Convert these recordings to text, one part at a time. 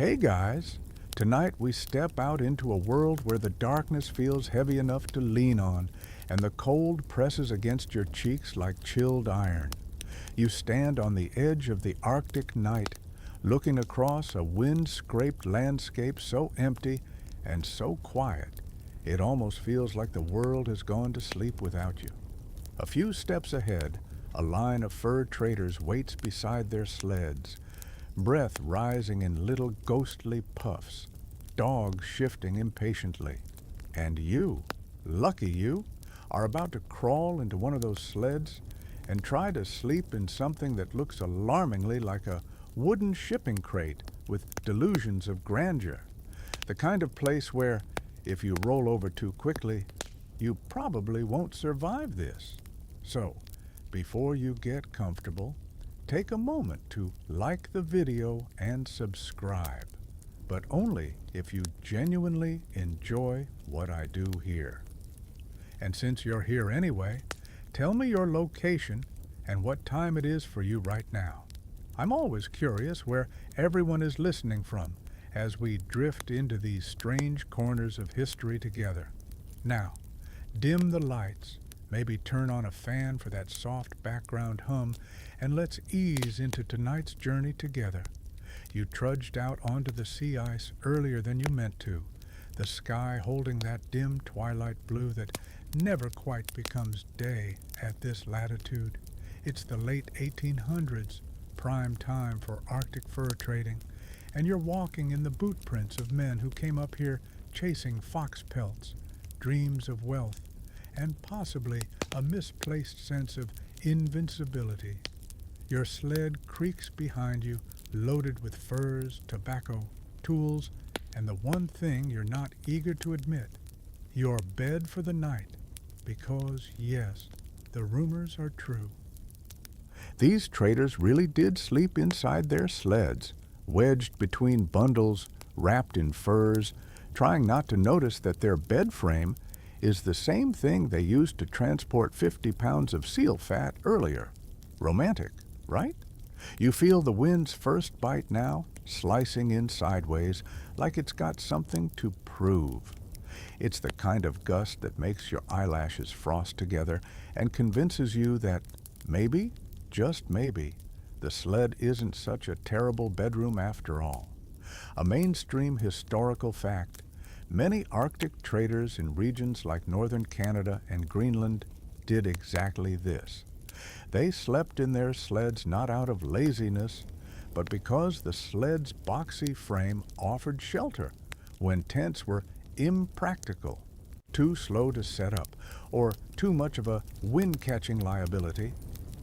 Hey guys, tonight we step out into a world where the darkness feels heavy enough to lean on and the cold presses against your cheeks like chilled iron. You stand on the edge of the Arctic night, looking across a wind-scraped landscape so empty and so quiet, it almost feels like the world has gone to sleep without you. A few steps ahead, a line of fur traders waits beside their sleds, breath rising in little ghostly puffs, dogs shifting impatiently. And you, lucky you, are about to crawl into one of those sleds and try to sleep in something that looks alarmingly like a wooden shipping crate with delusions of grandeur. The kind of place where, if you roll over too quickly, you probably won't survive this. So, before you get comfortable, take a moment to like the video and subscribe, but only if you genuinely enjoy what I do here. And since you're here anyway, tell me your location and what time it is for you right now. I'm always curious where everyone is listening from as we drift into these strange corners of history together. Now, dim the lights, maybe turn on a fan for that soft background hum, and let's ease into tonight's journey together. You trudged out onto the sea ice earlier than you meant to, the sky holding that dim twilight blue that never quite becomes day at this latitude. It's the late 1800s, prime time for Arctic fur trading, and you're walking in the boot prints of men who came up here chasing fox pelts, dreams of wealth, and possibly a misplaced sense of invincibility. Your sled creaks behind you, loaded with furs, tobacco, tools, and the one thing you're not eager to admit, your bed for the night, because, yes, the rumors are true. These traders really did sleep inside their sleds, wedged between bundles, wrapped in furs, trying not to notice that their bed frame is the same thing they used to transport 50 pounds of seal fat earlier. Romantic, right? You feel the wind's first bite now, slicing in sideways, like it's got something to prove. It's the kind of gust that makes your eyelashes frost together and convinces you that maybe, just maybe, the sled isn't such a terrible bedroom after all. A mainstream historical fact: many Arctic traders in regions like northern Canada and Greenland did exactly this. They slept in their sleds not out of laziness, but because the sled's boxy frame offered shelter when tents were impractical, too slow to set up, or too much of a wind-catching liability.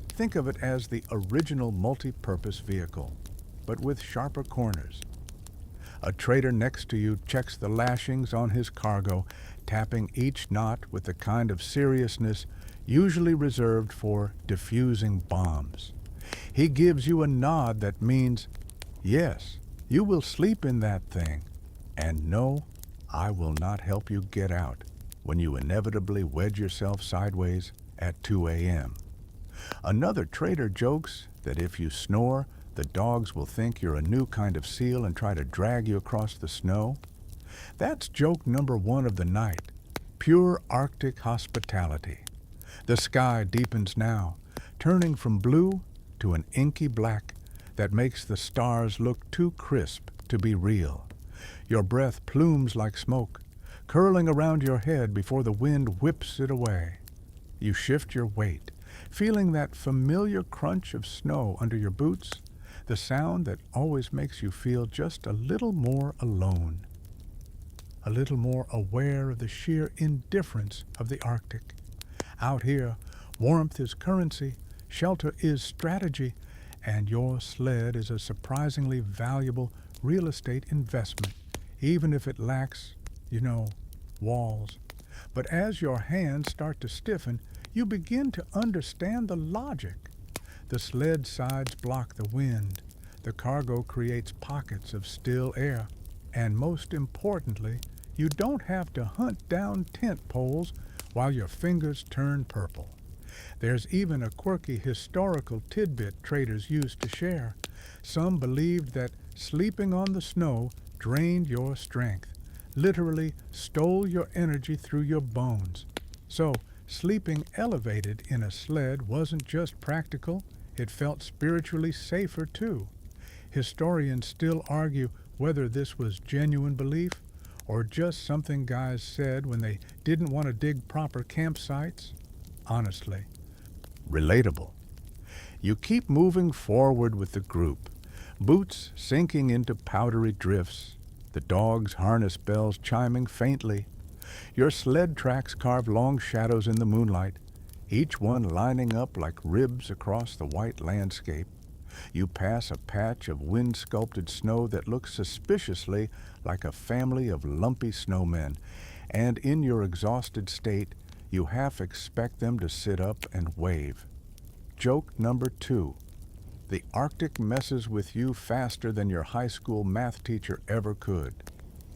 Think of it as the original multi-purpose vehicle, but with sharper corners. A trader next to you checks the lashings on his cargo, tapping each knot with the kind of seriousness usually reserved for diffusing bombs. He gives you a nod that means, yes, you will sleep in that thing, and no, I will not help you get out when you inevitably wedge yourself sideways at 2 a.m. Another trader jokes that if you snore, the dogs will think you're a new kind of seal and try to drag you across the snow. That's joke number one of the night. Pure Arctic hospitality. The sky deepens now, turning from blue to an inky black that makes the stars look too crisp to be real. Your breath plumes like smoke, curling around your head before the wind whips it away. You shift your weight, feeling that familiar crunch of snow under your boots, the sound that always makes you feel just a little more alone, a little more aware of the sheer indifference of the Arctic. Out here, warmth is currency, shelter is strategy, and your sled is a surprisingly valuable real estate investment, even if it lacks, walls. But as your hands start to stiffen, you begin to understand the logic. The sled sides block the wind, the cargo creates pockets of still air, and most importantly, you don't have to hunt down tent poles while your fingers turn purple. There's even a quirky historical tidbit traders used to share. Some believed that Sleeping on the snow drained your strength, literally stole your energy through your bones. So, sleeping elevated in a sled wasn't just practical, it felt spiritually safer too. Historians still argue whether this was genuine belief or just something guys said when they didn't want to dig proper campsites. Honestly, relatable. You keep moving forward with the group, boots sinking into powdery drifts, the dogs' harness bells chiming faintly. Your sled tracks carve long shadows in the moonlight, each one lining up like ribs across the white landscape. You pass a patch of wind-sculpted snow that looks suspiciously like a family of lumpy snowmen, and in your exhausted state, you half expect them to sit up and wave. Joke number 2. The Arctic messes with you faster than your high school math teacher ever could.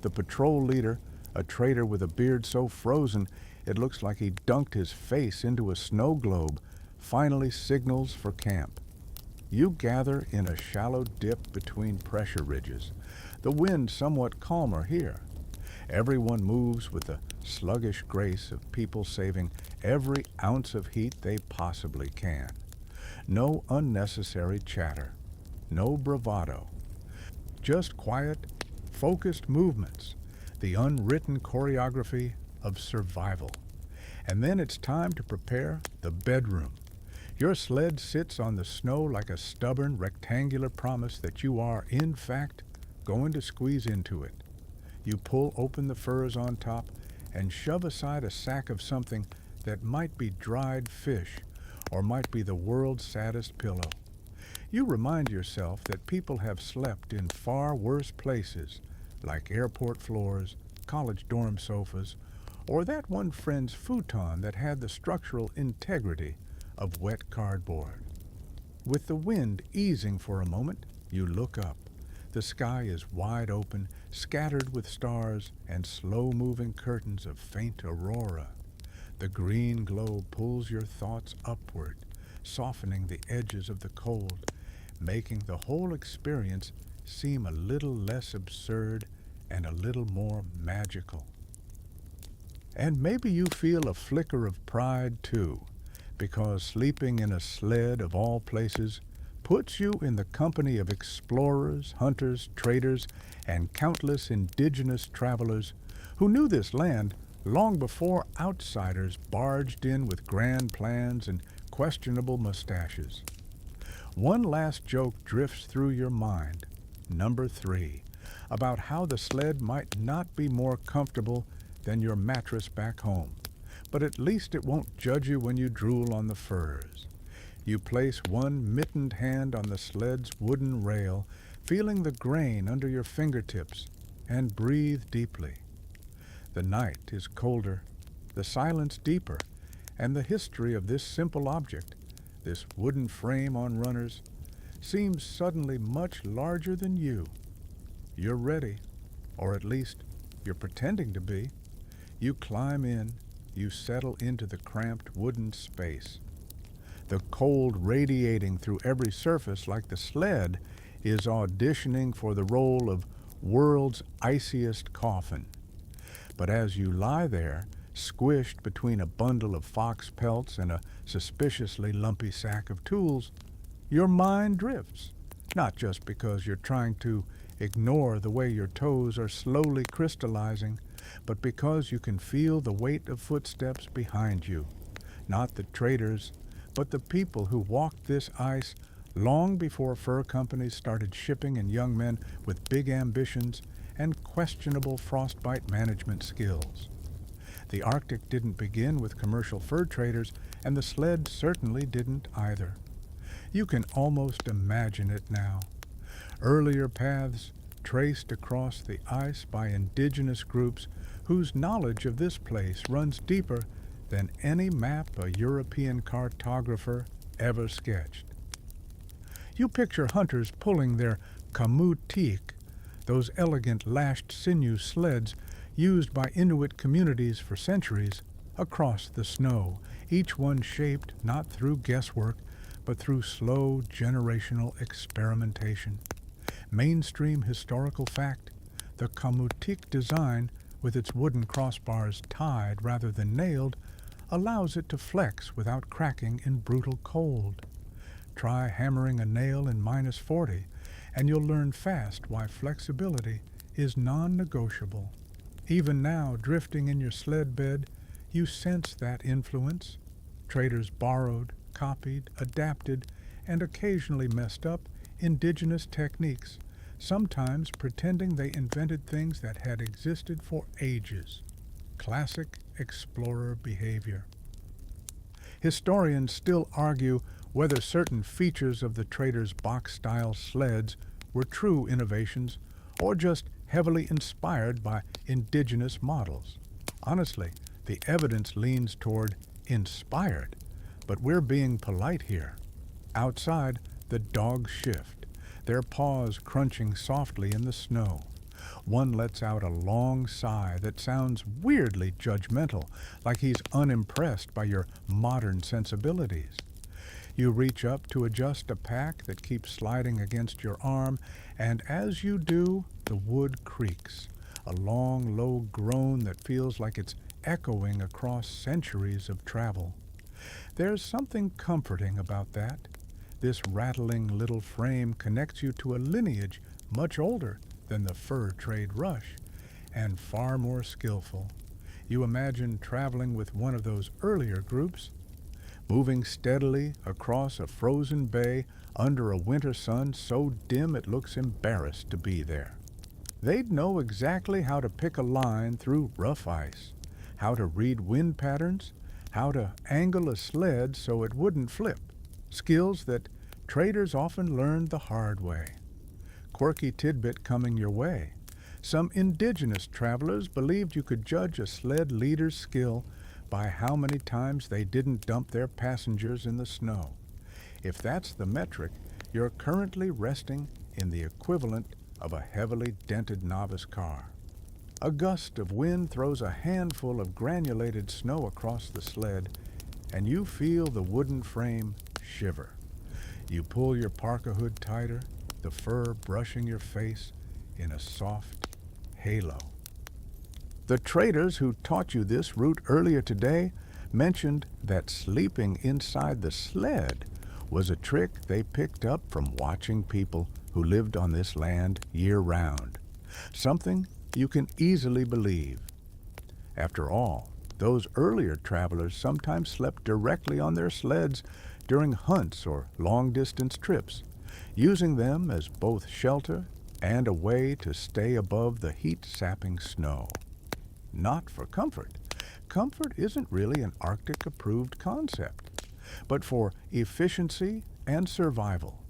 The patrol leader, a trader with a beard so frozen it looks like he dunked his face into a snow globe, finally signals for camp. You gather in a shallow dip between pressure ridges, the wind somewhat calmer here. Everyone moves with the sluggish grace of people saving every ounce of heat they possibly can. No unnecessary chatter, no bravado, just quiet, focused movements, the unwritten choreography of survival. And then it's time to prepare the bedroom. Your sled sits on the snow like a stubborn, rectangular promise that you are, in fact, going to squeeze into it. You pull open the furs on top and shove aside a sack of something that might be dried fish or might be the world's saddest pillow. You remind yourself that people have slept in far worse places, like airport floors, college dorm sofas, or that one friend's futon that had the structural integrity of wet cardboard. With the wind easing for a moment, you look up. The sky is wide open, scattered with stars and slow-moving curtains of faint aurora. The green glow pulls your thoughts upward, softening the edges of the cold, making the whole experience seem a little less absurd and a little more magical. And maybe you feel a flicker of pride too, because sleeping in a sled of all places puts you in the company of explorers, hunters, traders, and countless indigenous travelers who knew this land long before outsiders barged in with grand plans and questionable mustaches. One last joke drifts through your mind, number 3, about how the sled might not be more comfortable than your mattress back home, but at least it won't judge you when you drool on the furs. You place one mittened hand on the sled's wooden rail, feeling the grain under your fingertips, and breathe deeply. The night is colder, the silence deeper, and the history of this simple object, this wooden frame on runners, seems suddenly much larger than you. You're ready, or at least you're pretending to be. You climb in, you settle into the cramped wooden space. The cold radiating through every surface like the sled is auditioning for the role of world's iciest coffin. But as you lie there, squished between a bundle of fox pelts and a suspiciously lumpy sack of tools, your mind drifts, not just because you're trying to ignore the way your toes are slowly crystallizing, but because you can feel the weight of footsteps behind you, not the traders, but the people who walked this ice long before fur companies started shipping in young men with big ambitions and questionable frostbite management skills. The Arctic didn't begin with commercial fur traders, and the sled certainly didn't either. You can almost imagine it now. Earlier paths traced across the ice by indigenous groups whose knowledge of this place runs deeper than any map a European cartographer ever sketched. You picture hunters pulling their kamutik, those elegant lashed sinew sleds used by Inuit communities for centuries, across the snow, each one shaped not through guesswork, but through slow generational experimentation. mainstream historical fact, the Kamutik design, with its wooden crossbars tied rather than nailed, allows it to flex without cracking in brutal cold. Try hammering a nail in -40, and you'll learn fast why flexibility is non-negotiable. Even now, drifting in your sled bed, you sense that influence. Traders borrowed, copied, adapted, and occasionally messed up indigenous techniques, sometimes pretending they invented things that had existed for ages. Classic explorer behavior. Historians still argue whether certain features of the traders' box-style sleds were true innovations or just heavily inspired by indigenous models. Honestly, the evidence leans toward inspired, but we're being polite here. Outside, the dogs shift, their paws crunching softly in the snow. One lets out a long sigh that sounds weirdly judgmental, like he's unimpressed by your modern sensibilities. You reach up to adjust a pack that keeps sliding against your arm, and as you do, the wood creaks, a long, low groan that feels like it's echoing across centuries of travel. There's something comforting about that. This rattling little frame connects you to a lineage much older than the fur trade rush, and far more skillful. You imagine traveling with one of those earlier groups, moving steadily across a frozen bay under a winter sun so dim it looks embarrassed to be there. They'd know exactly how to pick a line through rough ice, how to read wind patterns, how to angle a sled so it wouldn't flip, skills that traders often learned the hard way. Quirky tidbit coming your way. Some indigenous travelers believed you could judge a sled leader's skill by how many times they didn't dump their passengers in the snow. If that's the metric, you're currently resting in the equivalent of a heavily dented novice car. A gust of wind throws a handful of granulated snow across the sled, and you feel the wooden frame shiver. You pull your parka hood tighter, the fur brushing your face in a soft halo. The traders who taught you this route earlier today mentioned that sleeping inside the sled was a trick they picked up from watching people who lived on this land year-round. Something you can easily believe. After all, those earlier travelers sometimes slept directly on their sleds during hunts or long-distance trips, using them as both shelter and a way to stay above the heat-sapping snow. Not for comfort. Comfort isn't really an Arctic-approved concept, but for efficiency and survival.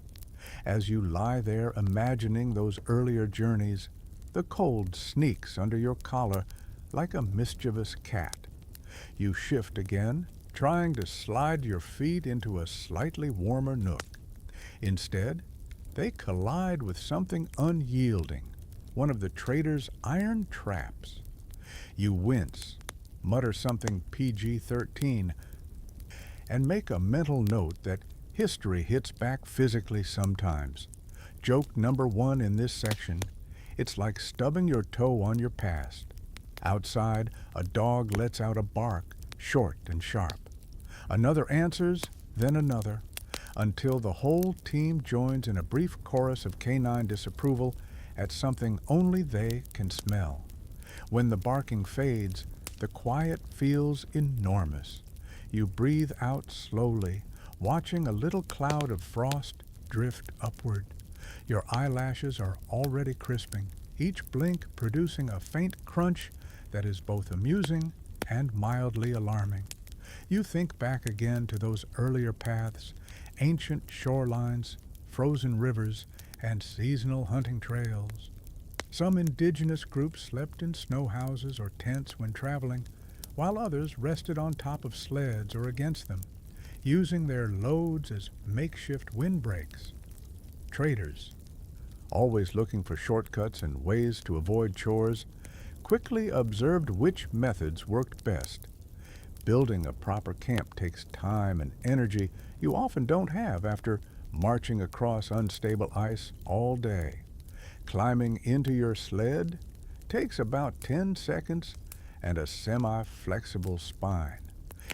As you lie there imagining those earlier journeys, the cold sneaks under your collar like a mischievous cat. You shift again, trying to slide your feet into a slightly warmer nook. Instead, they collide with something unyielding, one of the trader's iron traps. You wince, mutter something PG-13, and make a mental note that history hits back physically sometimes. Joke number 1 in this section, it's like stubbing your toe on your past. Outside, a dog lets out a bark, short and sharp. Another answers, then another, until the whole team joins in a brief chorus of canine disapproval at something only they can smell. When the barking fades, the quiet feels enormous. You breathe out slowly, watching a little cloud of frost drift upward. Your eyelashes are already crisping, each blink producing a faint crunch that is both amusing and mildly alarming. You think back again to those earlier paths, ancient shorelines, frozen rivers, and seasonal hunting trails. Some indigenous groups slept in snow houses or tents when traveling, while others rested on top of sleds or against them, using their loads as makeshift windbreaks. Traders, always looking for shortcuts and ways to avoid chores, quickly observed which methods worked best. Building a proper camp takes time and energy you often don't have after marching across unstable ice all day. Climbing into your sled takes about 10 seconds and a semi-flexible spine.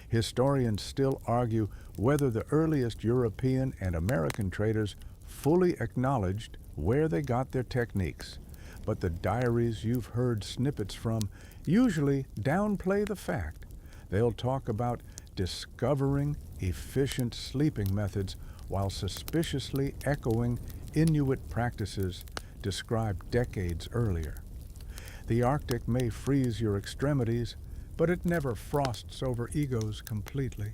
Historians still argue whether the earliest European and American traders fully acknowledged where they got their techniques, but the diaries you've heard snippets from usually downplay the fact. They'll talk about discovering efficient sleeping methods while suspiciously echoing Inuit practices described decades earlier. The Arctic may freeze your extremities, but it never frosts over egos completely.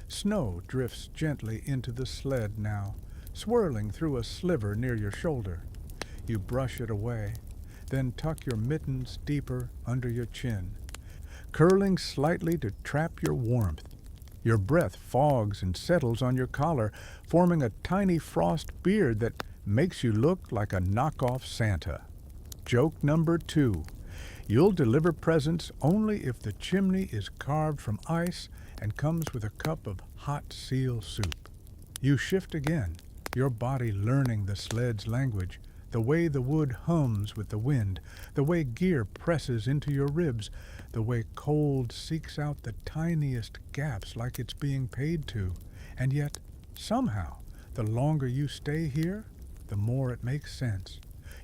Snow drifts gently into the sled now, swirling through a sliver near your shoulder. You brush it away, then tuck your mittens deeper under your chin, curling slightly to trap your warmth. Your breath fogs and settles on your collar, forming a tiny frost beard that makes you look like a knockoff Santa. Joke number 2. You'll deliver presents only if the chimney is carved from ice and comes with a cup of hot seal soup. You shift again, your body learning the sled's language, the way the wood hums with the wind, the way gear presses into your ribs, the way cold seeks out the tiniest gaps like it's being paid to. And yet, somehow, the longer you stay here, the more it makes sense.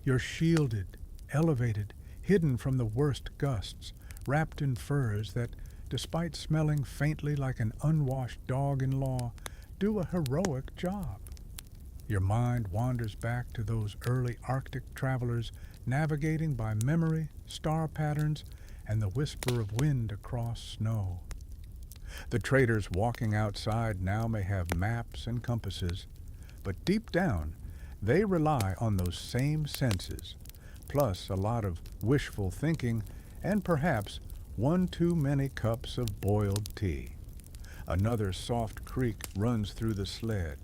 You're shielded, elevated, hidden from the worst gusts, wrapped in furs that, despite smelling faintly like an unwashed dog-in-law, do a heroic job. Your mind wanders back to those early Arctic travelers navigating by memory, star patterns, and the whisper of wind across snow. The traders walking outside now may have maps and compasses, but deep down, they rely on those same senses, plus a lot of wishful thinking and perhaps one too many cups of boiled tea. Another soft creak runs through the sled.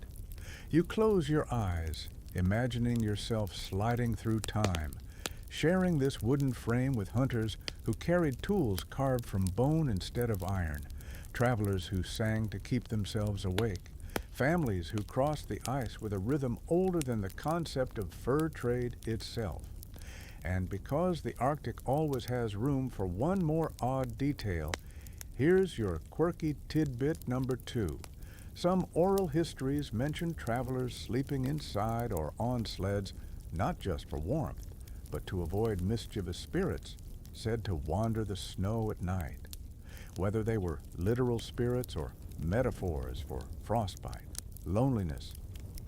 You close your eyes, imagining yourself sliding through time, sharing this wooden frame with hunters who carried tools carved from bone instead of iron, travelers who sang to keep themselves awake, families who crossed the ice with a rhythm older than the concept of fur trade itself. And because the Arctic always has room for one more odd detail, here's your quirky tidbit number 2. Some oral histories mention travelers sleeping inside or on sleds, not just for warmth, but to avoid mischievous spirits said to wander the snow at night. Whether they were literal spirits or metaphors for frostbite, loneliness,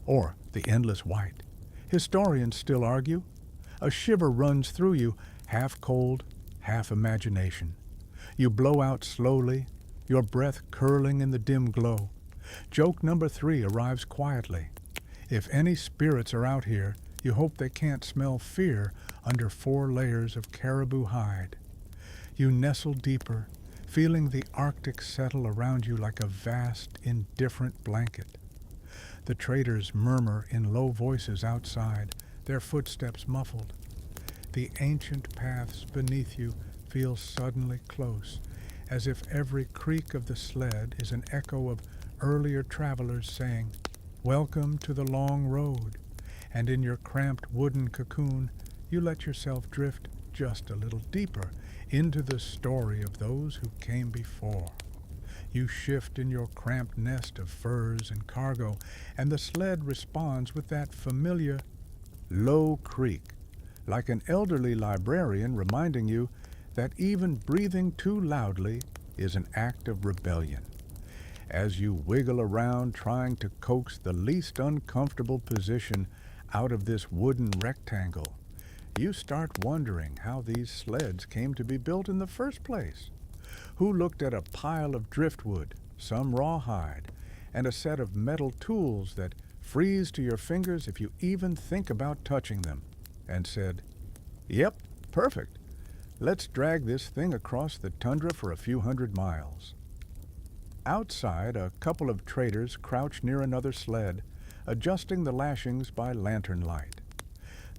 or the endless white, historians still argue. A shiver runs through you, half cold, half imagination. You blow out slowly, your breath curling in the dim glow. Joke number 3 arrives quietly. If any spirits are out here, you hope they can't smell fear under 4 layers of caribou hide. You nestle deeper, feeling the Arctic settle around you like a vast, indifferent blanket. The traders murmur in low voices outside, their footsteps muffled. The ancient paths beneath you feel suddenly close, as if every creak of the sled is an echo of earlier travelers saying, "Welcome to the long road," and in your cramped wooden cocoon, you let yourself drift just a little deeper into the story of those who came before. You shift in your cramped nest of furs and cargo, and the sled responds with that familiar low creak, like an elderly librarian reminding you that even breathing too loudly is an act of rebellion. As you wiggle around trying to coax the least uncomfortable position out of this wooden rectangle, you start wondering how these sleds came to be built in the first place. Who looked at a pile of driftwood, some rawhide, and a set of metal tools that freeze to your fingers if you even think about touching them, and said, "Yep, perfect. Let's drag this thing across the tundra for a few hundred miles." Outside, a couple of traders crouch near another sled, adjusting the lashings by lantern light.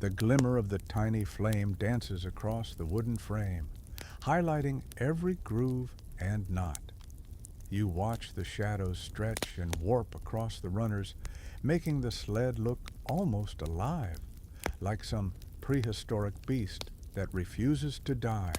The glimmer of the tiny flame dances across the wooden frame, highlighting every groove and knot. You watch the shadows stretch and warp across the runners, making the sled look almost alive, like some prehistoric beast that refuses to die.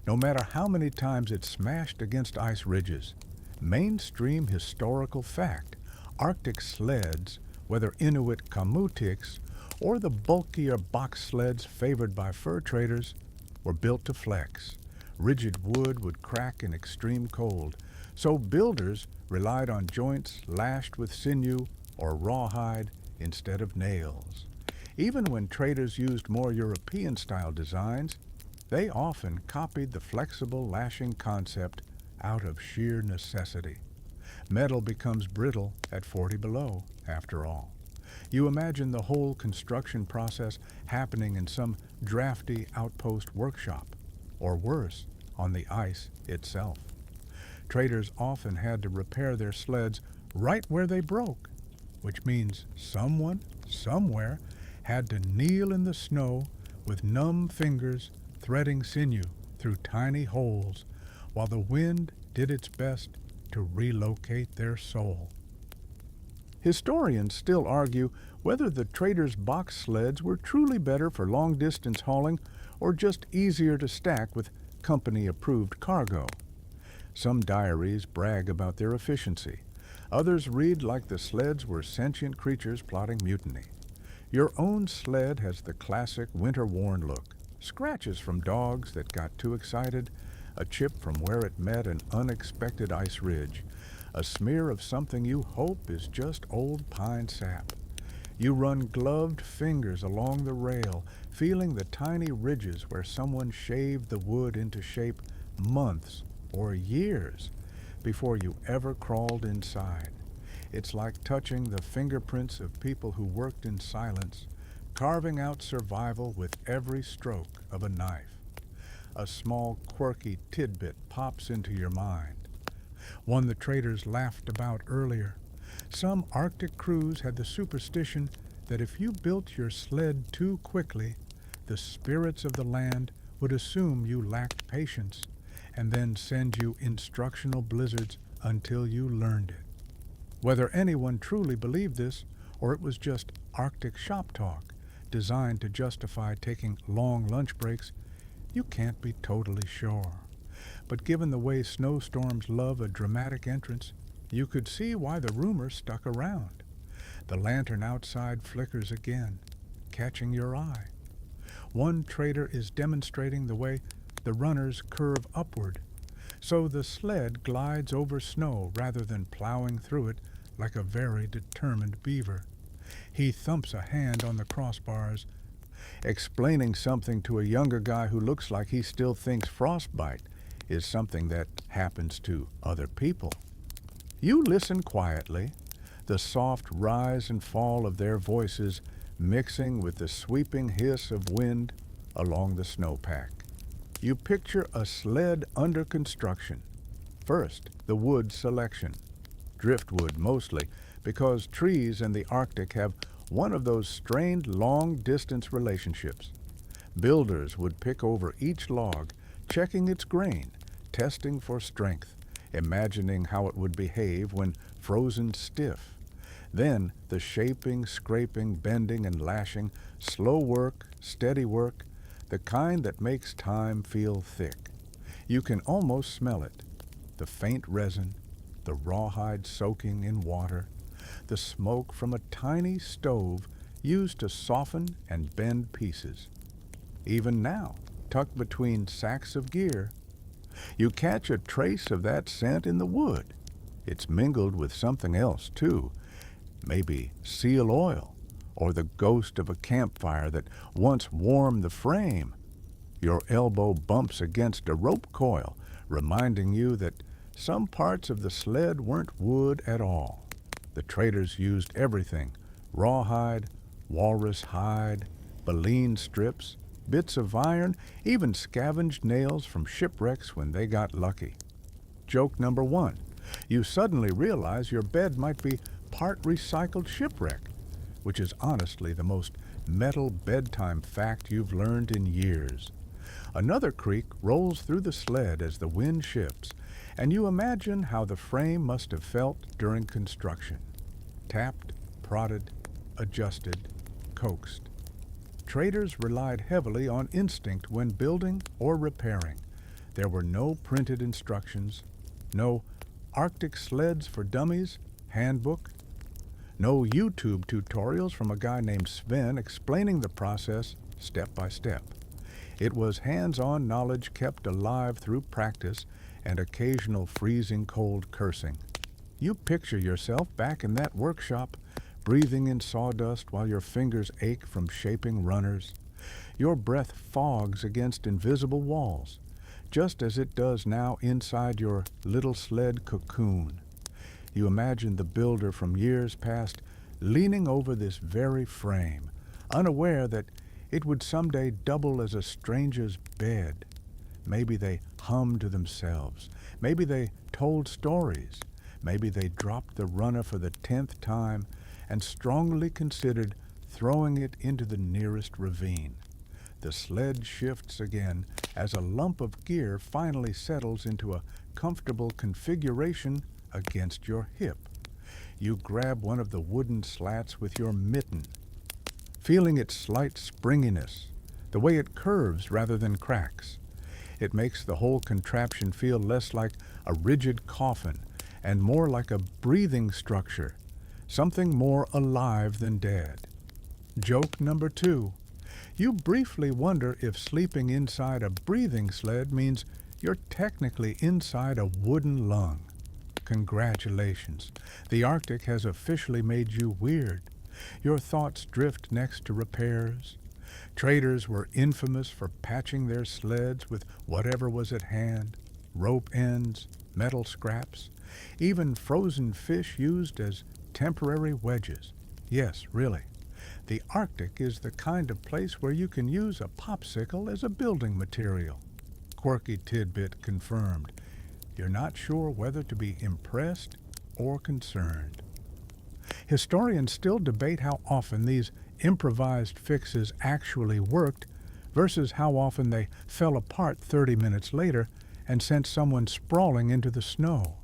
No matter how many times it's smashed against ice ridges, mainstream historical fact, Arctic sleds, whether Inuit kamutiks or the bulkier box sleds favored by fur traders, were built to flex. Rigid wood would crack in extreme cold, so builders relied on joints lashed with sinew or rawhide instead of nails. Even when traders used more European-style designs, they often copied the flexible lashing concept out of sheer necessity. Metal becomes brittle at 40 below, after all. You imagine the whole construction process happening in some drafty outpost workshop, or worse, on the ice itself. Traders often had to repair their sleds right where they broke, which means someone, somewhere, had to kneel in the snow with numb fingers threading sinew through tiny holes while the wind did its best to relocate their soul. Historians still argue whether the traders' box sleds were truly better for long-distance hauling or just easier to stack with company-approved cargo. Some diaries brag about their efficiency. Others read like the sleds were sentient creatures plotting mutiny. Your own sled has the classic winter-worn look. Scratches from dogs that got too excited, a chip from where it met an unexpected ice ridge, a smear of something you hope is just old pine sap. You run gloved fingers along the rail, feeling the tiny ridges where someone shaved the wood into shape months or years before you ever crawled inside. It's like touching the fingerprints of people who worked in silence, carving out survival with every stroke of a knife. A small quirky tidbit pops into your mind, one the traders laughed about earlier. Some Arctic crews had the superstition that if you built your sled too quickly, the spirits of the land would assume you lacked patience and then send you instructional blizzards until you learned it. Whether anyone truly believed this, or it was just Arctic shop talk designed to justify taking long lunch breaks, you can't be totally sure. But given the way snowstorms love a dramatic entrance, you could see why the rumor stuck around. The lantern outside flickers again, catching your eye. One trader is demonstrating the way the runners curve upward, so the sled glides over snow rather than plowing through it like a very determined beaver. He thumps a hand on the crossbars, explaining something to a younger guy who looks like he still thinks frostbite is something that happens to other people. You listen quietly, the soft rise and fall of their voices mixing with the sweeping hiss of wind along the snowpack. You picture a sled under construction. First, the wood selection. Driftwood mostly, because trees in the Arctic have one of those strained long-distance relationships. Builders would pick over each log, checking its grain, testing for strength, imagining how it would behave when frozen stiff. Then the shaping, scraping, bending, and lashing, slow work, steady work, the kind that makes time feel thick. You can almost smell it. The faint resin, the rawhide soaking in water, the smoke from a tiny stove used to soften and bend pieces. Even now, tucked between sacks of gear, you catch a trace of that scent in the wood. It's mingled with something else, too. Maybe seal oil, or the ghost of a campfire that once warmed the frame. Your elbow bumps against a rope coil, reminding you that some parts of the sled weren't wood at all. The traders used everything: rawhide, walrus hide, baleen strips, bits of iron, even scavenged nails from shipwrecks when they got lucky. Joke number one: you suddenly realize your bed might be part recycled shipwreck, which is honestly the most metal bedtime fact you've learned in years. Another creak rolls through the sled as the wind shifts, and you imagine how the frame must have felt during construction. Tapped, prodded, adjusted, coaxed. traders relied heavily on instinct when building or repairing. There were no printed instructions, no Arctic sleds for dummies handbook, no YouTube tutorials from a guy named Sven explaining the process step by step. It was hands-on knowledge kept alive through practice and occasional freezing cold cursing. You picture yourself back in that workshop, breathing in sawdust while your fingers ache from shaping runners. Your breath fogs against invisible walls, just as it does now inside your little sled cocoon. You imagine the builder from years past leaning over this very frame, unaware that it would someday double as a stranger's bed. Maybe they hummed to themselves. Maybe they told stories. Maybe they dropped the runner for the 10th time and strongly considered throwing it into the nearest ravine. The sled shifts again as a lump of gear finally settles into a comfortable configuration against your hip. You grab one of the wooden slats with your mitten, feeling its slight springiness, the way it curves rather than cracks. It makes the whole contraption feel less like a rigid coffin and more like a breathing structure, something more alive than dead. Joke number 2. You briefly wonder if sleeping inside a breathing sled means you're technically inside a wooden lung. Congratulations. The Arctic has officially made you weird. Your thoughts drift next to repairs. Traders were infamous for patching their sleds with whatever was at hand, rope ends, metal scraps, even frozen fish used as temporary wedges. Yes, really. The Arctic is the kind of place where you can use a popsicle as a building material. Quirky tidbit confirmed. You're not sure whether to be impressed or concerned. Historians still debate how often these improvised fixes actually worked versus how often they fell apart 30 minutes later and sent someone sprawling into the snow.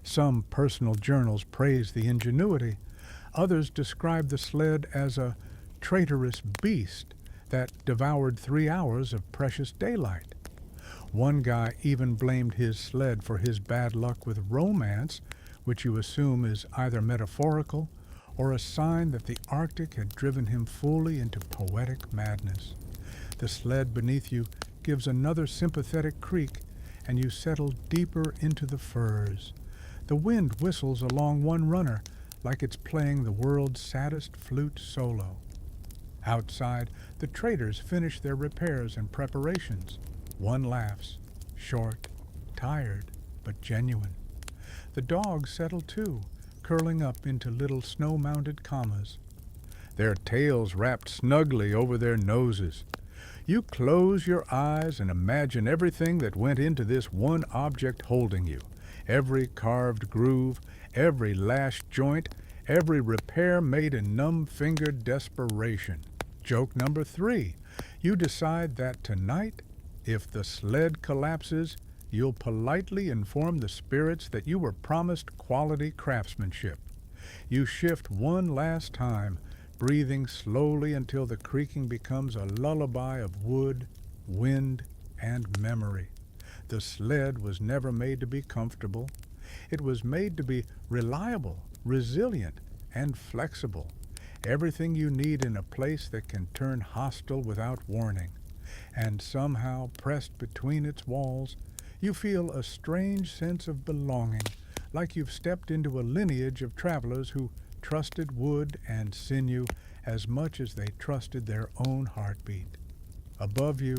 Some personal journals praise the ingenuity. Others describe the sled as a traitorous beast that devoured 3 hours of precious daylight. One guy even blamed his sled for his bad luck with romance, which you assume is either metaphorical or a sign that the Arctic had driven him fully into poetic madness. The sled beneath you gives another sympathetic creak, and you settle deeper into the furs. The wind whistles along one runner like it's playing the world's saddest flute solo. Outside, the traders finish their repairs and preparations. One laughs, short, tired, but genuine. The dogs settle too, curling up into little snow-mounted commas, their tails wrapped snugly over their noses. You close your eyes and imagine everything that went into this one object holding you. Every carved groove, every lashed joint, every repair made in numb-fingered desperation. Joke number 3. You decide that tonight, if the sled collapses, you'll politely inform the spirits that you were promised quality craftsmanship. You shift one last time, breathing slowly until the creaking becomes a lullaby of wood, wind, and memory. The sled was never made to be comfortable. It was made to be reliable, resilient, and flexible. Everything you need in a place that can turn hostile without warning. And somehow, pressed between its walls, you feel a strange sense of belonging, like you've stepped into a lineage of travelers who trusted wood and sinew as much as they trusted their own heartbeat. Above you,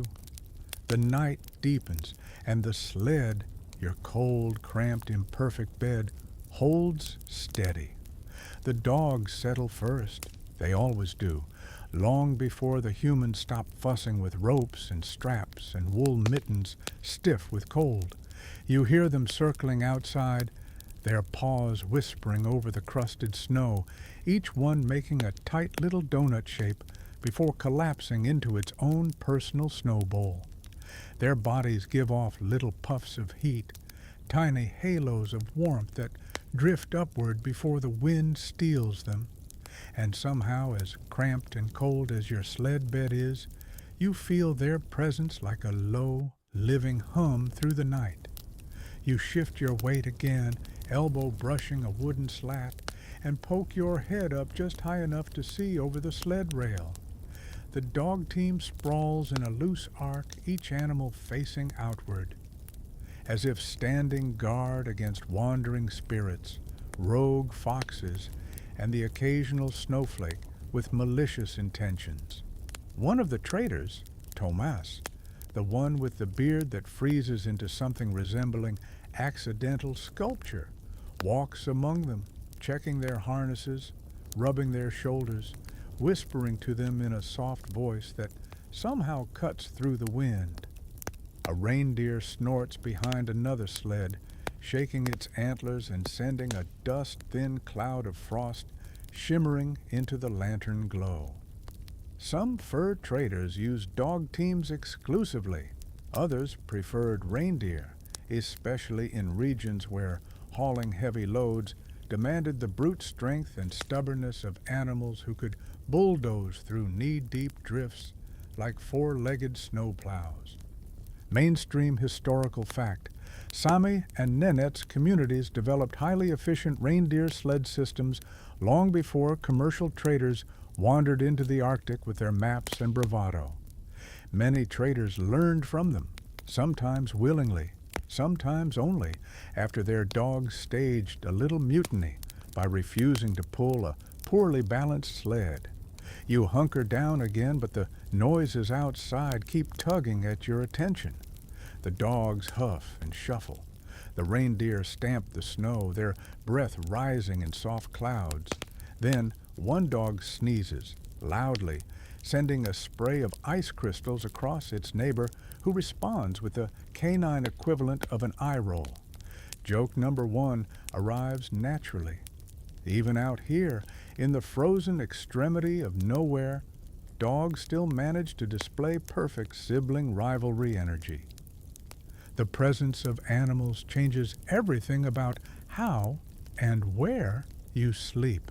the night deepens, and the sled, your cold, cramped, imperfect bed, holds steady. The dogs settle first. They always do, long before the humans stop fussing with ropes and straps and wool mittens stiff with cold. You hear them circling outside, their paws whispering over the crusted snow, each one making a tight little donut shape before collapsing into its own personal snowball. Their bodies give off little puffs of heat, tiny halos of warmth that drift upward before the wind steals them. And somehow, as cramped and cold as your sled bed is, you feel their presence like a low, living hum through the night. You shift your weight again, elbow brushing a wooden slat, and poke your head up just high enough to see over the sled rail. The dog team sprawls in a loose arc, each animal facing outward, as if standing guard against wandering spirits, rogue foxes, and the occasional snowflake with malicious intentions. One of the traders, Thomas, the one with the beard that freezes into something resembling accidental sculpture, walks among them, checking their harnesses, rubbing their shoulders, whispering to them in a soft voice that somehow cuts through the wind. A reindeer snorts behind another sled, shaking its antlers and sending a dust-thin cloud of frost shimmering into the lantern glow. Some fur traders used dog teams exclusively. Others preferred reindeer, especially in regions where hauling heavy loads demanded the brute strength and stubbornness of animals who could bulldoze through knee-deep drifts like four-legged snowplows. Mainstream historical fact: Sami and Nenets communities developed highly efficient reindeer sled systems long before commercial traders wandered into the Arctic with their maps and bravado. Many traders learned from them, sometimes willingly, sometimes only after their dogs staged a little mutiny by refusing to pull a poorly balanced sled. You hunker down again, but the noises outside keep tugging at your attention. The dogs huff and shuffle. The reindeer stamp the snow, their breath rising in soft clouds. Then one dog sneezes, loudly, sending a spray of ice crystals across its neighbor, who responds with the canine equivalent of an eye roll. Joke number one arrives naturally. Even out here, in the frozen extremity of nowhere, dogs still manage to display perfect sibling rivalry energy. The presence of animals changes everything about how and where you sleep.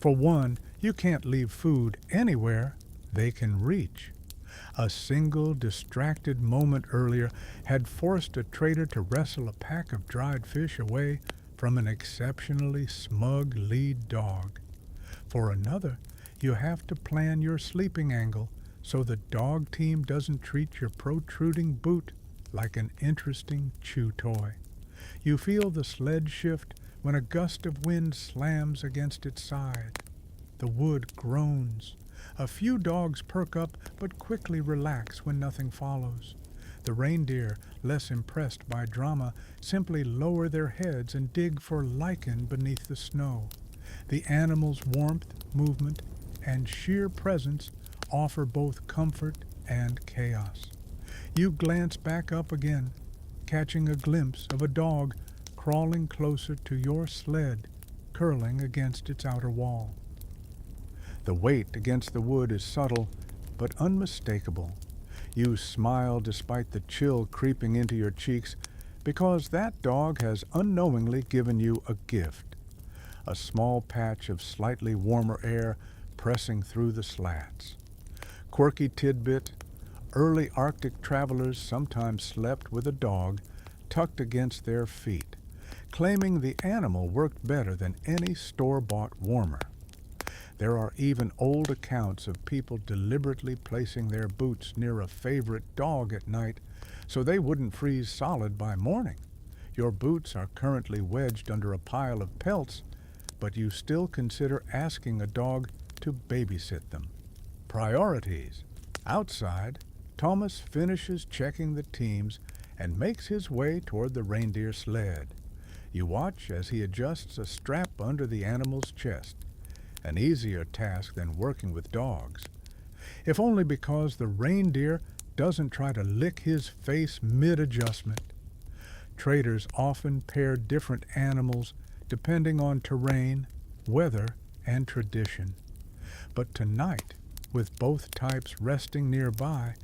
For one, you can't leave food anywhere they can reach. A single distracted moment earlier had forced a trader to wrestle a pack of dried fish away from an exceptionally smug lead dog. For another, you have to plan your sleeping angle so the dog team doesn't treat your protruding boot like an interesting chew toy. You feel the sled shift when a gust of wind slams against its side. The wood groans. A few dogs perk up but quickly relax when nothing follows. The reindeer, less impressed by drama, simply lower their heads and dig for lichen beneath the snow. The animals' warmth, movement, and sheer presence offer both comfort and chaos. You glance back up again, catching a glimpse of a dog crawling closer to your sled, curling against its outer wall. The weight against the wood is subtle, but unmistakable. You smile despite the chill creeping into your cheeks, because that dog has unknowingly given you a gift. A small patch of slightly warmer air pressing through the slats. Quirky tidbit: early Arctic travelers sometimes slept with a dog tucked against their feet, claiming the animal worked better than any store-bought warmer. There are even old accounts of people deliberately placing their boots near a favorite dog at night so they wouldn't freeze solid by morning. Your boots are currently wedged under a pile of pelts, but you still consider asking a dog to babysit them. Priorities. Outside, Thomas finishes checking the teams and makes his way toward the reindeer sled. You watch as he adjusts a strap under the animal's chest, an easier task than working with dogs, if only because the reindeer doesn't try to lick his face mid-adjustment. Traders often pair different animals depending on terrain, weather, and tradition. But tonight, with both types resting nearby,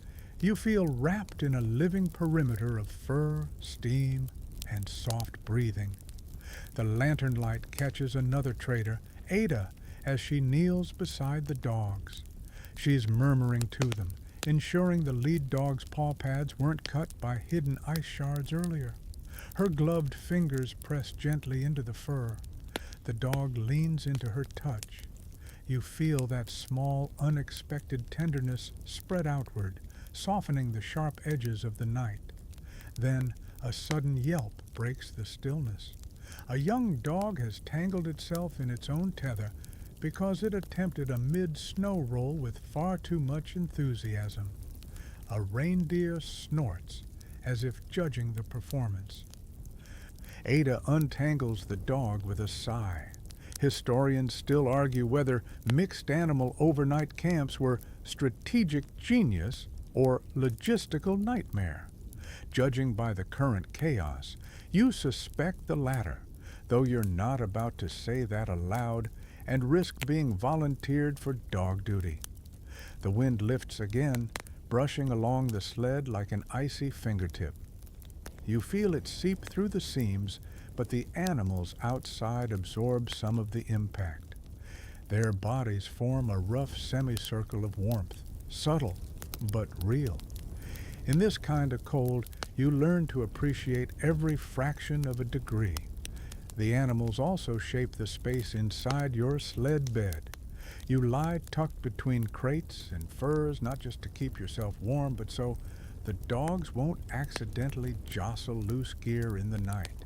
you feel wrapped in a living perimeter of fur, steam, and soft breathing. The lantern light catches another trader, Ada, as she kneels beside the dogs. She's murmuring to them, ensuring the lead dog's paw pads weren't cut by hidden ice shards earlier. Her gloved fingers press gently into the fur. The dog leans into her touch. You feel that small, unexpected tenderness spread outward, softening the sharp edges of the night. Then a sudden yelp breaks the stillness. A young dog has tangled itself in its own tether because it attempted a mid-snow roll with far too much enthusiasm. A reindeer snorts, as if judging the performance. Ada untangles the dog with a sigh. Historians still argue whether mixed animal overnight camps were strategic genius or logistical nightmare. Judging by the current chaos, you suspect the latter, though you're not about to say that aloud and risk being volunteered for dog duty. The wind lifts again, brushing along the sled like an icy fingertip. You feel it seep through the seams, but the animals outside absorb some of the impact. Their bodies form a rough semicircle of warmth, subtle but real. In this kind of cold, you learn to appreciate every fraction of a degree. The animals also shape the space inside your sled bed. You lie tucked between crates and furs, not just to keep yourself warm, but so the dogs won't accidentally jostle loose gear in the night.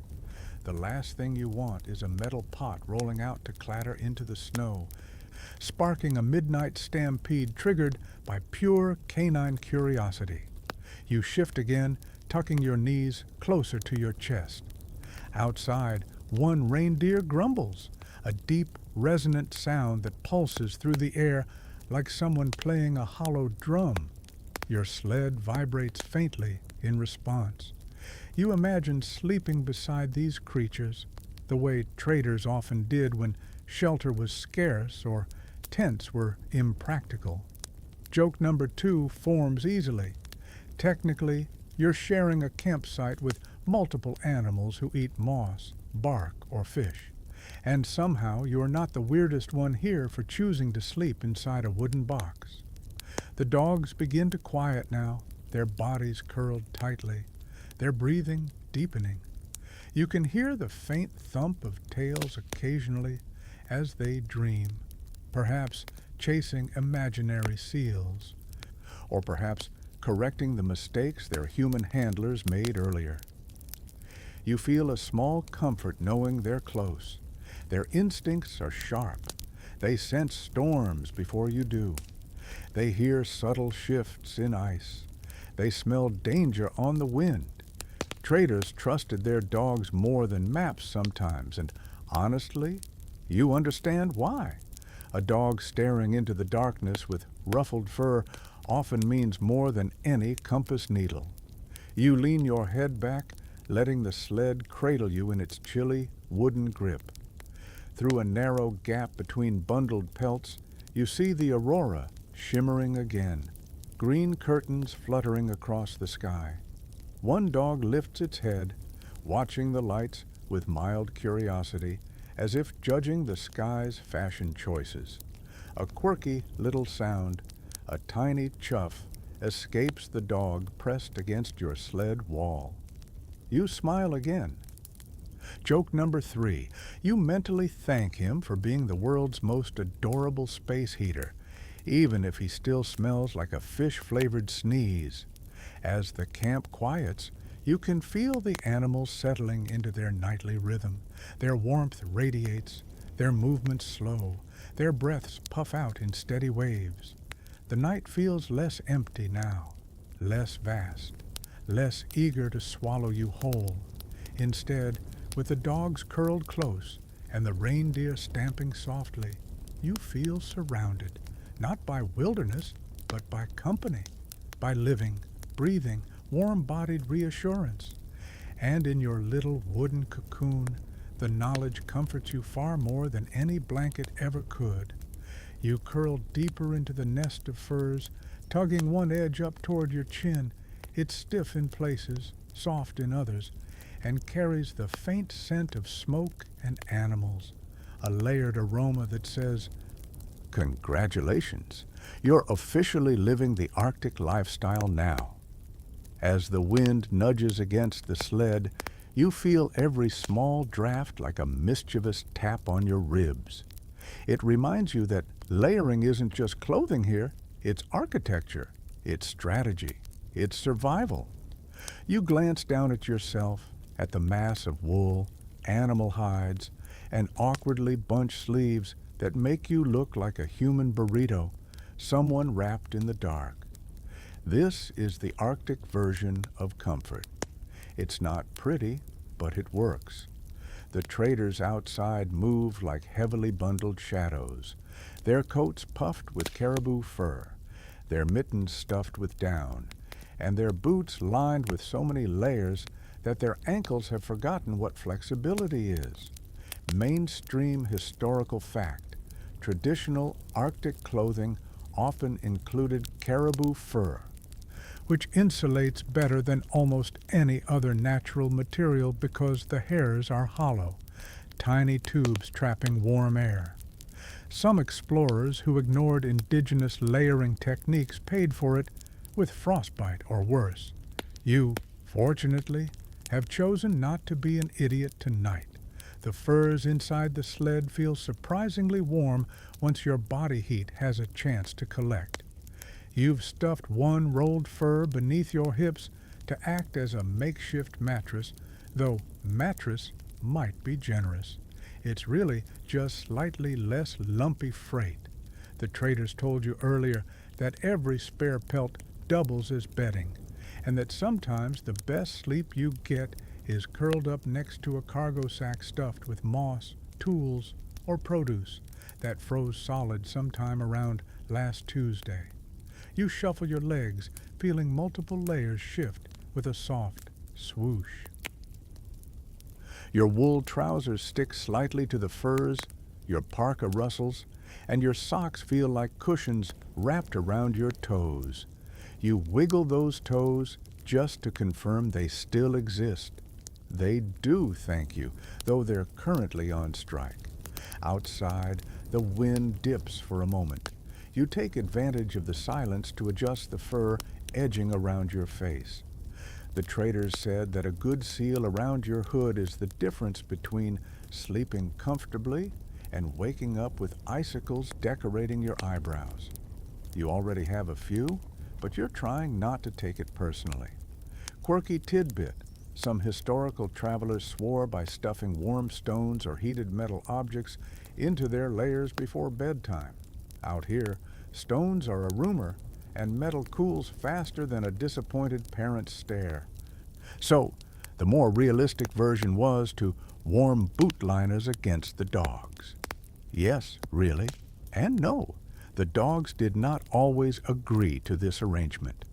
The last thing you want is a metal pot rolling out to clatter into the snow, sparking a midnight stampede triggered by pure canine curiosity. You shift again, tucking your knees closer to your chest. Outside, one reindeer grumbles, a deep, resonant sound that pulses through the air like someone playing a hollow drum. Your sled vibrates faintly in response. You imagine sleeping beside these creatures, the way traders often did when shelter was scarce or tents were impractical. Joke number 2 forms easily. Technically, you're sharing a campsite with multiple animals who eat moss, bark, or fish. And somehow you're not the weirdest one here for choosing to sleep inside a wooden box. The dogs begin to quiet now, their bodies curled tightly, their breathing deepening. You can hear the faint thump of tails occasionally as they dream, perhaps chasing imaginary seals, or perhaps correcting the mistakes their human handlers made earlier. You feel a small comfort knowing they're close. Their instincts are sharp. They sense storms before you do. They hear subtle shifts in ice. They smell danger on the wind. Traders trusted their dogs more than maps sometimes, and honestly, you understand why. A dog staring into the darkness with ruffled fur often means more than any compass needle. You lean your head back, letting the sled cradle you in its chilly, wooden grip. Through a narrow gap between bundled pelts, you see the aurora shimmering again, green curtains fluttering across the sky. One dog lifts its head, watching the lights with mild curiosity, as if judging the sky's fashion choices. A quirky little sound, a tiny chuff, escapes the dog pressed against your sled wall. You smile again. Joke number 3. You mentally thank him for being the world's most adorable space heater, even if he still smells like a fish-flavored sneeze. As the camp quiets, you can feel the animals settling into their nightly rhythm. Their warmth radiates, their movements slow, their breaths puff out in steady waves. The night feels less empty now, less vast, less eager to swallow you whole. Instead, with the dogs curled close and the reindeer stamping softly, you feel surrounded, not by wilderness, but by company, by living, breathing, warm-bodied reassurance. And in your little wooden cocoon, the knowledge comforts you far more than any blanket ever could. You curl deeper into the nest of furs, tugging one edge up toward your chin. It's stiff in places, soft in others, and carries the faint scent of smoke and animals, a layered aroma that says, Congratulations! You're officially living the Arctic lifestyle now. As the wind nudges against the sled, you feel every small draft like a mischievous tap on your ribs. It reminds you that layering isn't just clothing here, it's architecture, it's strategy, it's survival. You glance down at yourself, at the mass of wool, animal hides, and awkwardly bunched sleeves that make you look like a human burrito, someone wrapped in the dark. This is the Arctic version of comfort. It's not pretty, but it works. The traders outside move like heavily bundled shadows, their coats puffed with caribou fur, their mittens stuffed with down, and their boots lined with so many layers that their ankles have forgotten what flexibility is. Mainstream historical fact: traditional Arctic clothing often included caribou fur, which insulates better than almost any other natural material because the hairs are hollow, tiny tubes trapping warm air. Some explorers who ignored indigenous layering techniques paid for it with frostbite or worse. You, fortunately, have chosen not to be an idiot tonight. The furs inside the sled feel surprisingly warm once your body heat has a chance to collect. You've stuffed one rolled fur beneath your hips to act as a makeshift mattress, though mattress might be generous. It's really just slightly less lumpy freight. The traders told you earlier that every spare pelt doubles as bedding, and that sometimes the best sleep you get is curled up next to a cargo sack stuffed with moss, tools, or produce that froze solid sometime around last Tuesday. You shuffle your legs, feeling multiple layers shift with a soft swoosh. Your wool trousers stick slightly to the furs, your parka rustles, and your socks feel like cushions wrapped around your toes. You wiggle those toes just to confirm they still exist. They do thank you, though they're currently on strike. Outside, the wind dips for a moment. You take advantage of the silence to adjust the fur edging around your face. The traders said that a good seal around your hood is the difference between sleeping comfortably and waking up with icicles decorating your eyebrows. You already have a few, but you're trying not to take it personally. Quirky tidbit: some historical travelers swore by stuffing warm stones or heated metal objects into their layers before bedtime. Out here, stones are a rumor, and metal cools faster than a disappointed parent's stare. So, the more realistic version was to warm boot liners against the dogs. Yes, really, and no. The dogs did not always agree to this arrangement.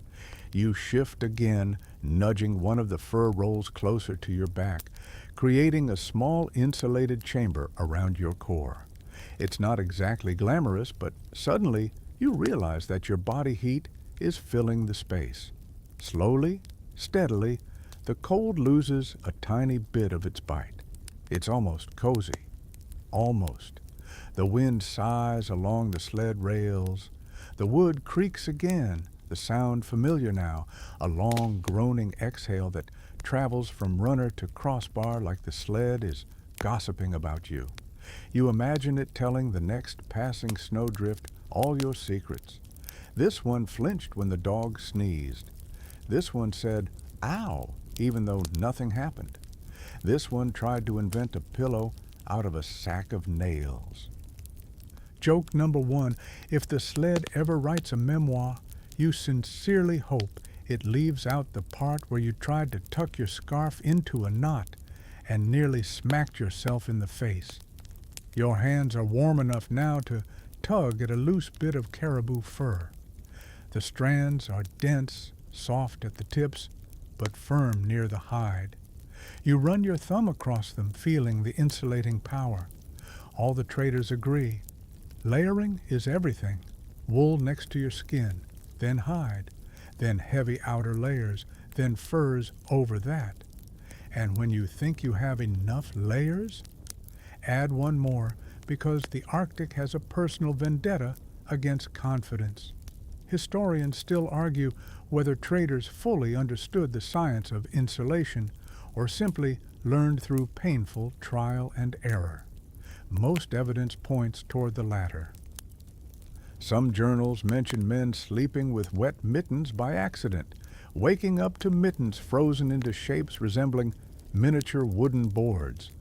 You shift again, nudging one of the fur rolls closer to your back, creating a small insulated chamber around your core. It's not exactly glamorous, but suddenly you realize that your body heat is filling the space. Slowly, steadily, the cold loses a tiny bit of its bite. It's almost cozy. Almost. The wind sighs along the sled rails. The wood creaks again, the sound familiar now, a long groaning exhale that travels from runner to crossbar like the sled is gossiping about you. You imagine it telling the next passing snowdrift all your secrets. This one flinched when the dog sneezed. This one said, "Ow," even though nothing happened. This one tried to invent a pillow out of a sack of nails. Joke number one: if the sled ever writes a memoir, you sincerely hope it leaves out the part where you tried to tuck your scarf into a knot and nearly smacked yourself in the face. Your hands are warm enough now to tug at a loose bit of caribou fur. The strands are dense, soft at the tips, but firm near the hide. You run your thumb across them, feeling the insulating power. All the traders agree. Layering is everything. Wool next to your skin, then hide, then heavy outer layers, then furs over that. And when you think you have enough layers, add one more, because the Arctic has a personal vendetta against confidence. Historians still argue whether traders fully understood the science of insulation or simply learned through painful trial and error. Most evidence points toward the latter. Some journals mention men sleeping with wet mittens by accident, waking up to mittens frozen into shapes resembling miniature wooden boards.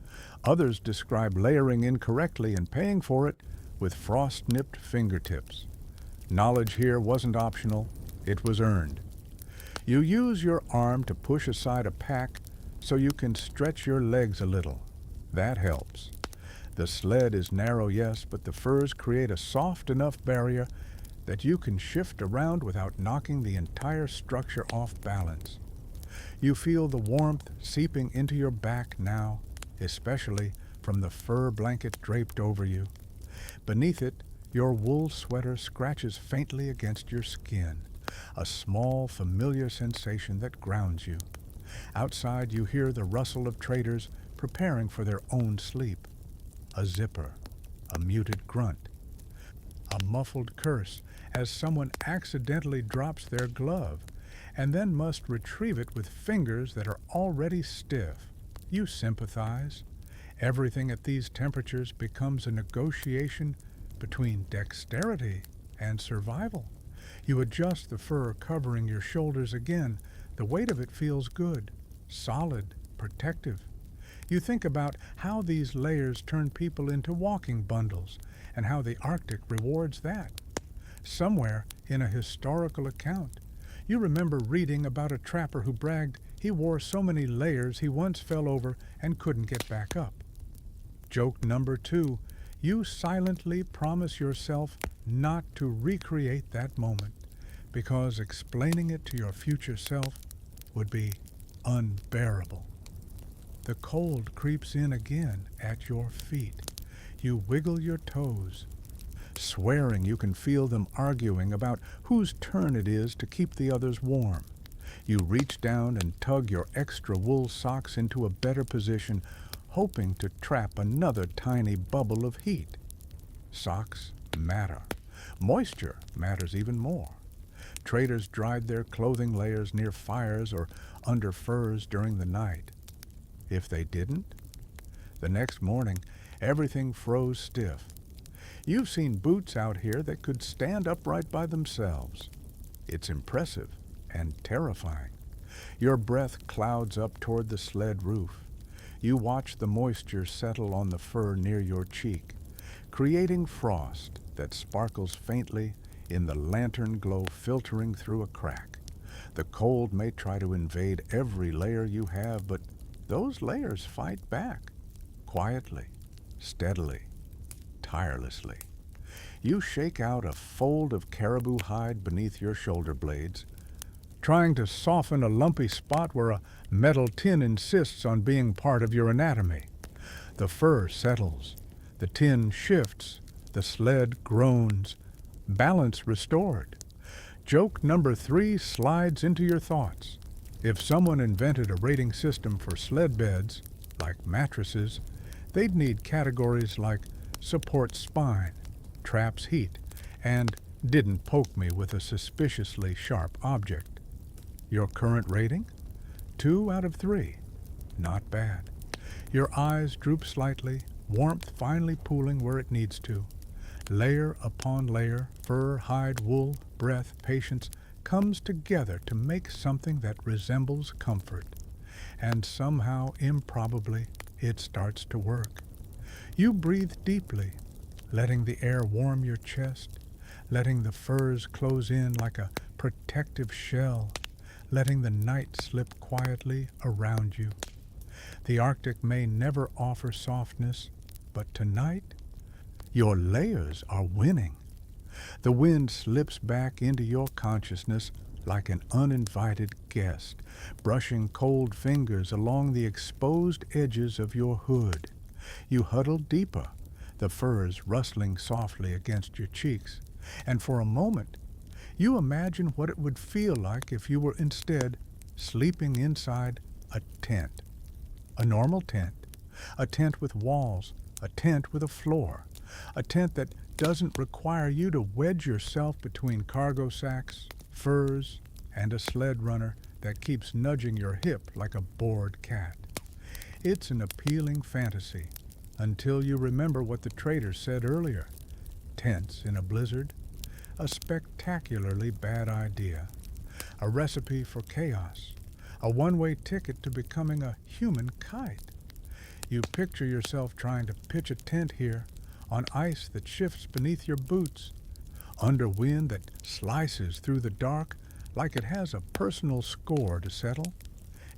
Others describe layering incorrectly and paying for it with frost-nipped fingertips. Knowledge here wasn't optional, it was earned. You use your arm to push aside a pack so you can stretch your legs a little. That helps. The sled is narrow, yes, but the furs create a soft enough barrier that you can shift around without knocking the entire structure off balance. You feel the warmth seeping into your back now, especially from the fur blanket draped over you. Beneath it, your wool sweater scratches faintly against your skin, a small, familiar sensation that grounds you. Outside, you hear the rustle of traders preparing for their own sleep. A zipper, a muted grunt, a muffled curse as someone accidentally drops their glove and then must retrieve it with fingers that are already stiff. You sympathize. Everything at these temperatures becomes a negotiation between dexterity and survival. You adjust the fur covering your shoulders again. The weight of it feels good, solid, protective. You think about how these layers turn people into walking bundles and how the Arctic rewards that. Somewhere in a historical account, you remember reading about a trapper who bragged he wore so many layers he once fell over and couldn't get back up. Joke number 2, you silently promise yourself not to recreate that moment because explaining it to your future self would be unbearable. The cold creeps in again at your feet. You wiggle your toes, swearing you can feel them arguing about whose turn it is to keep the others warm. You reach down and tug your extra wool socks into a better position, hoping to trap another tiny bubble of heat. Socks matter. Moisture matters even more. Traders dried their clothing layers near fires or under furs during the night. If they didn't, the next morning everything froze stiff. You've seen boots out here that could stand upright by themselves. It's impressive and terrifying. Your breath clouds up toward the sled roof. You watch the moisture settle on the fur near your cheek, creating frost that sparkles faintly in the lantern glow filtering through a crack. The cold may try to invade every layer you have, but those layers fight back, quietly, steadily, tirelessly. You shake out a fold of caribou hide beneath your shoulder blades, trying to soften a lumpy spot where a metal tin insists on being part of your anatomy. The fur settles, the tin shifts, the sled groans, balance restored. Joke number 3 slides into your thoughts. If someone invented a rating system for sled beds, like mattresses, they'd need categories like supports spine, traps heat, and didn't poke me with a suspiciously sharp object. Your current rating? 2 out of 3. Not bad. Your eyes droop slightly, warmth finally pooling where it needs to. Layer upon layer, fur, hide, wool, breath, patience, comes together to make something that resembles comfort. And somehow, improbably, it starts to work. You breathe deeply, letting the air warm your chest, letting the furs close in like a protective shell, letting the night slip quietly around you. The Arctic may never offer softness, but tonight, your layers are winning. The wind slips back into your consciousness like an uninvited guest, brushing cold fingers along the exposed edges of your hood. You huddle deeper, the furs rustling softly against your cheeks, and for a moment, you imagine what it would feel like if you were instead sleeping inside a tent. A normal tent. A tent with walls. A tent with a floor. A tent that doesn't require you to wedge yourself between cargo sacks, furs, and a sled runner that keeps nudging your hip like a bored cat. It's an appealing fantasy until you remember what the traders said earlier. Tents in a blizzard? A spectacularly bad idea. A recipe for chaos. A one-way ticket to becoming a human kite. You picture yourself trying to pitch a tent here on ice that shifts beneath your boots, under wind that slices through the dark like it has a personal score to settle.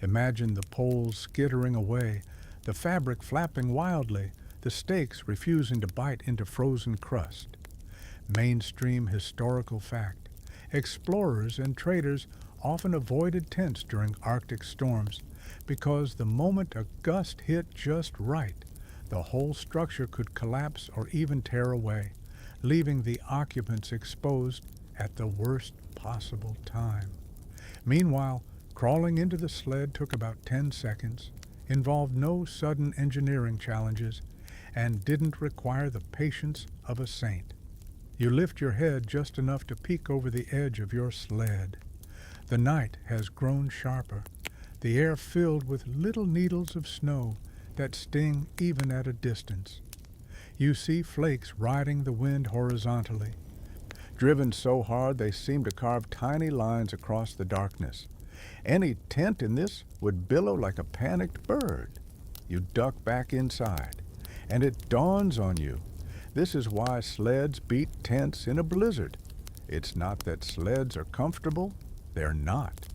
Imagine the poles skittering away, the fabric flapping wildly, the stakes refusing to bite into frozen crust. Mainstream historical fact. Explorers and traders often avoided tents during Arctic storms because the moment a gust hit just right, the whole structure could collapse or even tear away, leaving the occupants exposed at the worst possible time. Meanwhile, crawling into the sled took about 10 seconds, involved no sudden engineering challenges, and didn't require the patience of a saint. You lift your head just enough to peek over the edge of your sled. The night has grown sharper, the air filled with little needles of snow that sting even at a distance. You see flakes riding the wind horizontally, driven so hard they seem to carve tiny lines across the darkness. Any tent in this would billow like a panicked bird. You duck back inside, and it dawns on you. This is why sleds beat tents in a blizzard. It's not that sleds are comfortable. They're not.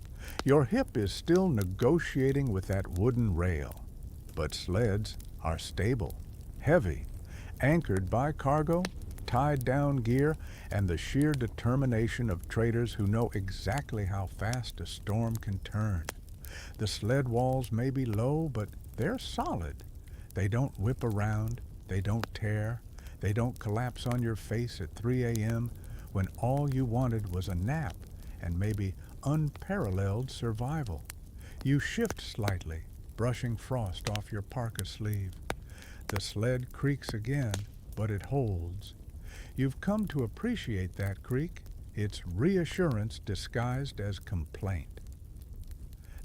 Your hip is still negotiating with that wooden rail. But sleds are stable, heavy, anchored by cargo, tied down gear, and the sheer determination of traders who know exactly how fast a storm can turn. The sled walls may be low, but they're solid. They don't whip around, they don't tear, they don't collapse on your face at 3 a.m. when all you wanted was a nap and maybe unparalleled survival. You shift slightly, brushing frost off your parka sleeve. The sled creaks again, but it holds. You've come to appreciate that creak. It's reassurance disguised as complaint.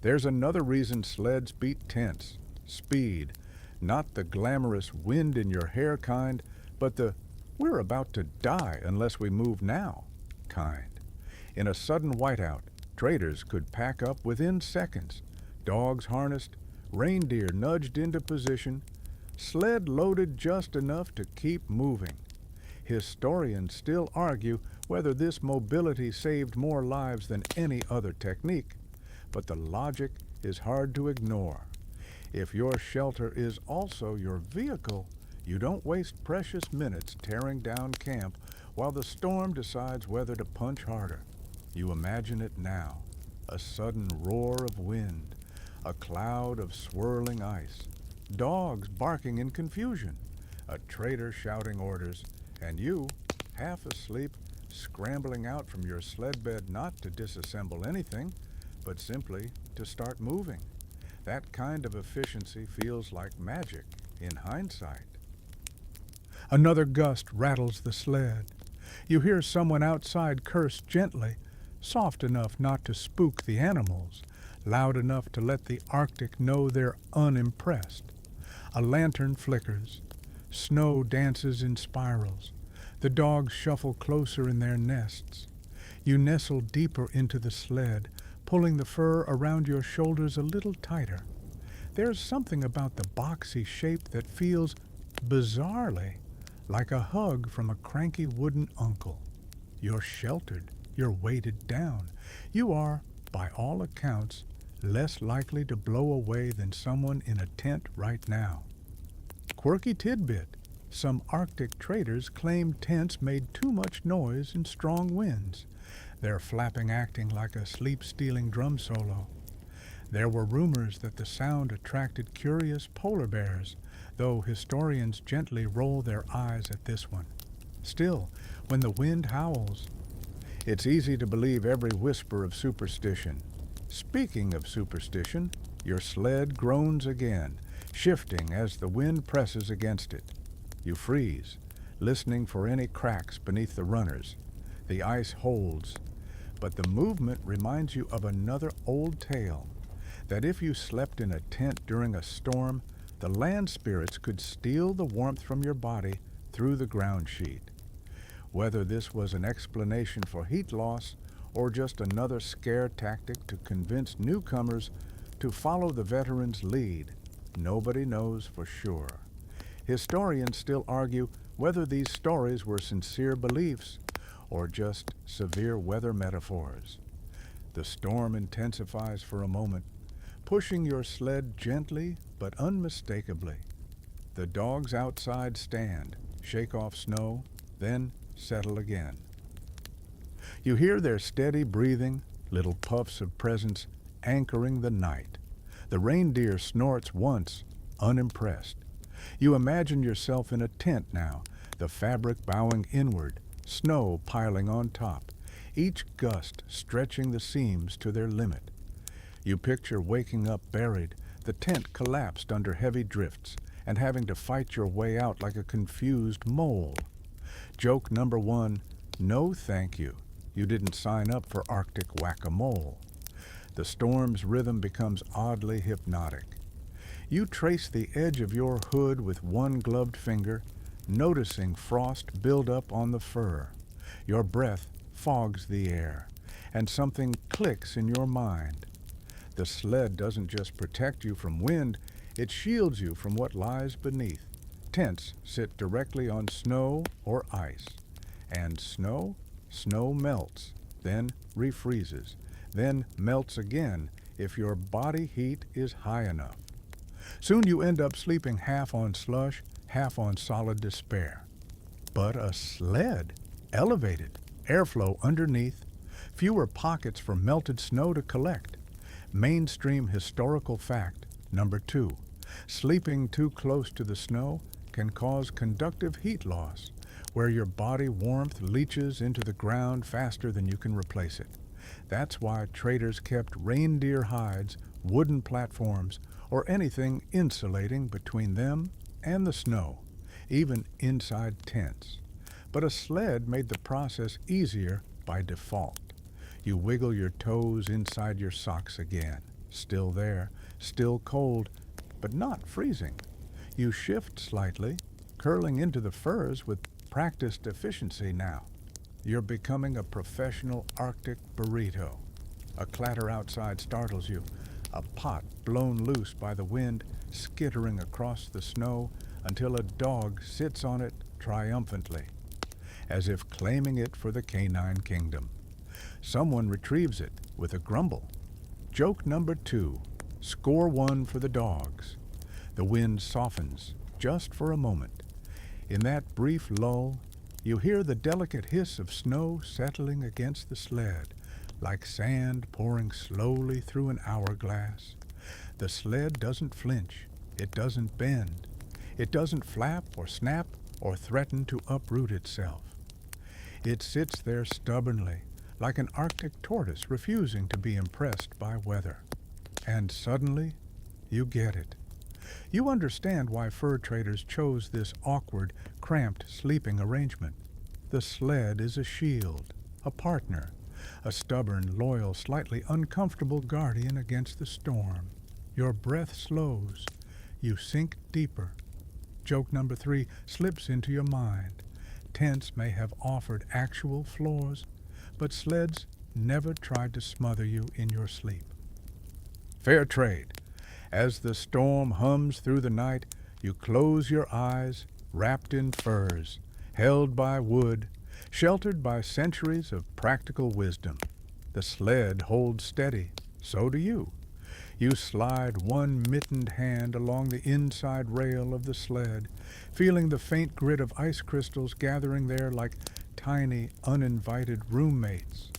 There's another reason sleds beat tents. Speed. Not the glamorous wind in your hair kind, but the we're about to die unless we move now kind. In a sudden whiteout, traders could pack up within seconds. Dogs harnessed, reindeer nudged into position, sled loaded just enough to keep moving. Historians still argue whether this mobility saved more lives than any other technique, but the logic is hard to ignore. If your shelter is also your vehicle, you don't waste precious minutes tearing down camp while the storm decides whether to punch harder. You imagine it now, a sudden roar of wind, a cloud of swirling ice, dogs barking in confusion, a trader shouting orders, and you, half asleep, scrambling out from your sled bed not to disassemble anything, but simply to start moving. That kind of efficiency feels like magic in hindsight. Another gust rattles the sled. You hear someone outside curse gently, soft enough not to spook the animals, loud enough to let the Arctic know they're unimpressed. A lantern flickers. Snow dances in spirals. The dogs shuffle closer in their nests. You nestle deeper into the sled, pulling the fur around your shoulders a little tighter. There's something about the boxy shape that feels, bizarrely, like a hug from a cranky wooden uncle. You're sheltered. You're weighted down. You are, by all accounts, less likely to blow away than someone in a tent right now. Quirky tidbit. Some Arctic traders claimed tents made too much noise in strong winds, their flapping acting like a sleep-stealing drum solo. There were rumors that the sound attracted curious polar bears, though historians gently roll their eyes at this one. Still, when the wind howls, it's easy to believe every whisper of superstition. Speaking of superstition, your sled groans again, shifting as the wind presses against it. You freeze, listening for any cracks beneath the runners. The ice holds, but the movement reminds you of another old tale, that if you slept in a tent during a storm, the land spirits could steal the warmth from your body through the ground sheet. Whether this was an explanation for heat loss or just another scare tactic to convince newcomers to follow the veterans' lead, nobody knows for sure. Historians still argue whether these stories were sincere beliefs or just severe weather metaphors. The storm intensifies for a moment, pushing your sled gently but unmistakably. The dogs outside stand, shake off snow, then settle again. You hear their steady breathing, little puffs of presence anchoring the night. The reindeer snorts once, unimpressed. You imagine yourself in a tent now, the fabric bowing inward, snow piling on top, each gust stretching the seams to their limit. You picture waking up buried, the tent collapsed under heavy drifts, and having to fight your way out like a confused mole. Joke number one, no thank you. You didn't sign up for Arctic whack-a-mole. The storm's rhythm becomes oddly hypnotic. You trace the edge of your hood with one gloved finger, noticing frost build up on the fur. Your breath fogs the air, and something clicks in your mind. The sled doesn't just protect you from wind, it shields you from what lies beneath. Tents sit directly on snow or ice, and snow melts, then refreezes, then melts again if your body heat is high enough. Soon you end up sleeping half on slush, half on solid despair. But a sled, elevated, airflow underneath, fewer pockets for melted snow to collect. Mainstream historical fact number 2, sleeping too close to the snow can cause conductive heat loss, where your body warmth leaches into the ground faster than you can replace it. That's why traders kept reindeer hides, wooden platforms, or anything insulating between them and the snow, even inside tents. But a sled made the process easier by default. You wiggle your toes inside your socks again, still there, still cold, but not freezing. You shift slightly, curling into the furs with practiced efficiency now. You're becoming a professional Arctic burrito. A clatter outside startles you, a pot blown loose by the wind skittering across the snow until a dog sits on it triumphantly, as if claiming it for the canine kingdom. Someone retrieves it with a grumble. Joke number 2, score 1 for the dogs. The wind softens, just for a moment. In that brief lull, you hear the delicate hiss of snow settling against the sled, like sand pouring slowly through an hourglass. The sled doesn't flinch, it doesn't bend, it doesn't flap or snap or threaten to uproot itself. It sits there stubbornly, like an Arctic tortoise refusing to be impressed by weather. And suddenly, you get it. You understand why fur traders chose this awkward, cramped sleeping arrangement. The sled is a shield, a partner, a stubborn, loyal, slightly uncomfortable guardian against the storm. Your breath slows. You sink deeper. Joke number 3 slips into your mind. Tents may have offered actual floors, but sleds never tried to smother you in your sleep. Fair trade. As the storm hums through the night, you close your eyes, wrapped in furs, held by wood, sheltered by centuries of practical wisdom. The sled holds steady, so do you. You slide one mittened hand along the inside rail of the sled, feeling the faint grit of ice crystals gathering there like tiny, uninvited roommates.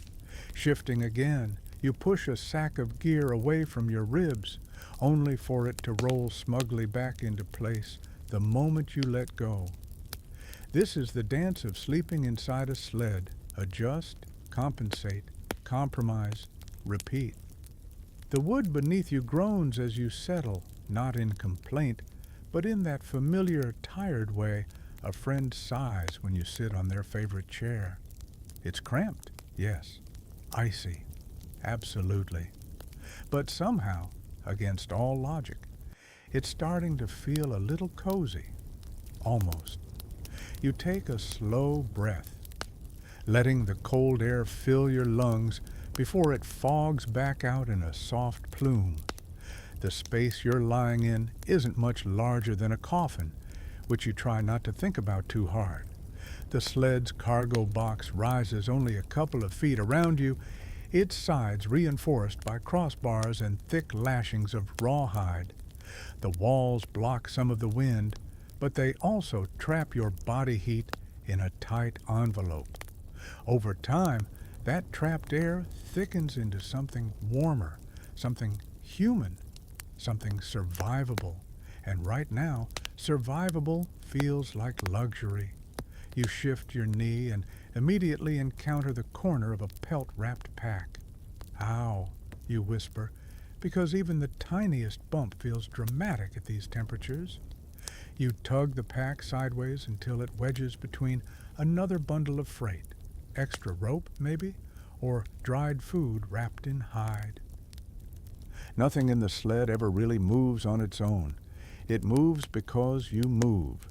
Shifting again, you push a sack of gear away from your ribs, only for it to roll smugly back into place the moment you let go. This is the dance of sleeping inside a sled. Adjust, compensate, compromise, repeat. The wood beneath you groans as you settle, not in complaint, but in that familiar, tired way A friend sighs when you sit on their favorite chair. It's cramped, yes. Icy, absolutely. But somehow, against all logic, it's starting to feel a little cozy. Almost. You take a slow breath, letting the cold air fill your lungs before it fogs back out in a soft plume. The space you're lying in isn't much larger than a coffin, which you try not to think about too hard. The sled's cargo box rises only a couple of feet around you, its sides reinforced by crossbars and thick lashings of rawhide. The walls block some of the wind, but they also trap your body heat in a tight envelope. Over time, that trapped air thickens into something warmer, something human, something survivable. And right now, survivable feels like luxury. You shift your knee and immediately encounter the corner of a pelt-wrapped pack. Ow, you whisper, because even the tiniest bump feels dramatic at these temperatures. You tug the pack sideways until it wedges between another bundle of freight, extra rope maybe, or dried food wrapped in hide. Nothing in the sled ever really moves on its own. It moves because you move,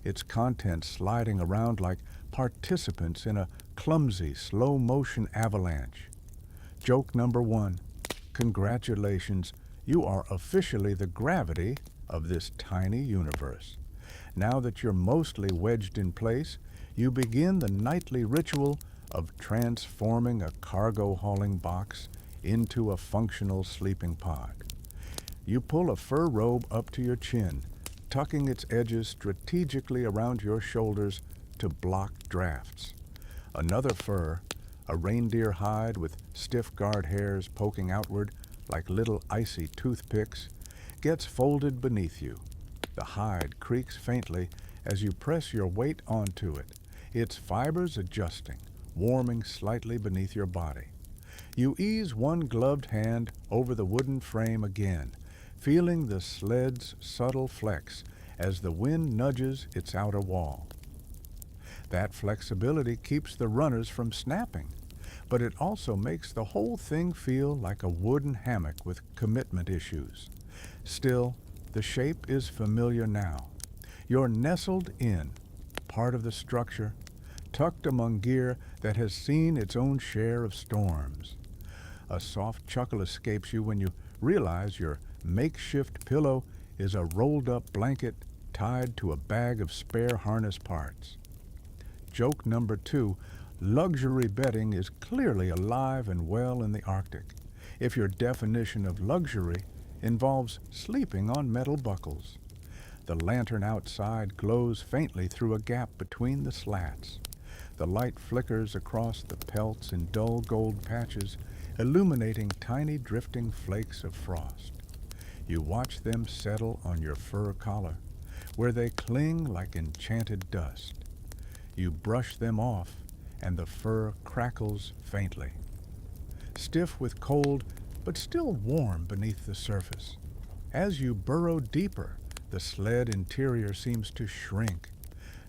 its contents sliding around like participants in a clumsy, slow-motion avalanche. Joke number 1. Congratulations, you are officially the gravity of this tiny universe. Now that you're mostly wedged in place, you begin the nightly ritual of transforming a cargo-hauling box into a functional sleeping pod. You pull a fur robe up to your chin, tucking its edges strategically around your shoulders to block drafts. Another fur, a reindeer hide with stiff guard hairs poking outward like little icy toothpicks, gets folded beneath you. The hide creaks faintly as you press your weight onto it, its fibers adjusting, warming slightly beneath your body. You ease one gloved hand over the wooden frame again, feeling the sled's subtle flex as the wind nudges its outer wall. That flexibility keeps the runners from snapping, but it also makes the whole thing feel like a wooden hammock with commitment issues. Still, the shape is familiar now. You're nestled in, part of the structure, tucked among gear that has seen its own share of storms. A soft chuckle escapes you when you realize your makeshift pillow is a rolled-up blanket tied to a bag of spare harness parts. Joke number 2, luxury bedding is clearly alive and well in the Arctic, if your definition of luxury involves sleeping on metal buckles. The lantern outside glows faintly through a gap between the slats. The light flickers across the pelts in dull gold patches, illuminating tiny drifting flakes of frost. You watch them settle on your fur collar, where they cling like enchanted dust. You brush them off, and the fur crackles faintly. Stiff with cold, but still warm beneath the surface. As you burrow deeper, the sled interior seems to shrink,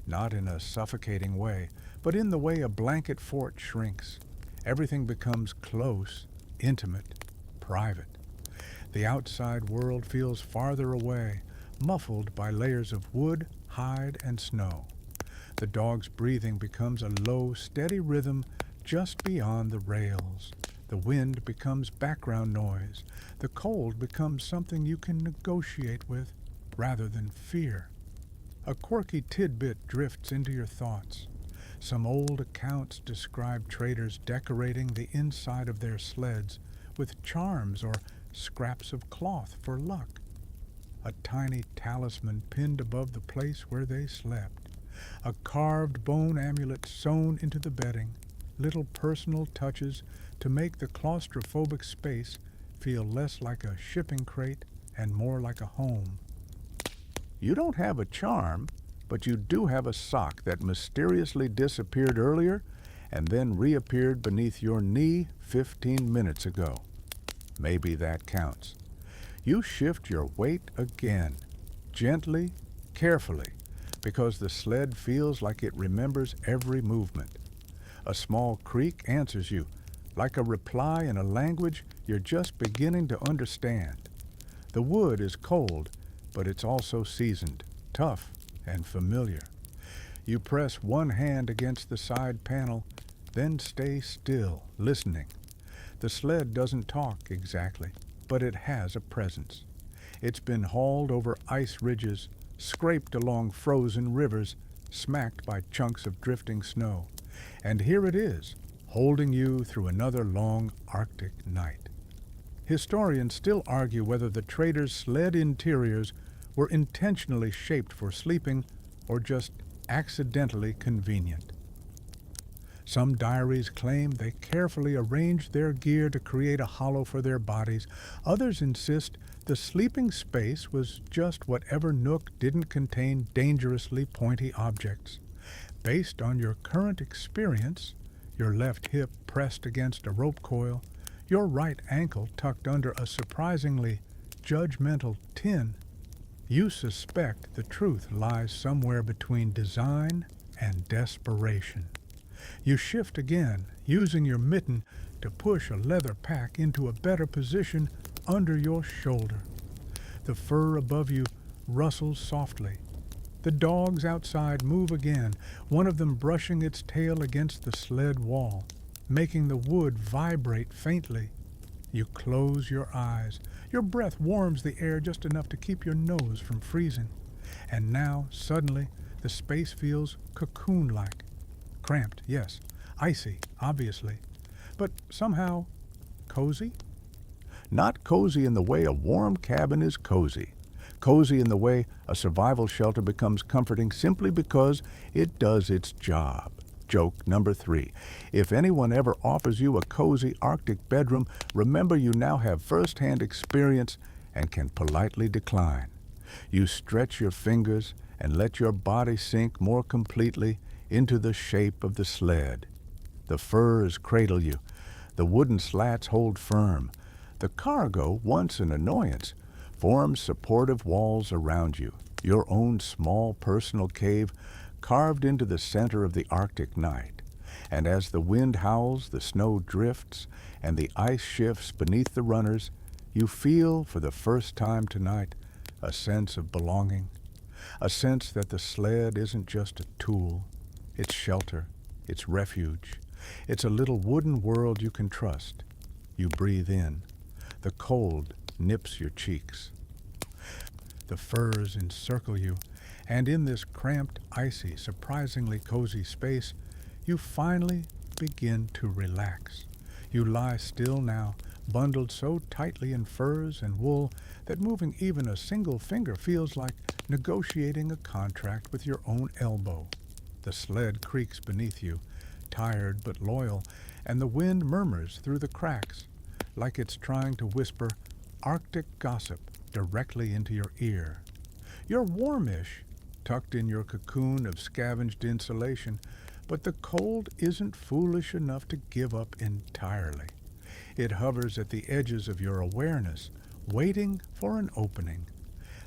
not in a suffocating way, but in the way a blanket fort shrinks. Everything becomes close, intimate, private. The outside world feels farther away, muffled by layers of wood, hide, and snow. The dog's breathing becomes a low, steady rhythm just beyond the rails. The wind becomes background noise. The cold becomes something you can negotiate with rather than fear. A quirky tidbit drifts into your thoughts. Some old accounts describe traders decorating the inside of their sleds with charms or scraps of cloth for luck. A tiny talisman pinned above the place where they slept. A carved bone amulet sewn into the bedding. Little personal touches to make the claustrophobic space feel less like a shipping crate and more like a home. You don't have a charm, but you do have a sock that mysteriously disappeared earlier and then reappeared beneath your knee 15 minutes ago. Maybe that counts. You shift your weight again, gently, carefully, because the sled feels like it remembers every movement. A small creak answers you, like a reply in a language you're just beginning to understand. The wood is cold, but it's also seasoned, tough, and familiar. You press one hand against the side panel, then stay still, listening. The sled doesn't talk exactly, but it has a presence. It's been hauled over ice ridges, scraped along frozen rivers, smacked by chunks of drifting snow. And here it is, holding you through another long Arctic night. Historians still argue whether the traders' sled interiors were intentionally shaped for sleeping or just accidentally convenient. Some diaries claim they carefully arranged their gear to create a hollow for their bodies. Others insist the sleeping space was just whatever nook didn't contain dangerously pointy objects. Based on your current experience, your left hip pressed against a rope coil, your right ankle tucked under a surprisingly judgmental tin, you suspect the truth lies somewhere between design and desperation. You shift again, using your mitten to push a leather pack into a better position under your shoulder. The fur above you rustles softly. The dogs outside move again, one of them brushing its tail against the sled wall, making the wood vibrate faintly. You close your eyes. Your breath warms the air just enough to keep your nose from freezing. And now, suddenly, the space feels cocoon-like. Cramped, yes. Icy, obviously. But somehow, cozy? Not cozy in the way a warm cabin is cozy. Cozy in the way a survival shelter becomes comforting simply because it does its job. Joke number 3. If anyone ever offers you a cozy Arctic bedroom, remember you now have first-hand experience and can politely decline. You stretch your fingers and let your body sink more completely into the shape of the sled. The furs cradle you. The wooden slats hold firm. The cargo, once an annoyance, forms supportive walls around you, your own small personal cave carved into the center of the Arctic night. And as the wind howls, the snow drifts, and the ice shifts beneath the runners, you feel, for the first time tonight, a sense of belonging, a sense that the sled isn't just a tool. It's shelter, it's refuge, it's a little wooden world you can trust. You breathe in. The cold nips your cheeks. The furs encircle you, and in this cramped, icy, surprisingly cozy space, you finally begin to relax. You lie still now, bundled so tightly in furs and wool that moving even a single finger feels like negotiating a contract with your own elbow. The sled creaks beneath you, tired but loyal, and the wind murmurs through the cracks, like it's trying to whisper Arctic gossip directly into your ear. You're warmish, tucked in your cocoon of scavenged insulation, but the cold isn't foolish enough to give up entirely. It hovers at the edges of your awareness, waiting for an opening.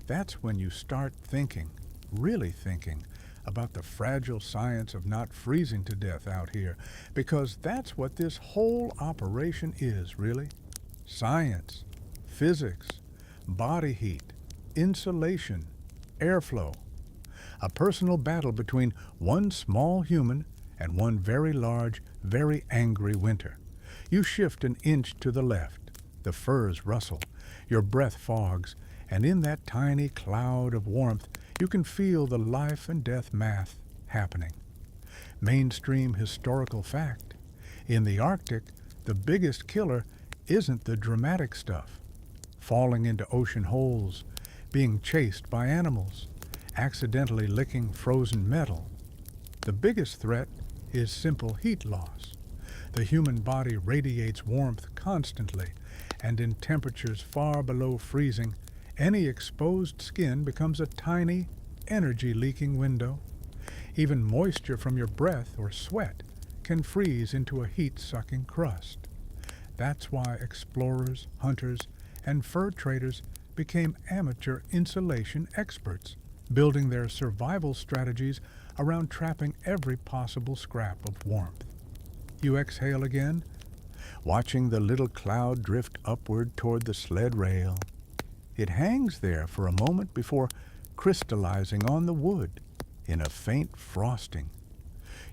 That's when you start thinking, really thinking, about the fragile science of not freezing to death out here, because that's what this whole operation is, really. Science, physics, body heat, insulation, airflow. A personal battle between one small human and one very large, very angry winter. You shift an inch to the left. The furs rustle. Your breath fogs, and in that tiny cloud of warmth, you can feel the life and death math happening. Mainstream historical fact. In the Arctic, the biggest killer isn't the dramatic stuff. Falling into ocean holes, being chased by animals, accidentally licking frozen metal. The biggest threat is simple heat loss. The human body radiates warmth constantly, and in temperatures far below freezing, any exposed skin becomes a tiny, energy-leaking window. Even moisture from your breath or sweat can freeze into a heat-sucking crust. That's why explorers, hunters, and fur traders became amateur insulation experts, building their survival strategies around trapping every possible scrap of warmth. You exhale again, watching the little cloud drift upward toward the sled rail. It hangs there for a moment before crystallizing on the wood in a faint frosting.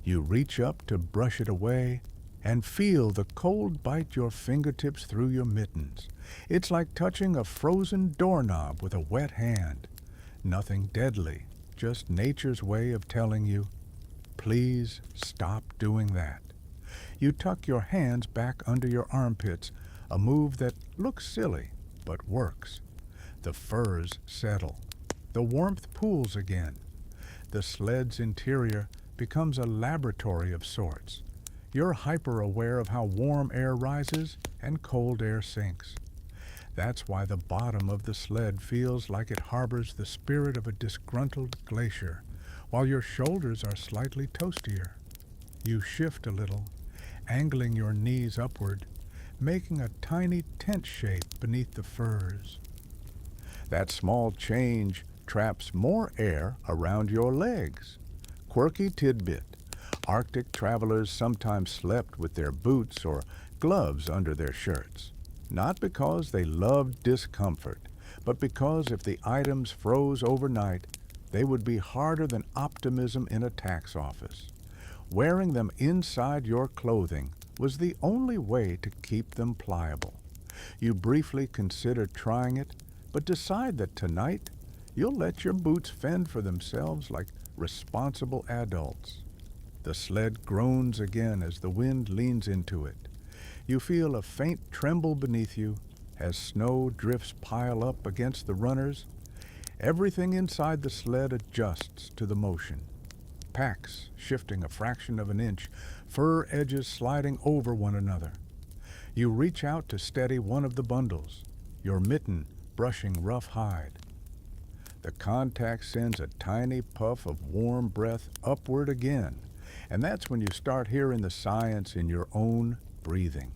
You reach up to brush it away and feel the cold bite your fingertips through your mittens. It's like touching a frozen doorknob with a wet hand. Nothing deadly, just nature's way of telling you, please stop doing that. You tuck your hands back under your armpits, a move that looks silly, but works. The furs settle. The warmth pools again. The sled's interior becomes a laboratory of sorts. You're hyper-aware of how warm air rises and cold air sinks. That's why the bottom of the sled feels like it harbors the spirit of a disgruntled glacier, while your shoulders are slightly toastier. You shift a little, angling your knees upward, making a tiny tent shape beneath the furs. That small change traps more air around your legs. Quirky tidbit. Arctic travelers sometimes slept with their boots or gloves under their shirts. Not because they loved discomfort, but because if the items froze overnight, they would be harder than optimism in a tax office. Wearing them inside your clothing was the only way to keep them pliable. You briefly consider trying it, but decide that tonight you'll let your boots fend for themselves like responsible adults. The sled groans again as the wind leans into it. You feel a faint tremble beneath you as snow drifts pile up against the runners. Everything inside the sled adjusts to the motion. Packs shifting a fraction of an inch, fur edges sliding over one another. You reach out to steady one of the bundles, your mitten brushing rough hide. The contact sends a tiny puff of warm breath upward again, and that's when you start hearing the science in your own breathing.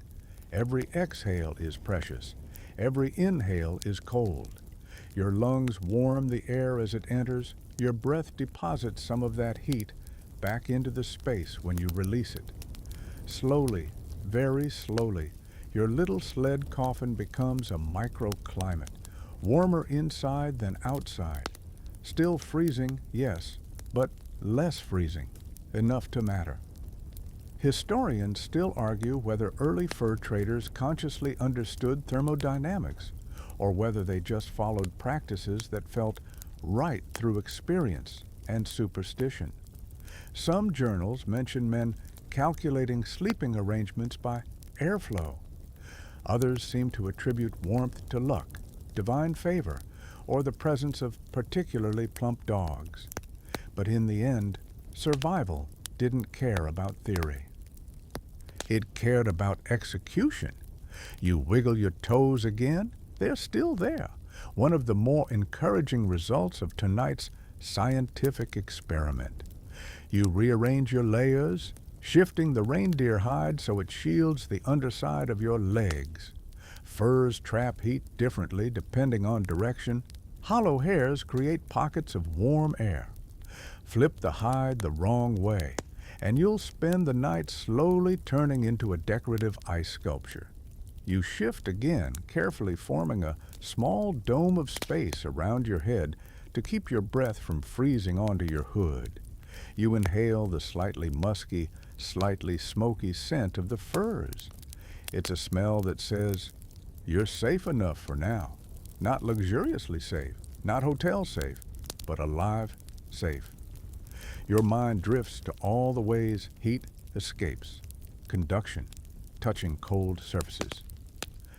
Every exhale is precious. Every inhale is cold. Your lungs warm the air as it enters. Your breath deposits some of that heat back into the space when you release it. Slowly, very slowly, your little sled coffin becomes a microclimate, warmer inside than outside. Still freezing, yes, but less freezing, enough to matter. Historians still argue whether early fur traders consciously understood thermodynamics, or whether they just followed practices that felt right through experience and superstition. Some journals mention men calculating sleeping arrangements by airflow. Others seem to attribute warmth to luck, divine favor, or the presence of particularly plump dogs. But in the end, survival didn't care about theory. It cared about execution. You wiggle your toes again, they're still there. One of the more encouraging results of tonight's scientific experiment. You rearrange your layers, shifting the reindeer hide so it shields the underside of your legs. Furs trap heat differently depending on direction. Hollow hairs create pockets of warm air. Flip the hide the wrong way, and you'll spend the night slowly turning into a decorative ice sculpture. You shift again, carefully forming a small dome of space around your head to keep your breath from freezing onto your hood. You inhale the slightly musky, slightly smoky scent of the furs. It's a smell that says, you're safe enough for now. Not luxuriously safe, not hotel safe, but alive safe. Your mind drifts to all the ways heat escapes. Conduction, touching cold surfaces.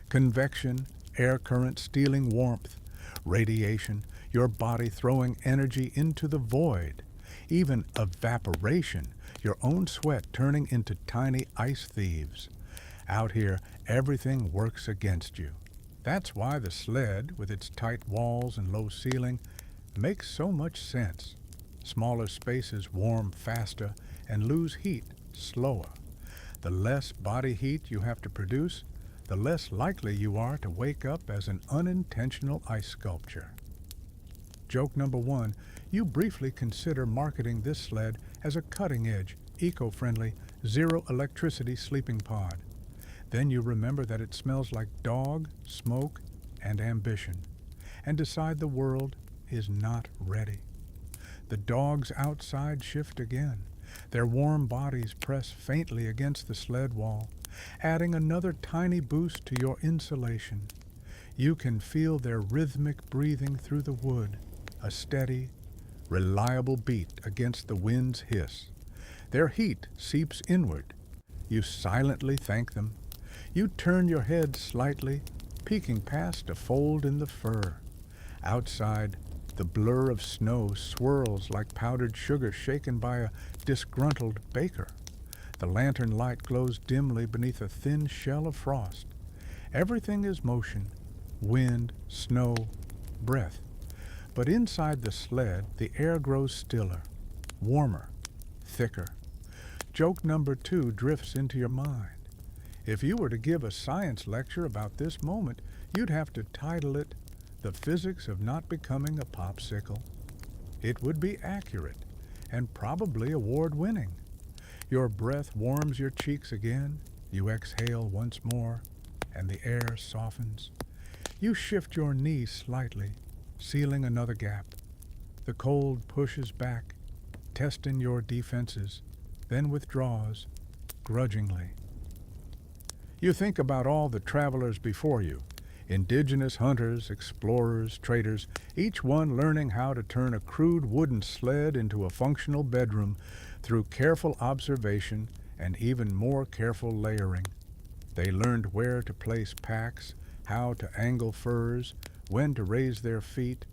Convection, air current stealing warmth. Radiation, your body throwing energy into the void. Even evaporation, your own sweat turning into tiny ice thieves. Out here, everything works against you. That's why the sled, with its tight walls and low ceiling, makes so much sense. Smaller spaces warm faster and lose heat slower. The less body heat you have to produce, the less likely you are to wake up as an unintentional ice sculpture. Joke number 1, you briefly consider marketing this sled as a cutting-edge, eco-friendly, zero-electricity sleeping pod. Then you remember that it smells like dog, smoke, and ambition, and decide the world is not ready. The dogs outside shift again. Their warm bodies press faintly against the sled wall, adding another tiny boost to your insulation. You can feel their rhythmic breathing through the wood, a steady, reliable beat against the wind's hiss. Their heat seeps inward. You silently thank them. You turn your head slightly, peeking past a fold in the fur. Outside, the blur of snow swirls like powdered sugar shaken by a disgruntled baker. The lantern light glows dimly beneath a thin shell of frost. Everything is motion, wind, snow, breath. But inside the sled, the air grows stiller, warmer, thicker. Joke number 2 drifts into your mind. If you were to give a science lecture about this moment, you'd have to title it "The Physics of Not Becoming a Popsicle." It would be accurate and probably award-winning. Your breath warms your cheeks again, you exhale once more, and the air softens. You shift your knee slightly, sealing another gap. The cold pushes back, testing your defenses, then withdraws, grudgingly. You think about all the travelers before you, indigenous hunters, explorers, traders, each one learning how to turn a crude wooden sled into a functional bedroom through careful observation and even more careful layering. They learned where to place packs, how to angle furs, when to raise their feet,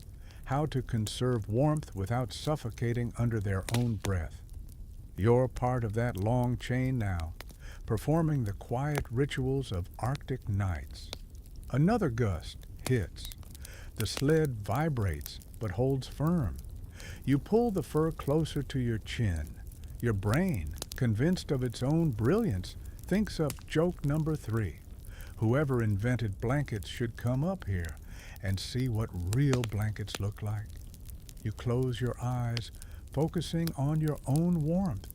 how to conserve warmth without suffocating under their own breath. You're part of that long chain now, performing the quiet rituals of Arctic nights. Another gust hits. The sled vibrates but holds firm. You pull the fur closer to your chin. Your brain, convinced of its own brilliance, thinks up joke number 3. Whoever invented blankets should come up here and see what real blankets look like. You close your eyes, focusing on your own warmth.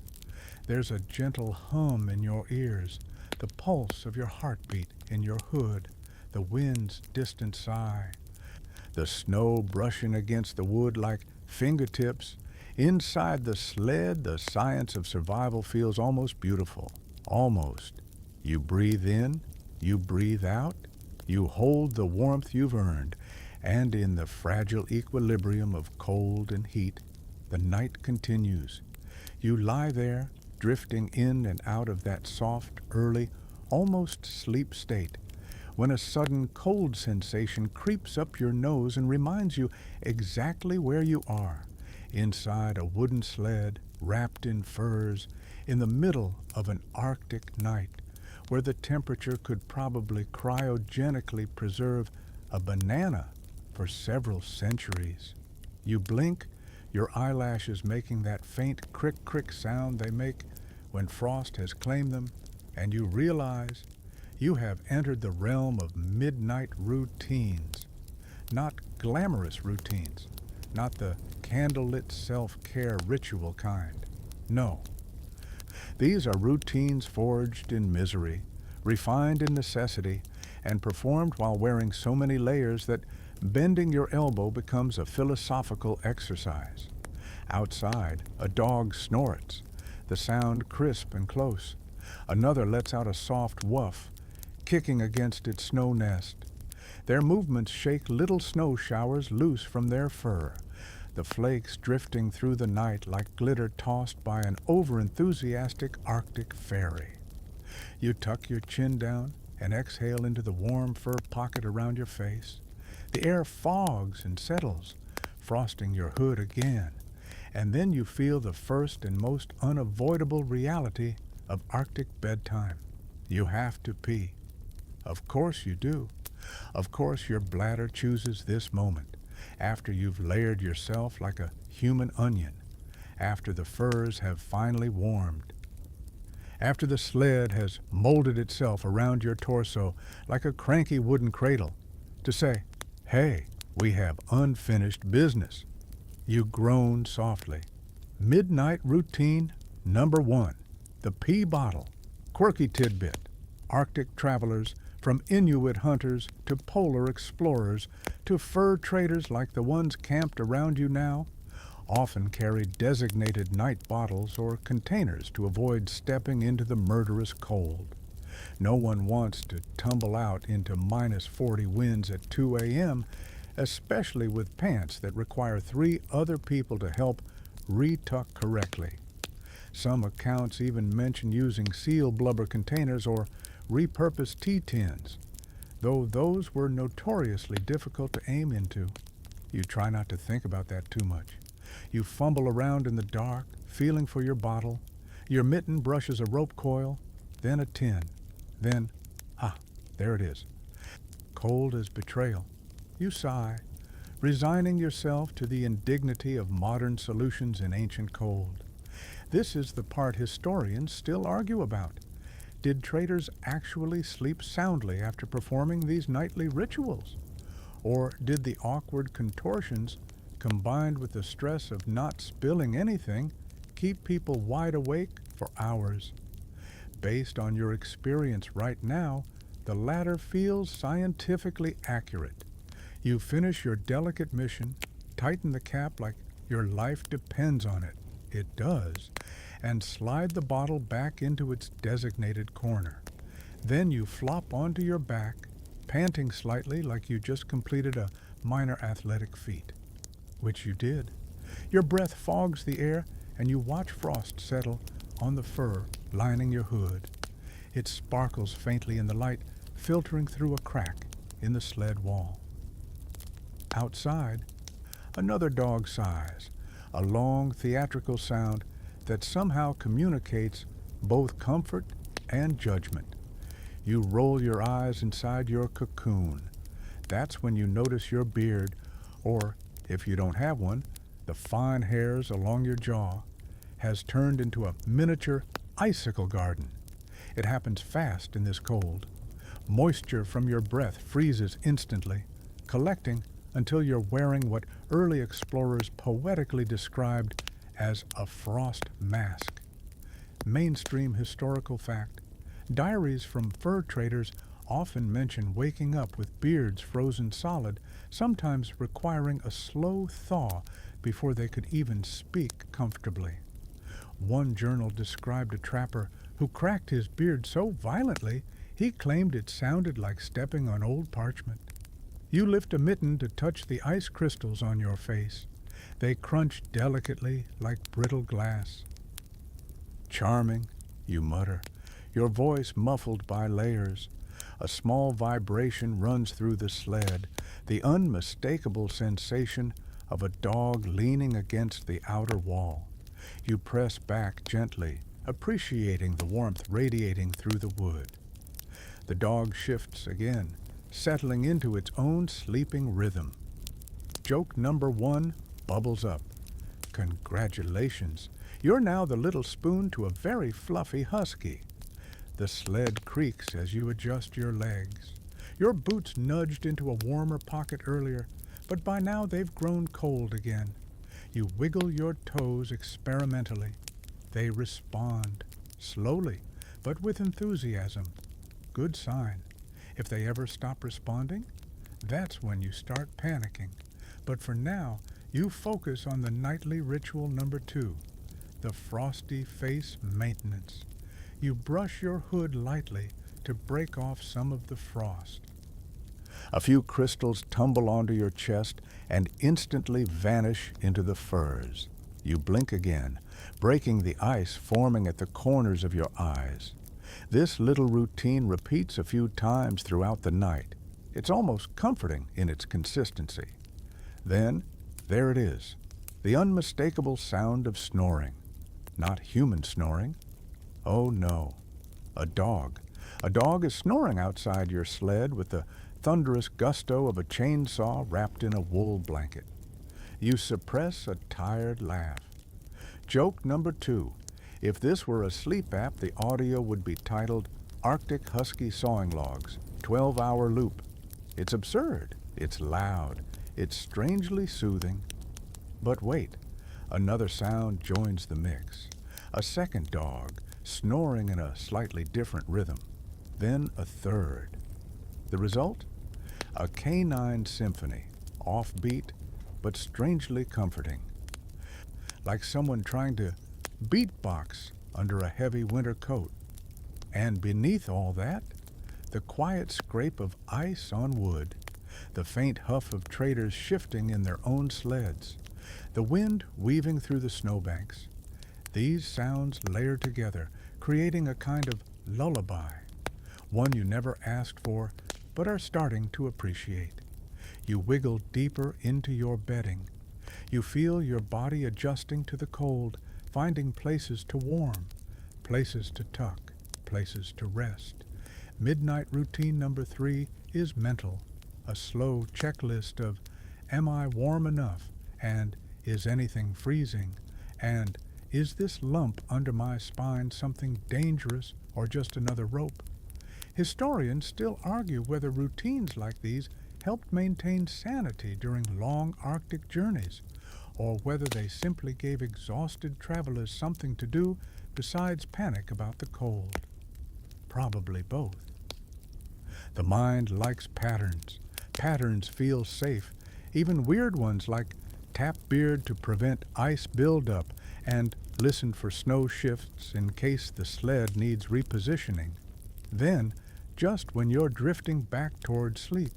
There's a gentle hum in your ears, the pulse of your heartbeat in your hood, the wind's distant sigh, the snow brushing against the wood like fingertips. Inside the sled, the science of survival feels almost beautiful. Almost. You breathe in, you breathe out, you hold the warmth you've earned, and in the fragile equilibrium of cold and heat, the night continues. You lie there, drifting in and out of that soft, early, almost sleep state, when a sudden cold sensation creeps up your nose and reminds you exactly where you are, inside a wooden sled, wrapped in furs, in the middle of an Arctic night, where the temperature could probably cryogenically preserve a banana for several centuries. You blink, your eyelashes making that faint crick-crick sound they make when frost has claimed them, and you realize you have entered the realm of midnight routines. Not glamorous routines, not the candlelit self-care ritual kind. No. These are routines forged in misery, refined in necessity, and performed while wearing so many layers that bending your elbow becomes a philosophical exercise. Outside, a dog snorts, the sound crisp and close. Another lets out a soft woof, kicking against its snow nest. Their movements shake little snow showers loose from their fur, the flakes drifting through the night like glitter tossed by an over-enthusiastic Arctic fairy. You tuck your chin down and exhale into the warm fur pocket around your face. The air fogs and settles, frosting your hood again, and then you feel the first and most unavoidable reality of Arctic bedtime. You have to pee. Of course you do. Of course your bladder chooses this moment, after you've layered yourself like a human onion, after the furs have finally warmed, after the sled has molded itself around your torso like a cranky wooden cradle, to say, hey, we have unfinished business. You groan softly. Midnight routine number 1. The pee bottle. Quirky tidbit. Arctic travelers, from Inuit hunters to polar explorers to fur traders like the ones camped around you now, often carry designated night bottles or containers to avoid stepping into the murderous cold. No one wants to tumble out into -40 winds at 2 a.m., especially with pants that require 3 other people to help retuck correctly. Some accounts even mention using seal blubber containers or repurposed tea tins, though those were notoriously difficult to aim into. You try not to think about that too much. You fumble around in the dark, feeling for your bottle. Your mitten brushes a rope coil, then a tin. Then, there it is. Cold as betrayal. You sigh, resigning yourself to the indignity of modern solutions in ancient cold. This is the part historians still argue about. Did traders actually sleep soundly after performing these nightly rituals? Or did the awkward contortions, combined with the stress of not spilling anything, keep people wide awake for hours? Based on your experience right now, the latter feels scientifically accurate. You finish your delicate mission, tighten the cap like your life depends on it. It does. And slide the bottle back into its designated corner. Then you flop onto your back, panting slightly like you just completed a minor athletic feat. Which you did. Your breath fogs the air, and you watch frost settle on the fur lining your hood. It sparkles faintly in the light, filtering through a crack in the sled wall. Outside, another dog sighs, a long theatrical sound that somehow communicates both comfort and judgment. You roll your eyes inside your cocoon. That's when you notice your beard, or, if you don't have one, the fine hairs along your jaw, has turned into a miniature icicle garden. It happens fast in this cold. Moisture from your breath freezes instantly, collecting until you're wearing what early explorers poetically described as a frost mask. Mainstream historical fact. Diaries from fur traders often mention waking up with beards frozen solid, sometimes requiring a slow thaw before they could even speak comfortably. One journal described a trapper who cracked his beard so violently he claimed it sounded like stepping on old parchment. You lift a mitten to touch the ice crystals on your face. They crunch delicately like brittle glass. Charming, you mutter, your voice muffled by layers. A small vibration runs through the sled, the unmistakable sensation of a dog leaning against the outer wall. You press back gently, appreciating the warmth radiating through the wood. The dog shifts again, settling into its own sleeping rhythm. Joke number 1 bubbles up. Congratulations, you're now the little spoon to a very fluffy husky. The sled creaks as you adjust your legs. Your boots nudged into a warmer pocket earlier, but by now they've grown cold again. You wiggle your toes experimentally. They respond, slowly, but with enthusiasm. Good sign. If they ever stop responding, that's when you start panicking. But for now, you focus on the nightly ritual number 2, the frosty face maintenance. You brush your hood lightly to break off some of the frost. A few crystals tumble onto your chest and instantly vanish into the furs. You blink again, breaking the ice forming at the corners of your eyes. This little routine repeats a few times throughout the night. It's almost comforting in its consistency. Then, there it is, the unmistakable sound of snoring. Not human snoring. Oh no, a dog. A dog is snoring outside your sled with the thunderous gusto of a chainsaw wrapped in a wool blanket. You suppress a tired laugh. Joke number 2. If this were a sleep app, the audio would be titled Arctic Husky Sawing Logs, 12-hour loop. It's absurd. It's loud. It's strangely soothing. But wait, another sound joins the mix. A second dog, snoring in a slightly different rhythm. Then a third. The result? A canine symphony, offbeat, but strangely comforting. Like someone trying to beatbox under a heavy winter coat. And beneath all that, the quiet scrape of ice on wood, the faint huff of traders shifting in their own sleds, the wind weaving through the snowbanks. These sounds layer together, creating a kind of lullaby, one you never asked for but are starting to appreciate. You wiggle deeper into your bedding. You feel your body adjusting to the cold, finding places to warm, places to tuck, places to rest. Midnight routine number 3 is mental, a slow checklist of am I warm enough, and is anything freezing, and is this lump under my spine something dangerous or just another rope? Historians still argue whether routines like these helped maintain sanity during long Arctic journeys, or whether they simply gave exhausted travelers something to do besides panic about the cold. Probably both. The mind likes patterns. Patterns feel safe, even weird ones like tap beard to prevent ice buildup and listen for snow shifts in case the sled needs repositioning. Then, just when you're drifting back toward sleep,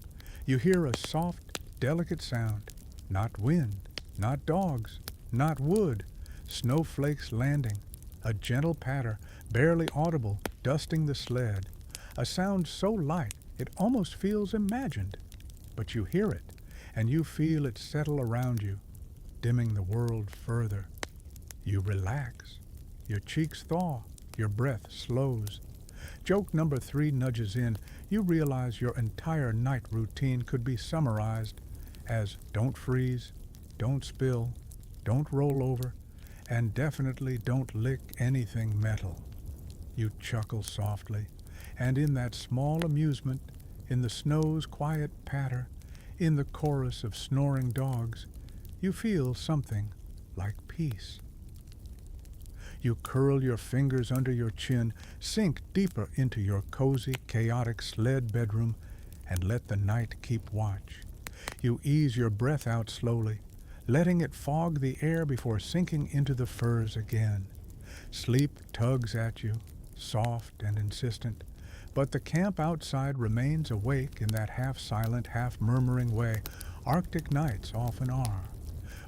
you hear a soft, delicate sound. Not wind, not dogs, not wood, snowflakes landing, a gentle patter, barely audible, dusting the sled. A sound so light it almost feels imagined. But you hear it, and you feel it settle around you, dimming the world further. You relax. Your cheeks thaw. Your breath slows. Joke number 3 nudges in. You realize your entire night routine could be summarized as don't freeze, don't spill, don't roll over, and definitely don't lick anything metal. You chuckle softly, and in that small amusement, in the snow's quiet patter, in the chorus of snoring dogs, you feel something like peace. You curl your fingers under your chin, sink deeper into your cozy, chaotic sled bedroom, and let the night keep watch. You ease your breath out slowly, letting it fog the air before sinking into the furs again. Sleep tugs at you, soft and insistent, but the camp outside remains awake in that half-silent, half-murmuring way Arctic nights often are.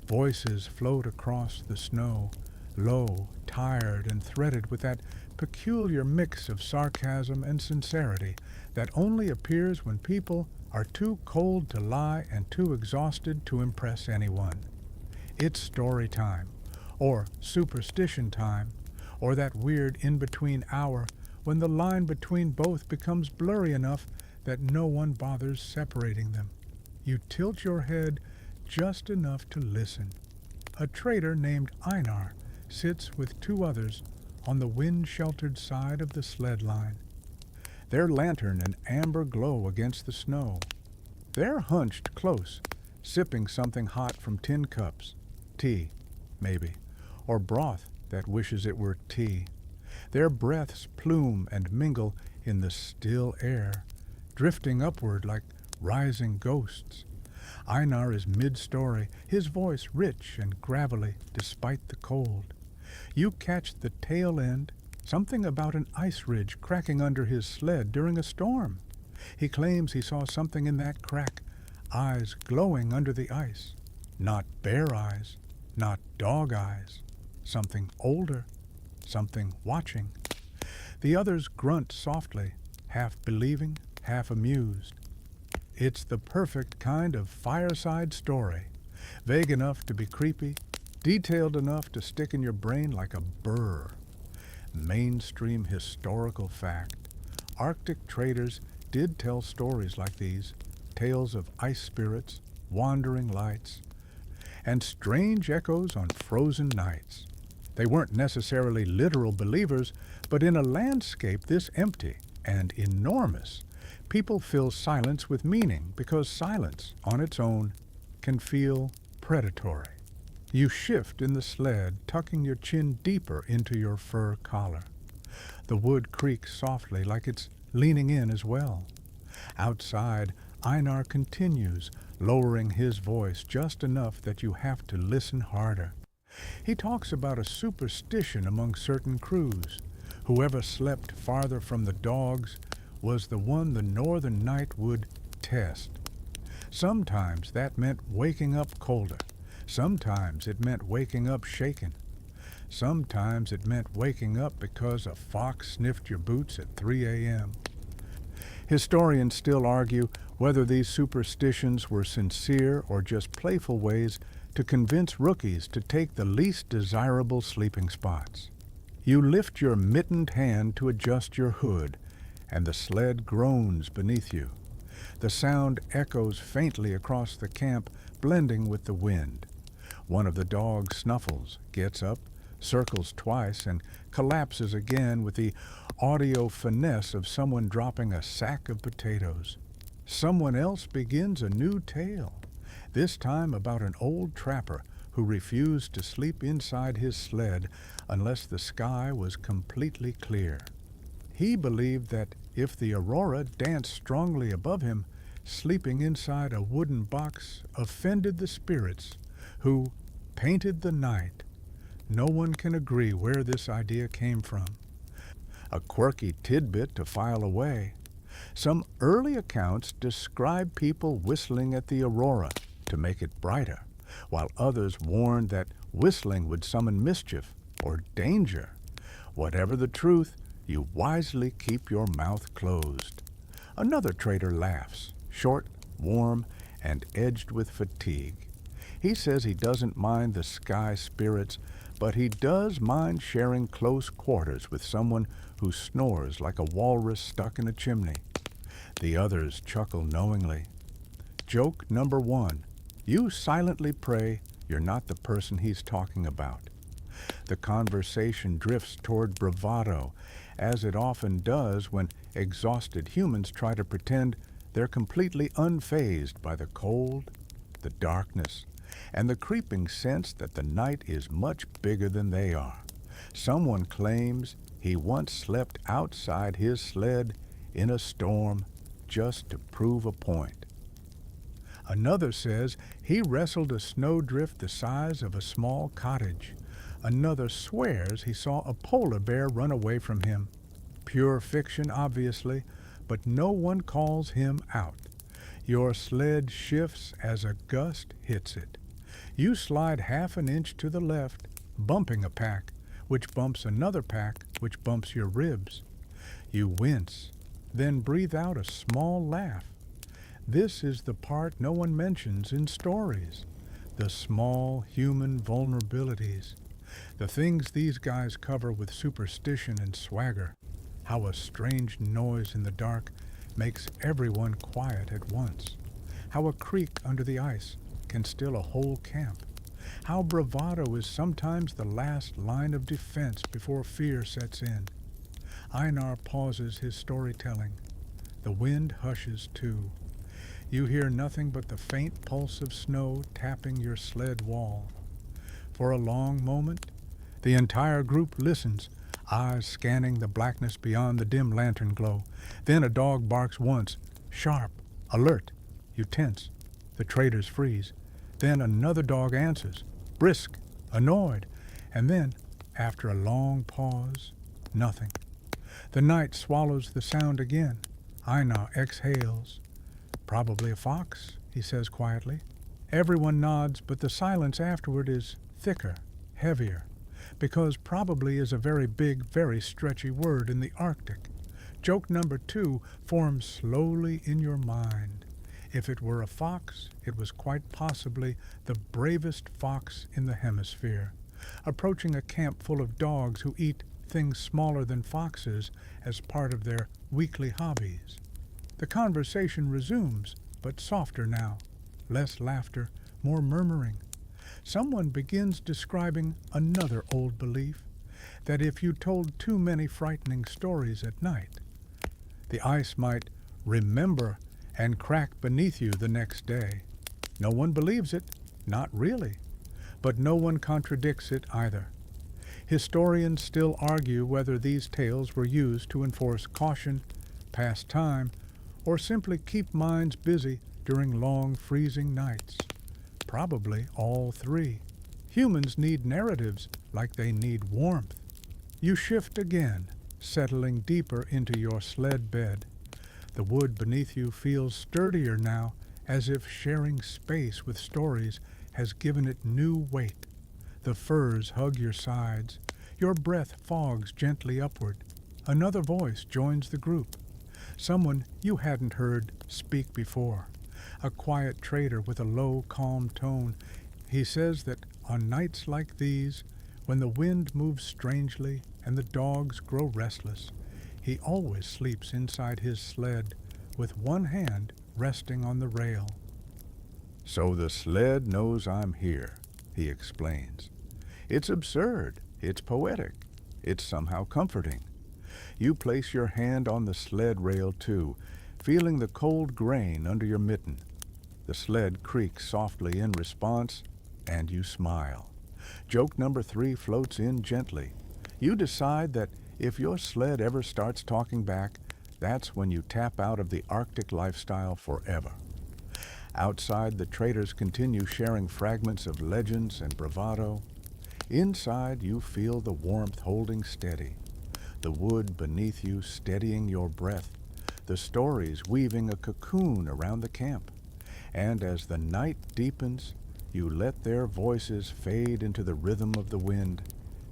Voices float across the snow, low, tired, and threaded with that peculiar mix of sarcasm and sincerity that only appears when people are too cold to lie and too exhausted to impress anyone. It's story time, or superstition time, or that weird in-between hour when the line between both becomes blurry enough that no one bothers separating them. You tilt your head just enough to listen. A trader named Einar sits with 2 others on the wind-sheltered side of the sled line. Their lantern an amber glow against the snow. They're hunched close, sipping something hot from tin cups. Tea, maybe, or broth that wishes it were tea. Their breaths plume and mingle in the still air, drifting upward like rising ghosts. Einar is mid-story, his voice rich and gravelly despite the cold. You catch the tail end, something about an ice ridge cracking under his sled during a storm. He claims he saw something in that crack, eyes glowing under the ice. Not bear eyes, not dog eyes. Something older, something watching. The others grunt softly, half believing, half amused. It's the perfect kind of fireside story, vague enough to be creepy, detailed enough to stick in your brain like a burr. Mainstream historical fact. Arctic traders did tell stories like these, tales of ice spirits, wandering lights, and strange echoes on frozen nights. They weren't necessarily literal believers, but in a landscape this empty and enormous, people fill silence with meaning because silence, on its own, can feel predatory. You shift in the sled, tucking your chin deeper into your fur collar. The wood creaks softly, like it's leaning in as well. Outside, Einar continues, lowering his voice just enough that you have to listen harder. He talks about a superstition among certain crews. Whoever slept farther from the dogs was the one the northern night would test. Sometimes that meant waking up colder. Sometimes it meant waking up shaken. Sometimes it meant waking up because a fox sniffed your boots at 3 a.m. Historians still argue whether these superstitions were sincere or just playful ways to convince rookies to take the least desirable sleeping spots. You lift your mittened hand to adjust your hood, and the sled groans beneath you. The sound echoes faintly across the camp, blending with the wind. One of the dogs snuffles, gets up, circles twice, and collapses again with the audio finesse of someone dropping a sack of potatoes. Someone else begins a new tale, this time about an old trapper who refused to sleep inside his sled unless the sky was completely clear. He believed that if the aurora danced strongly above him, sleeping inside a wooden box offended the spirits who painted the night. No one can agree where this idea came from. A quirky tidbit to file away. Some early accounts describe people whistling at the aurora to make it brighter, while others warned that whistling would summon mischief or danger. Whatever the truth, you wisely keep your mouth closed. Another trader laughs, short, warm, and edged with fatigue. He says he doesn't mind the sky spirits, but he does mind sharing close quarters with someone who snores like a walrus stuck in a chimney. The others chuckle knowingly. Joke number 1. You silently pray you're not the person he's talking about. The conversation drifts toward bravado, as it often does when exhausted humans try to pretend they're completely unfazed by the cold, the darkness, and the creeping sense that the night is much bigger than they are. Someone claims he once slept outside his sled in a storm just to prove a point. Another says he wrestled a snowdrift the size of a small cottage. Another swears he saw a polar bear run away from him. Pure fiction, obviously, but no one calls him out. Your sled shifts as a gust hits it. You slide half an inch to the left, bumping a pack, which bumps another pack, which bumps your ribs. You wince, then breathe out a small laugh. This is the part no one mentions in stories, the small human vulnerabilities, the things these guys cover with superstition and swagger, how a strange noise in the dark makes everyone quiet at once, how a creak under the ice can still a whole camp, how bravado is sometimes the last line of defense before fear sets in. Einar pauses his storytelling. The wind hushes too. You hear nothing but the faint pulse of snow tapping your sled wall. For a long moment, the entire group listens, eyes scanning the blackness beyond the dim lantern glow. Then a dog barks once, sharp, alert. You tense. The traders freeze. Then another dog answers, brisk, annoyed. And then, after a long pause, nothing. The night swallows the sound again. Einar exhales. Probably a fox, he says quietly. Everyone nods, but the silence afterward is thicker, heavier, because probably is a very big, very stretchy word in the Arctic. Joke number 2 forms slowly in your mind. If it were a fox, it was quite possibly the bravest fox in the hemisphere, approaching a camp full of dogs who eat things smaller than foxes as part of their weekly hobbies. The conversation resumes, but softer now, less laughter, more murmuring. Someone begins describing another old belief, that if you told too many frightening stories at night, the ice might remember and crack beneath you the next day. No one believes it, not really. but no one contradicts it either. Historians still argue whether these tales were used to enforce caution, pass time, or simply keep minds busy during long freezing nights. Probably all three. Humans need narratives like they need warmth. You shift again, settling deeper into your sled bed. The wood beneath you feels sturdier now, as if sharing space with stories has given it new weight. The firs hug your sides. Your breath fogs gently upward. Another voice joins the group. Someone you hadn't heard speak before. A quiet trader with a low, calm tone. He says that on nights like these, when the wind moves strangely and the dogs grow restless, he always sleeps inside his sled with one hand resting on the rail. "So the sled knows I'm here," he explains. "It's absurd. It's poetic. It's somehow comforting." You place your hand on the sled rail too, feeling the cold grain under your mitten. The sled creaks softly in response, and you smile. Joke number 3 floats in gently. You decide that if your sled ever starts talking back, that's when you tap out of the Arctic lifestyle forever. Outside, the traders continue sharing fragments of legends and bravado. Inside, you feel the warmth holding steady, the wood beneath you steadying your breath, the stories weaving a cocoon around the camp. And as the night deepens, you let their voices fade into the rhythm of the wind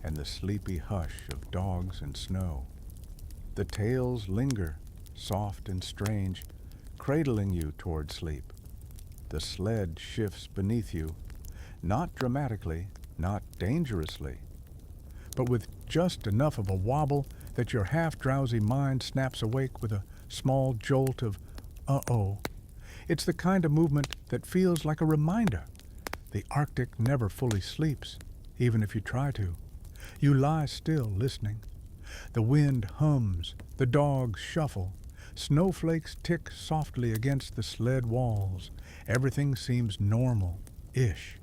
and the sleepy hush of dogs and snow. The tales linger, soft and strange, cradling you toward sleep. The sled shifts beneath you, not dramatically, not dangerously, but with just enough of a wobble that your half-drowsy mind snaps awake with a small jolt of uh-oh. It's the kind of movement that feels like a reminder. The Arctic never fully sleeps, even if you try to. You lie still, listening. The wind hums, the dogs shuffle, snowflakes tick softly against the sled walls. Everything seems normal-ish.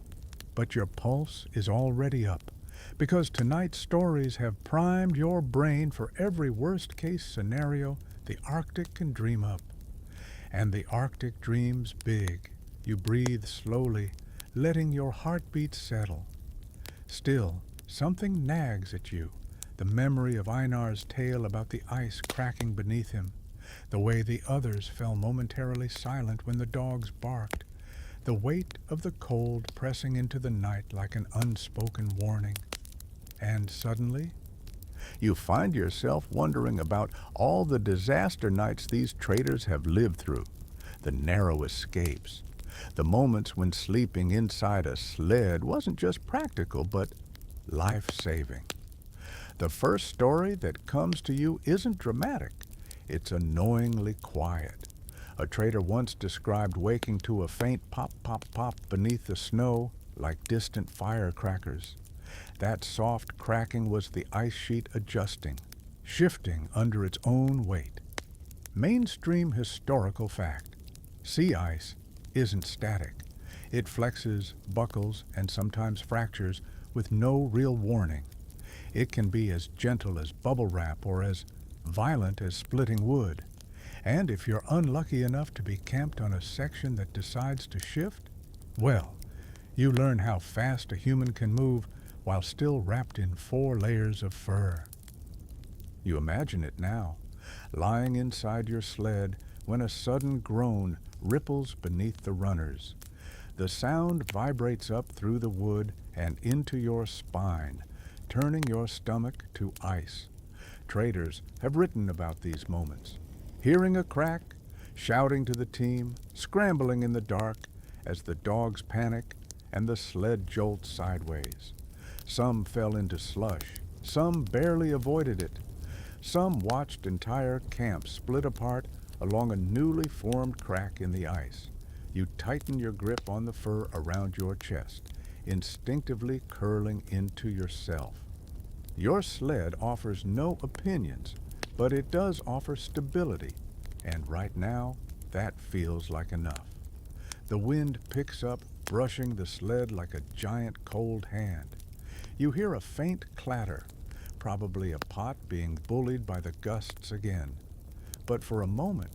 But your pulse is already up, because tonight's stories have primed your brain for every worst-case scenario the Arctic can dream up. And the Arctic dreams big. You breathe slowly, letting your heartbeat settle. Still, something nags at you, the memory of Einar's tale about the ice cracking beneath him, the way the others fell momentarily silent when the dogs barked, the weight of the cold pressing into the night like an unspoken warning. And suddenly, you find yourself wondering about all the disaster nights these traders have lived through, the narrow escapes, the moments when sleeping inside a sled wasn't just practical, but life-saving. The first story that comes to you isn't dramatic. It's annoyingly quiet. A trader once described waking to a faint pop, pop, pop beneath the snow like distant firecrackers. That soft cracking was the ice sheet adjusting, shifting under its own weight. Mainstream historical fact: sea ice isn't static. It flexes, buckles, and sometimes fractures with no real warning. It can be as gentle as bubble wrap or as violent as splitting wood. And if you're unlucky enough to be camped on a section that decides to shift, well, you learn how fast a human can move while still wrapped in 4 layers of fur. You imagine it now, lying inside your sled when a sudden groan ripples beneath the runners. The sound vibrates up through the wood and into your spine, turning your stomach to ice. Traders have written about these moments. Hearing a crack, shouting to the team, scrambling in the dark as the dogs panic and the sled jolts sideways. Some fell into slush. Some barely avoided it. Some watched entire camps split apart along a newly formed crack in the ice. You tighten your grip on the fur around your chest, instinctively curling into yourself. Your sled offers no opinions, but it does offer stability, and right now, that feels like enough. The wind picks up brushing the sled like a giant cold hand. You hear a faint clatter, probably a pot being bullied by the gusts again. But for a moment,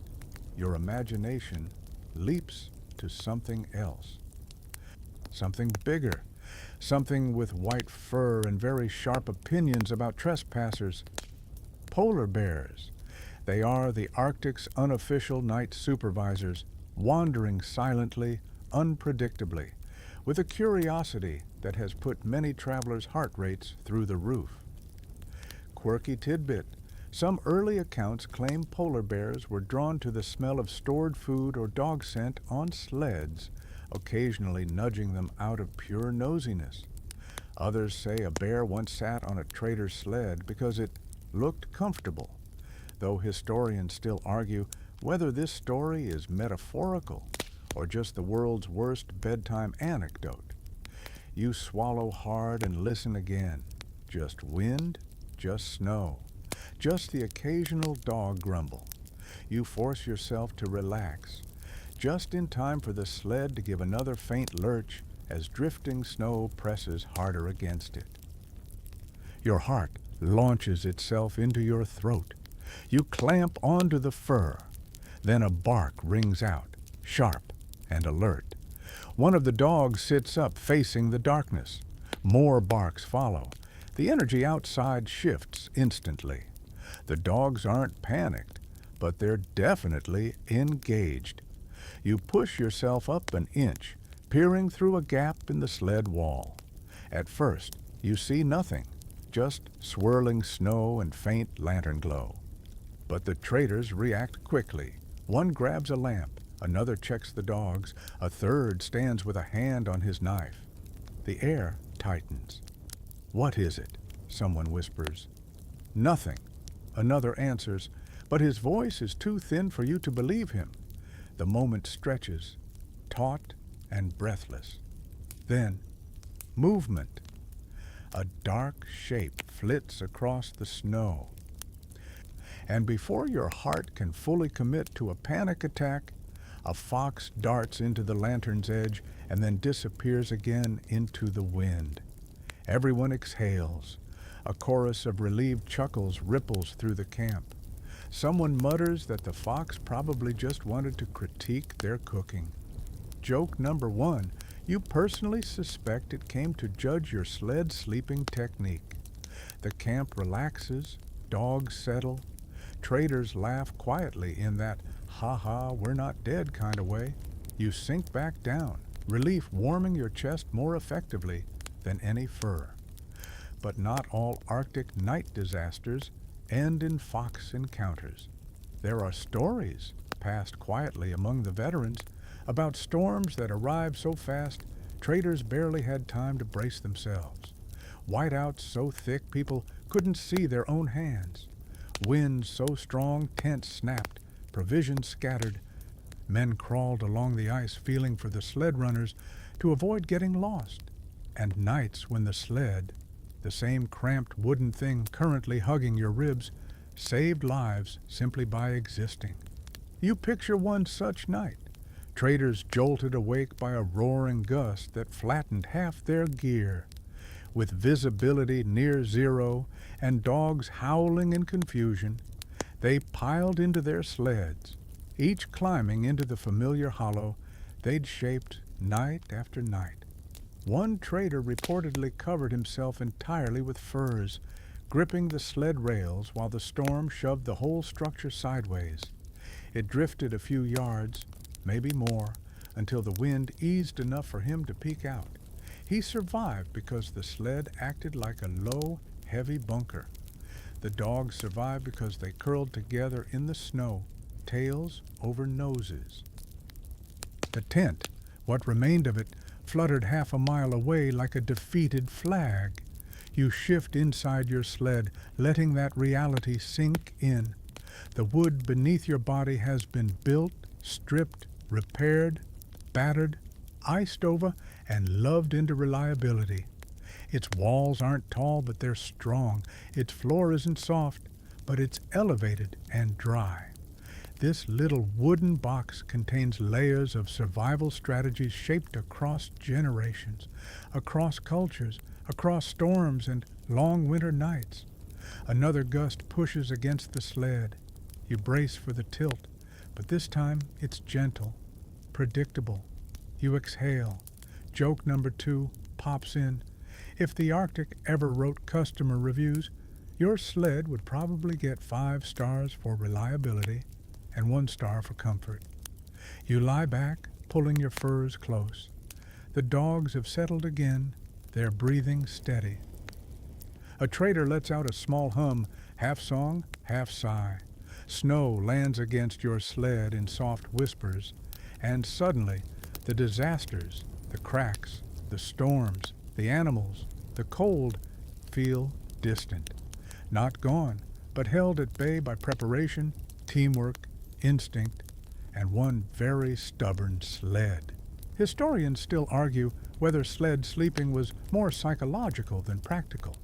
your imagination leaps to something else. Something bigger, something with white fur and very sharp opinions about trespassers. Polar bears. They are the Arctic's unofficial night supervisors, wandering silently, unpredictably, with a curiosity that has put many travelers' heart rates through the roof. Quirky tidbit. Some early accounts claim polar bears were drawn to the smell of stored food or dog scent on sleds, occasionally nudging them out of pure nosiness. Others say a bear once sat on a trader's sled because it looked comfortable, though historians still argue whether this story is metaphorical or just the world's worst bedtime anecdote. You swallow hard and listen again. Just wind, just snow, just the occasional dog grumble. You force yourself to relax, just in time for the sled to give another faint lurch as drifting snow presses harder against it. Your heart launches itself into your throat. You clamp onto the fur. Then a bark rings out, sharp and alert. One of the dogs sits up, facing the darkness. More barks follow. The energy outside shifts instantly. The dogs aren't panicked, but they're definitely engaged. You push yourself up an inch, peering through a gap in the sled wall. At first, you see nothing, just swirling snow and faint lantern glow. But the traders react quickly. One grabs a lamp, another checks the dogs, a third stands with a hand on his knife. The air tightens. "What is it?" someone whispers. "Nothing," another answers, but his voice is too thin for you to believe him. The moment stretches, taut and breathless. Then, movement. A dark shape flits across the snow. And before your heart can fully commit to a panic attack, a fox darts into the lantern's edge and then disappears again into the wind. Everyone exhales. A chorus of relieved chuckles ripples through the camp. Someone mutters that the fox probably just wanted to critique their cooking. Joke number one, you personally suspect it came to judge your sled sleeping technique. The camp relaxes, dogs settle. Traders laugh quietly in that "ha-ha, we're not dead" kind of way. You sink back down, relief warming your chest more effectively than any fur. But not all Arctic night disasters end in fox encounters. There are stories, passed quietly among the veterans, about storms that arrived so fast traders barely had time to brace themselves. Whiteouts so thick people couldn't see their own hands. Winds so strong tents snapped, provisions scattered. Men crawled along the ice feeling for the sled runners to avoid getting lost. And nights when the sled, the same cramped wooden thing currently hugging your ribs, saved lives simply by existing. You picture one such night. Traders jolted awake by a roaring gust that flattened half their gear. With visibility near zero and dogs howling in confusion, they piled into their sleds, each climbing into the familiar hollow they'd shaped night after night. One trader reportedly covered himself entirely with furs, gripping the sled rails while the storm shoved the whole structure sideways. It drifted a few yards, maybe more, until the wind eased enough for him to peek out. He survived because the sled acted like a low, heavy bunker. The dogs survived because they curled together in the snow, tails over noses. The tent, what remained of it, fluttered half a mile away like a defeated flag. You shift inside your sled, letting that reality sink in. The wood beneath your body has been built, stripped, repaired, battered, iced over, and loved into reliability. Its walls aren't tall, but they're strong. Its floor isn't soft, but it's elevated and dry. This little wooden box contains layers of survival strategies shaped across generations, across cultures, across storms and long winter nights. Another gust pushes against the sled. You brace for the tilt, but this time it's gentle, predictable. You exhale. Joke number 2 pops in. If the Arctic ever wrote customer reviews, your sled would probably get 5 stars for reliability and 1 star for comfort. You lie back, pulling your furs close. The dogs have settled again, their breathing steady. A trader lets out a small hum, half song, half sigh. Snow lands against your sled in soft whispers, and suddenly the disasters, the cracks, the storms, the animals, the cold feel distant. Not gone, but held at bay by preparation, teamwork, instinct, and one very stubborn sled. Historians still argue whether sled sleeping was more psychological than practical,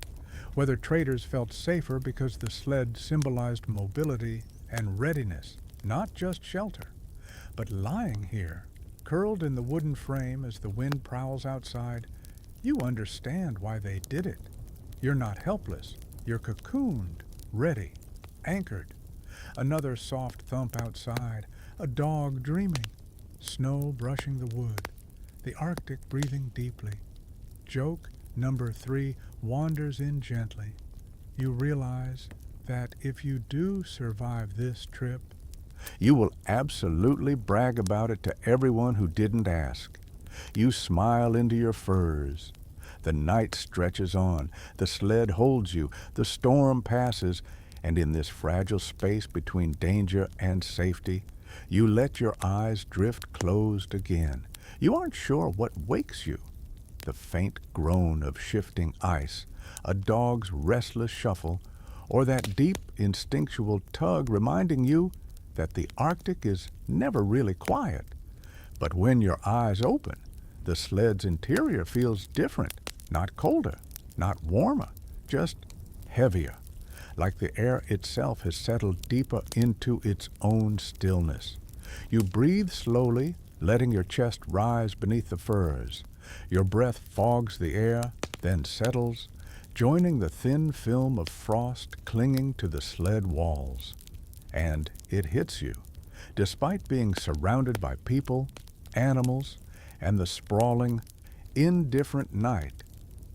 whether traders felt safer because the sled symbolized mobility and readiness, not just shelter. But lying here, curled in the wooden frame as the wind prowls outside, you understand why they did it. You're not helpless. You're cocooned, ready, anchored. Another soft thump outside, a dog dreaming, snow brushing the wood, the Arctic breathing deeply. Joke number 3 wanders in gently. You realize that if you do survive this trip, you will absolutely brag about it to everyone who didn't ask. You smile into your furs. The night stretches on, the sled holds you, the storm passes, and in this fragile space between danger and safety, you let your eyes drift closed again. You aren't sure what wakes you. The faint groan of shifting ice, a dog's restless shuffle, or that deep instinctual tug reminding you that the Arctic is never really quiet. But when your eyes open, the sled's interior feels different, not colder, not warmer, just heavier, like the air itself has settled deeper into its own stillness. You breathe slowly, letting your chest rise beneath the furs. Your breath fogs the air, then settles, joining the thin film of frost clinging to the sled walls. And it hits you. Despite being surrounded by people, animals, and the sprawling, indifferent night,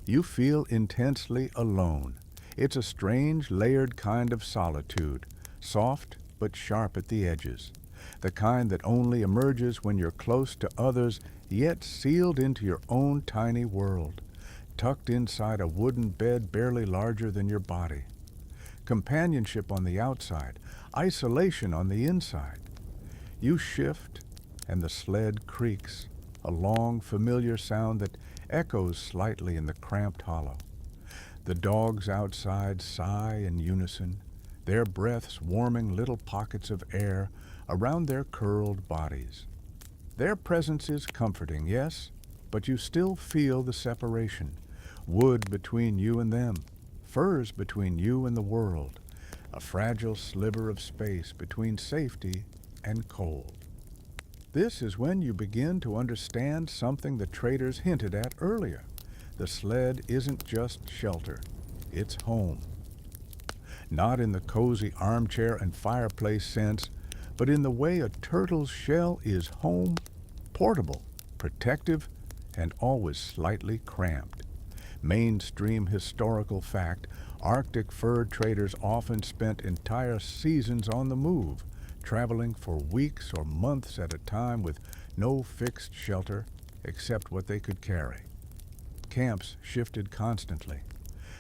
you feel intensely alone. It's a strange, layered kind of solitude, soft but sharp at the edges, the kind that only emerges when you're close to others, yet sealed into your own tiny world, tucked inside a wooden bed barely larger than your body. Companionship on the outside, isolation on the inside. You shift, and the sled creaks, a long, familiar sound that echoes slightly in the cramped hollow. The dogs outside sigh in unison, their breaths warming little pockets of air around their curled bodies. Their presence is comforting, yes, but you still feel the separation. Wood between you and them, furs between you and the world, a fragile sliver of space between safety and cold. This is when you begin to understand something the traders hinted at earlier. The sled isn't just shelter, it's home. Not in the cozy armchair and fireplace sense, but in the way a turtle's shell is home, portable, protective, and always slightly cramped. Mainstream historical fact, Arctic fur traders often spent entire seasons on the move, traveling for weeks or months at a time with no fixed shelter except what they could carry. Camps shifted constantly.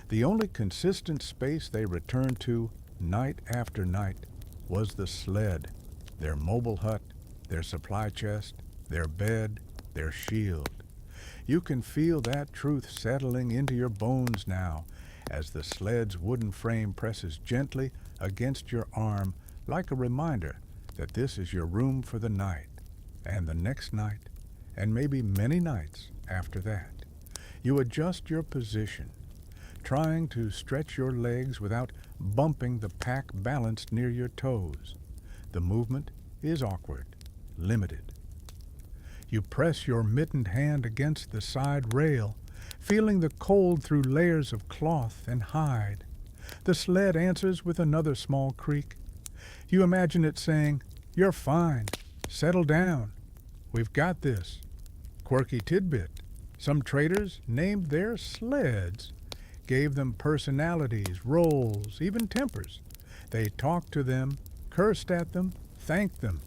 The only consistent space they returned to night after night was the sled, their mobile hut, their supply chest, their bed, their shield. You can feel that truth settling into your bones now as the sled's wooden frame presses gently against your arm like a reminder that this is your room for the night, and the next night, and maybe many nights after that. You adjust your position, trying to stretch your legs without bumping the pack balanced near your toes. The movement is awkward, limited. You press your mittened hand against the side rail, feeling the cold through layers of cloth and hide. The sled answers with another small creak. You imagine it saying, "You're fine. Settle down. We've got this." Quirky tidbit. Some traders named their sleds, gave them personalities, roles, even tempers. They talked to them, cursed at them, thanked them.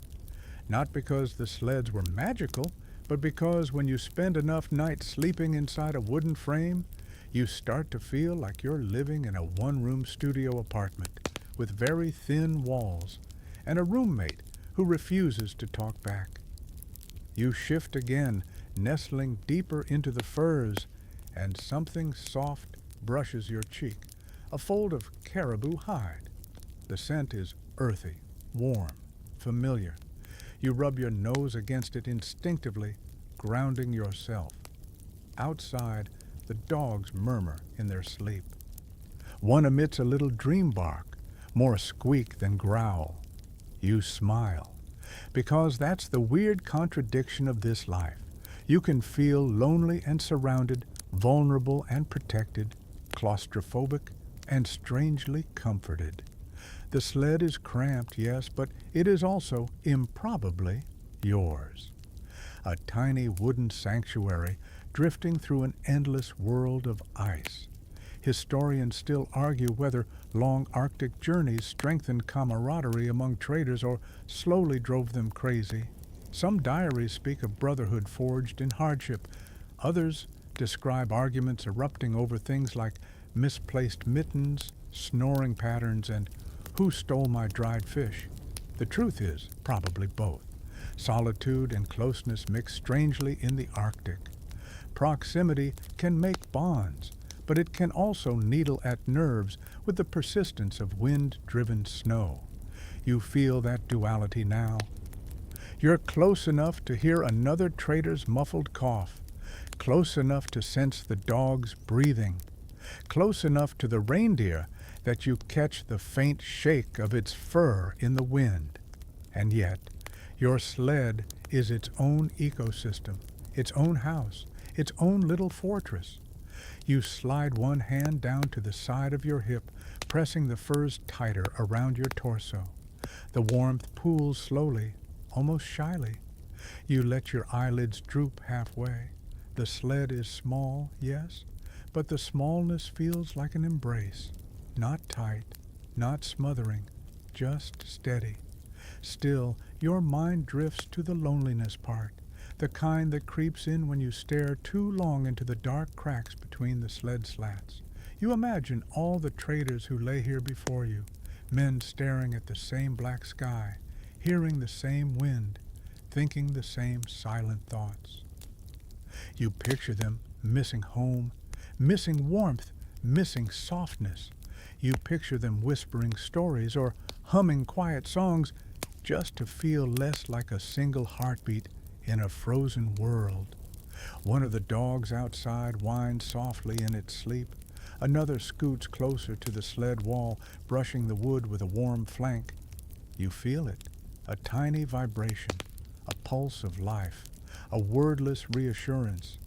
Not because the sleds were magical, but because when you spend enough nights sleeping inside a wooden frame, you start to feel like you're living in a one-room studio apartment with very thin walls and a roommate who refuses to talk back. You shift again, nestling deeper into the furs, and something soft brushes your cheek, a fold of caribou hide. The scent is earthy, warm, familiar. You rub your nose against it instinctively, grounding yourself. Outside, the dogs murmur in their sleep. One emits a little dream bark, more squeak than growl. You smile, because that's the weird contradiction of this life. You can feel lonely and surrounded, vulnerable and protected, claustrophobic and strangely comforted. The sled is cramped, yes, but it is also improbably yours. A tiny wooden sanctuary drifting through an endless world of ice. Historians still argue whether long Arctic journeys strengthened camaraderie among traders or slowly drove them crazy. Some diaries speak of brotherhood forged in hardship. Others describe arguments erupting over things like misplaced mittens, snoring patterns, and who stole my dried fish. The truth is, probably both. Solitude and closeness mix strangely in the Arctic. Proximity can make bonds, but it can also needle at nerves with the persistence of wind-driven snow. You feel that duality now. You're close enough to hear another trader's muffled cough, close enough to sense the dog's breathing, close enough to the reindeer that you catch the faint shake of its fur in the wind. And yet, your sled is its own ecosystem, its own house, its own little fortress. You slide one hand down to the side of your hip, pressing the furs tighter around your torso. The warmth pools slowly, almost shyly. You let your eyelids droop halfway. The sled is small, yes, but the smallness feels like an embrace. Not tight, not smothering, just steady. Still, your mind drifts to the loneliness part, the kind that creeps in when you stare too long into the dark cracks between the sled slats. You imagine all the traders who lay here before you, men staring at the same black sky, hearing the same wind, thinking the same silent thoughts. You picture them missing home, missing warmth, missing softness. You picture them whispering stories or humming quiet songs just to feel less like a single heartbeat in a frozen world. One of the dogs outside whines softly in its sleep. Another scoots closer to the sled wall, brushing the wood with a warm flank. You feel it, a tiny vibration, a pulse of life, a wordless reassurance.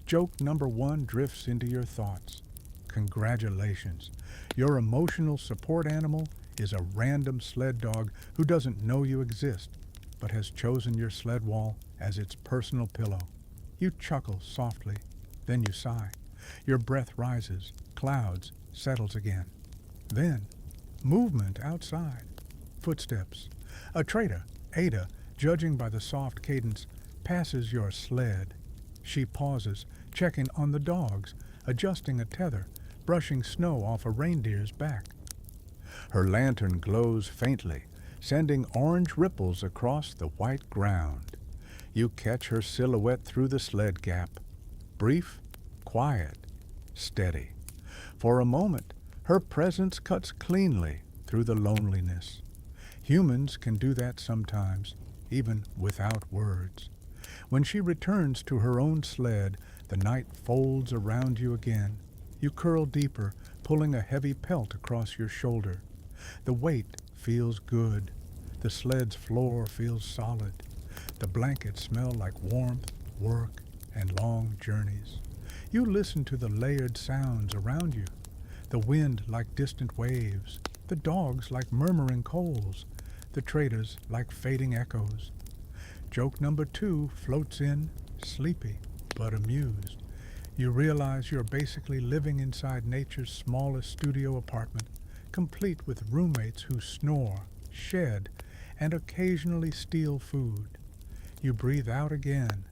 Joke number one drifts into your thoughts. Congratulations. Your emotional support animal is a random sled dog who doesn't know you exist, but has chosen your sled wall as its personal pillow. You chuckle softly, then you sigh. Your breath rises, clouds, settles again. Then, movement outside. Footsteps. A trader, Ada, judging by the soft cadence, passes your sled. She pauses, checking on the dogs, adjusting a tether, brushing snow off a reindeer's back. Her lantern glows faintly, sending orange ripples across the white ground. You catch her silhouette through the sled gap. Brief, quiet, steady. For a moment, her presence cuts cleanly through the loneliness. Humans can do that sometimes, even without words. When she returns to her own sled, the night folds around you again. You curl deeper, pulling a heavy pelt across your shoulder. The weight feels good. The sled's floor feels solid. The blankets smell like warmth, work, and long journeys. You listen to the layered sounds around you, the wind like distant waves, the dogs like murmuring coals, the traders like fading echoes. Joke number 2 floats in, sleepy but amused. You realize you're basically living inside nature's smallest studio apartment, complete with roommates who snore, shed, and occasionally steal food. You breathe out again,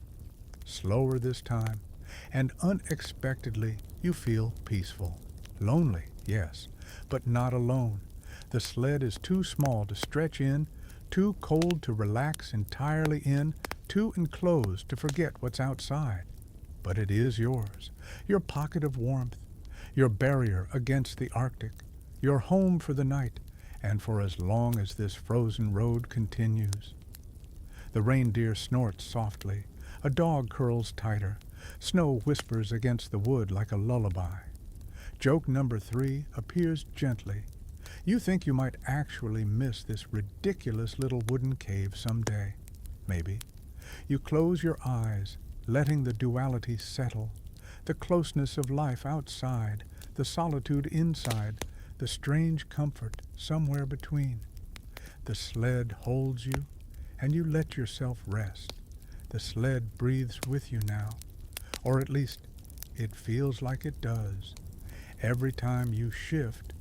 slower this time, and unexpectedly you feel peaceful. Lonely, yes, but not alone. The sled is too small to stretch in, too cold to relax entirely in, too enclosed to forget what's outside. But it is yours, your pocket of warmth, your barrier against the Arctic, your home for the night, and for as long as this frozen road continues. The reindeer snorts softly, a dog curls tighter, snow whispers against the wood like a lullaby. Joke number 3 appears gently. You think you might actually miss this ridiculous little wooden cave someday. Maybe. You close your eyes, letting the duality settle, the closeness of life outside, the solitude inside, the strange comfort somewhere between. The sled holds you, and you let yourself rest. The sled breathes with you now, or at least it feels like it does. Every time you shift,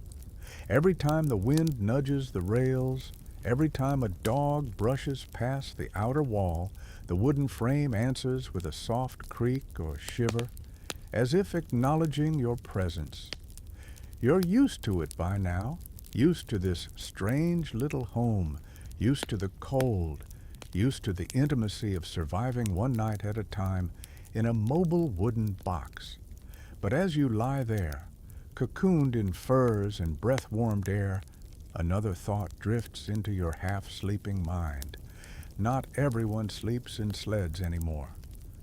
every time the wind nudges the rails, every time a dog brushes past the outer wall, the wooden frame answers with a soft creak or shiver, as if acknowledging your presence. You're used to it by now, used to this strange little home, used to the cold, used to the intimacy of surviving one night at a time in a mobile wooden box. But as you lie there, cocooned in furs and breath-warmed air, another thought drifts into your half-sleeping mind. Not everyone sleeps in sleds anymore,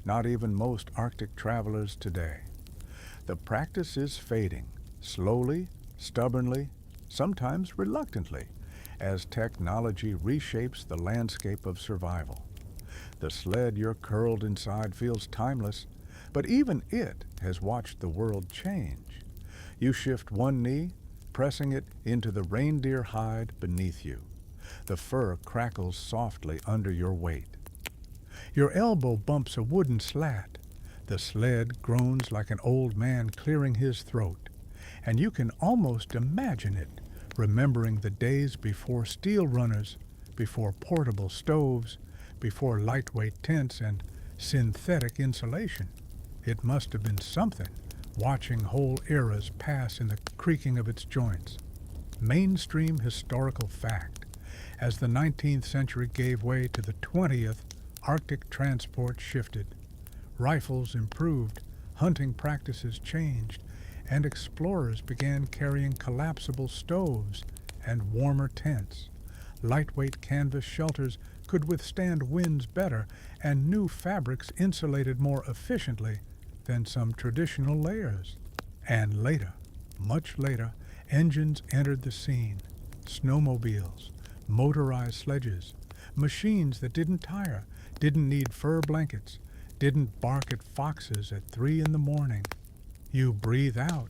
not even most Arctic travelers today. The practice is fading, slowly, stubbornly, sometimes reluctantly, as technology reshapes the landscape of survival. The sled you're curled inside feels timeless, but even it has watched the world change. You shift one knee, pressing it into the reindeer hide beneath you. The fur crackles softly under your weight. Your elbow bumps a wooden slat. The sled groans like an old man clearing his throat, and you can almost imagine it, remembering the days before steel runners, before portable stoves, before lightweight tents and synthetic insulation. It must have been something, watching whole eras pass in the creaking of its joints. Mainstream historical fact. As the 19th century gave way to the 20th, Arctic transport shifted. Rifles improved, hunting practices changed, and explorers began carrying collapsible stoves and warmer tents. Lightweight canvas shelters could withstand winds better, and new fabrics insulated more efficiently than some traditional layers. And later, much later, engines entered the scene. Snowmobiles, motorized sledges, machines that didn't tire, didn't need fur blankets, didn't bark at foxes at 3 in the morning. You breathe out,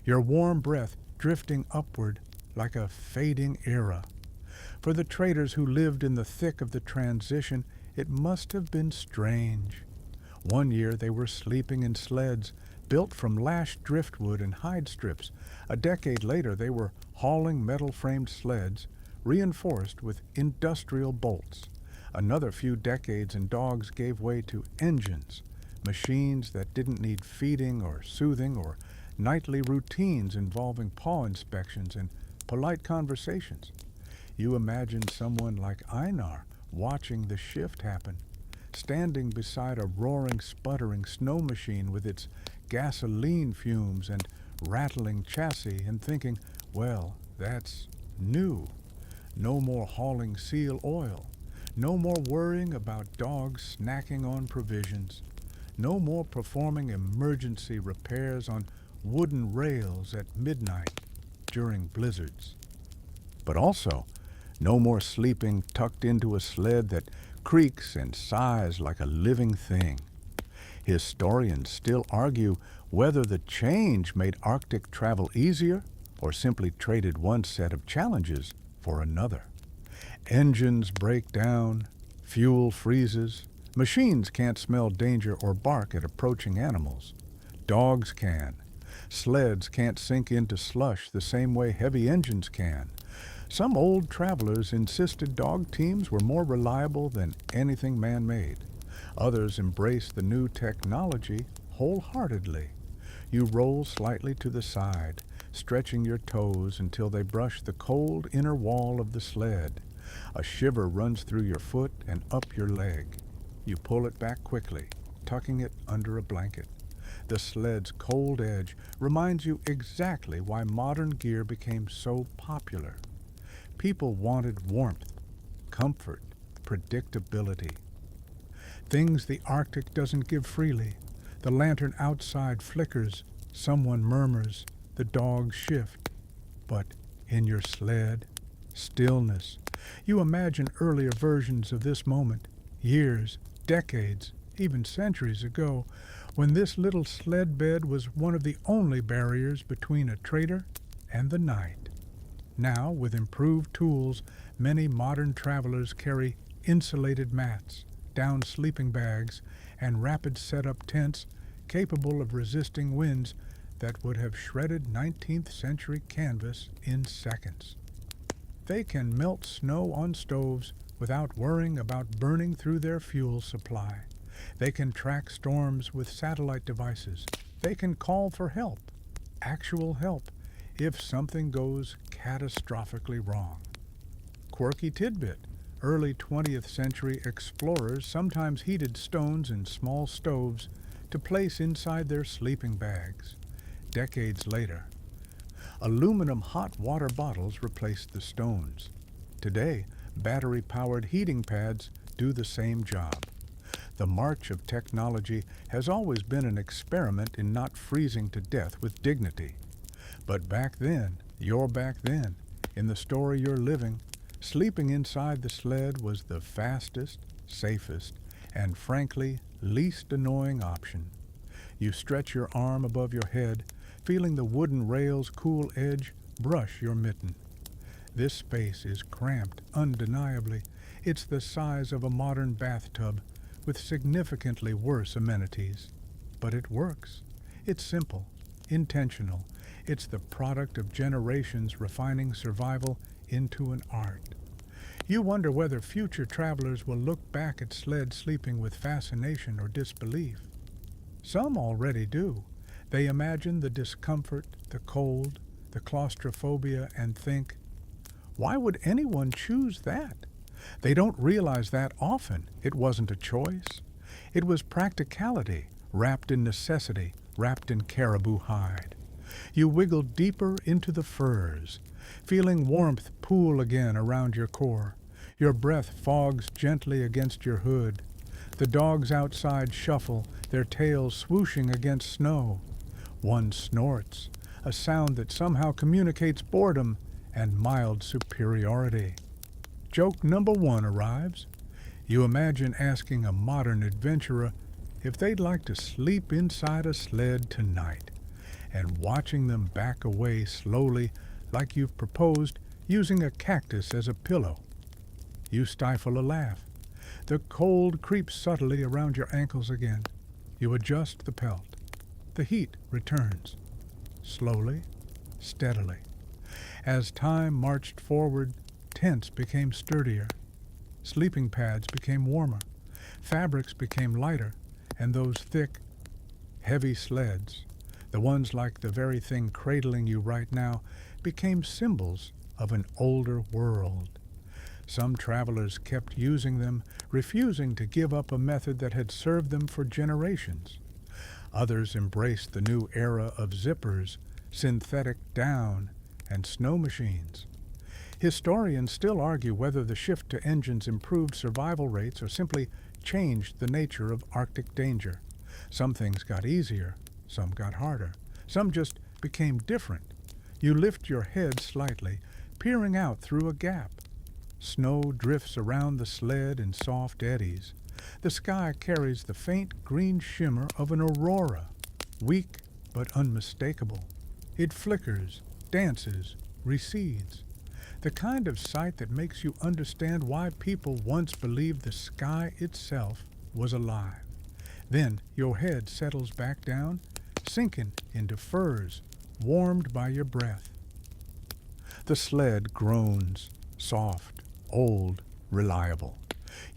your warm breath drifting upward like a fading era. For the traders who lived in the thick of the transition, it must have been strange. One year they were sleeping in sleds built from lashed driftwood and hide strips. A decade later they were hauling metal-framed sleds reinforced with industrial bolts. Another few decades and dogs gave way to engines, machines that didn't need feeding or soothing or nightly routines involving paw inspections and polite conversations. You imagine someone like Einar watching the shift happen, standing beside a roaring, sputtering snow machine with its gasoline fumes and rattling chassis and thinking, well, that's new. No more hauling seal oil. No more worrying about dogs snacking on provisions. No more performing emergency repairs on wooden rails at midnight during blizzards. But also, No more sleeping tucked into a sled that creaks and sighs like a living thing. Historians still argue whether the change made Arctic travel easier or simply traded one set of challenges for another. Engines break down, fuel freezes, machines can't smell danger or bark at approaching animals. Dogs can. Sleds can't sink into slush the same way heavy engines can. Some old travelers insisted dog teams were more reliable than anything man-made. Others embraced the new technology wholeheartedly. You roll slightly to the side, stretching your toes until they brush the cold inner wall of the sled. A shiver runs through your foot and up your leg. You pull it back quickly, tucking it under a blanket. The sled's cold edge reminds you exactly why modern gear became so popular. People wanted warmth, comfort, predictability. Things the Arctic doesn't give freely. The lantern outside flickers, someone murmurs, the dogs shift. But in your sled, stillness. You imagine earlier versions of this moment, years, decades, even centuries ago, when this little sled bed was one of the only barriers between a trader and the night. Now, with improved tools, many modern travelers carry insulated mats, down sleeping bags, and rapid setup tents capable of resisting winds that would have shredded 19th century canvas in seconds. They can melt snow on stoves without worrying about burning through their fuel supply. They can track storms with satellite devices. They can call for help, actual help, if something goes catastrophically wrong. Quirky tidbit. Early 20th century explorers sometimes heated stones in small stoves to place inside their sleeping bags. Decades later, aluminum hot water bottles replaced the stones. Today, battery-powered heating pads do the same job. The march of technology has always been an experiment in not freezing to death with dignity. But back then, in the story you're living, sleeping inside the sled was the fastest, safest, and frankly, least annoying option. You stretch your arm above your head, feeling the wooden rail's cool edge brush your mitten. This space is cramped, undeniably. It's the size of a modern bathtub, with significantly worse amenities. But it works. It's simple, intentional. It's the product of generations refining survival into an art. You wonder whether future travelers will look back at sled sleeping with fascination or disbelief. Some already do. They imagine the discomfort, the cold, the claustrophobia, and think, why would anyone choose that? They don't realize that often it wasn't a choice. It was practicality, wrapped in necessity, wrapped in caribou hide. You wiggle deeper into the furs, feeling warmth pool again around your core. Your breath fogs gently against your hood. The dogs outside shuffle, their tails swooshing against snow. One snorts, a sound that somehow communicates boredom and mild superiority. Joke number one arrives. You imagine asking a modern adventurer if they'd like to sleep inside a sled tonight, and watching them back away slowly like you've proposed, using a cactus as a pillow. You stifle a laugh. The cold creeps subtly around your ankles again. You adjust the pelt. The heat returns. Slowly, steadily. As time marched forward, tents became sturdier. Sleeping pads became warmer. Fabrics became lighter, and those thick, heavy sleds, the ones like the very thing cradling you right now, became symbols of an older world. Some travelers kept using them, refusing to give up a method that had served them for generations. Others embraced the new era of zippers, synthetic down, and snow machines. Historians still argue whether the shift to engines improved survival rates or simply changed the nature of Arctic danger. Some things got easier, some got harder, some just became different. You lift your head slightly, peering out through a gap. Snow drifts around the sled in soft eddies. The sky carries the faint green shimmer of an aurora, weak but unmistakable. It flickers, dances, recedes. The kind of sight that makes you understand why people once believed the sky itself was alive. Then your head settles back down, sinking into furs, warmed by your breath. The sled groans, soft, old, reliable.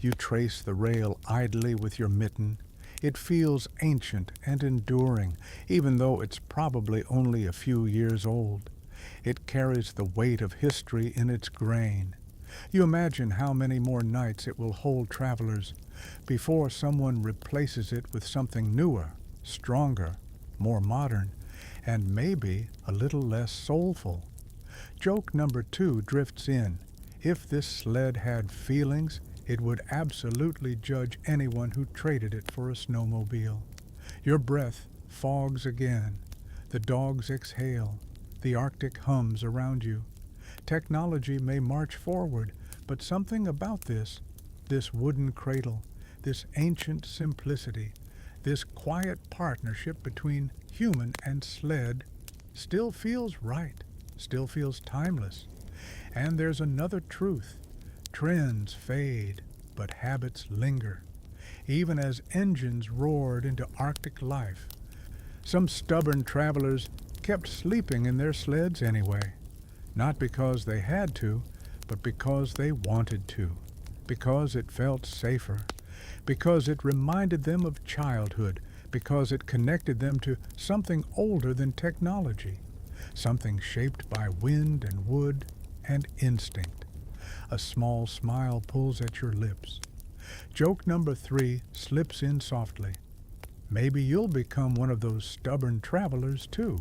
You trace the rail idly with your mitten. It feels ancient and enduring, even though it's probably only a few years old. It carries the weight of history in its grain. You imagine how many more nights it will hold travelers before someone replaces it with something newer, stronger, more modern, and maybe a little less soulful. Joke number 2 drifts in. If this sled had feelings, it would absolutely judge anyone who traded it for a snowmobile. Your breath fogs again. The dogs exhale. The Arctic hums around you. Technology may march forward, but something about this wooden cradle, this ancient simplicity, this quiet partnership between human and sled still feels right, still feels timeless. And there's another truth. Trends fade, but habits linger. Even as engines roared into Arctic life, some stubborn travelers kept sleeping in their sleds anyway, not because they had to, but because they wanted to, because it felt safer, because it reminded them of childhood, because it connected them to something older than technology, something shaped by wind and wood and instinct. A small smile pulls at your lips. Joke number 3 slips in softly. Maybe you'll become one of those stubborn travelers too,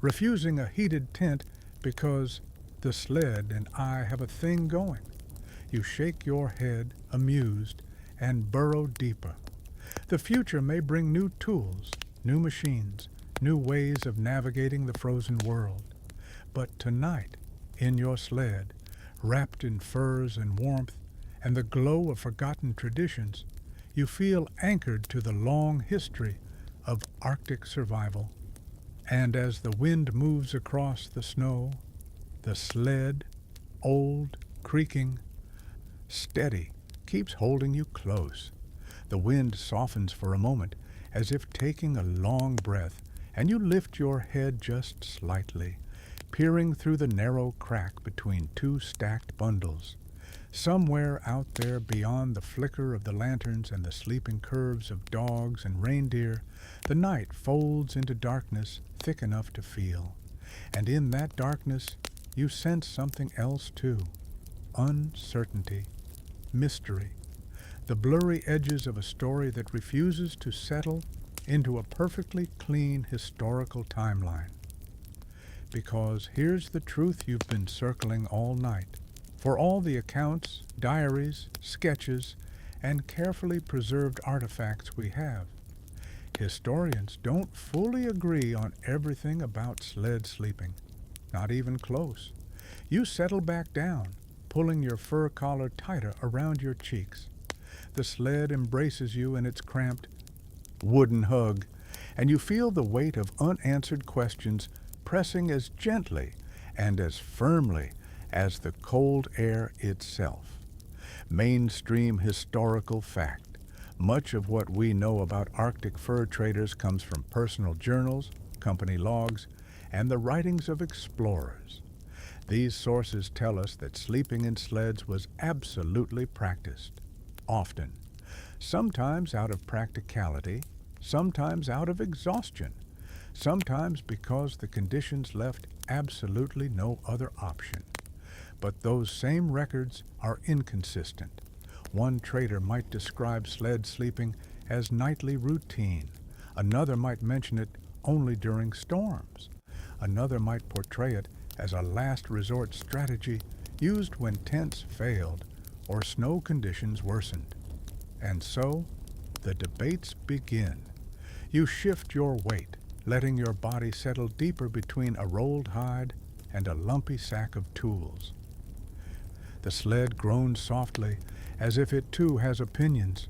refusing a heated tent because the sled and I have a thing going. You shake your head, amused, and burrow deeper. The future may bring new tools, new machines, new ways of navigating the frozen world. But tonight, in your sled, wrapped in furs and warmth and the glow of forgotten traditions, you feel anchored to the long history of Arctic survival. And as the wind moves across the snow, the sled, old, creaking, steady, keeps holding you close. The wind softens for a moment, as if taking a long breath, and you lift your head just slightly, peering through the narrow crack between 2 stacked bundles. Somewhere out there beyond the flicker of the lanterns and the sleeping curves of dogs and reindeer, the night folds into darkness thick enough to feel. And in that darkness, you sense something else too. Uncertainty, mystery, the blurry edges of a story that refuses to settle into a perfectly clean historical timeline. Because here's the truth you've been circling all night. For all the accounts, diaries, sketches, and carefully preserved artifacts we have, historians don't fully agree on everything about sled sleeping, not even close. You settle back down, pulling your fur collar tighter around your cheeks. The sled embraces you in its cramped, wooden hug, and you feel the weight of unanswered questions pressing as gently and as firmly as the cold air itself. Mainstream historical fact. Much of what we know about Arctic fur traders comes from personal journals, company logs, and the writings of explorers. These sources tell us that sleeping in sleds was absolutely practiced, often, sometimes out of practicality, sometimes out of exhaustion, sometimes because the conditions left absolutely no other option. But those same records are inconsistent. One trader might describe sled sleeping as nightly routine. Another might mention it only during storms. Another might portray it as a last resort strategy used when tents failed or snow conditions worsened. And so, the debates begin. You shift your weight, letting your body settle deeper between a rolled hide and a lumpy sack of tools. The sled groans softly, as if it too has opinions.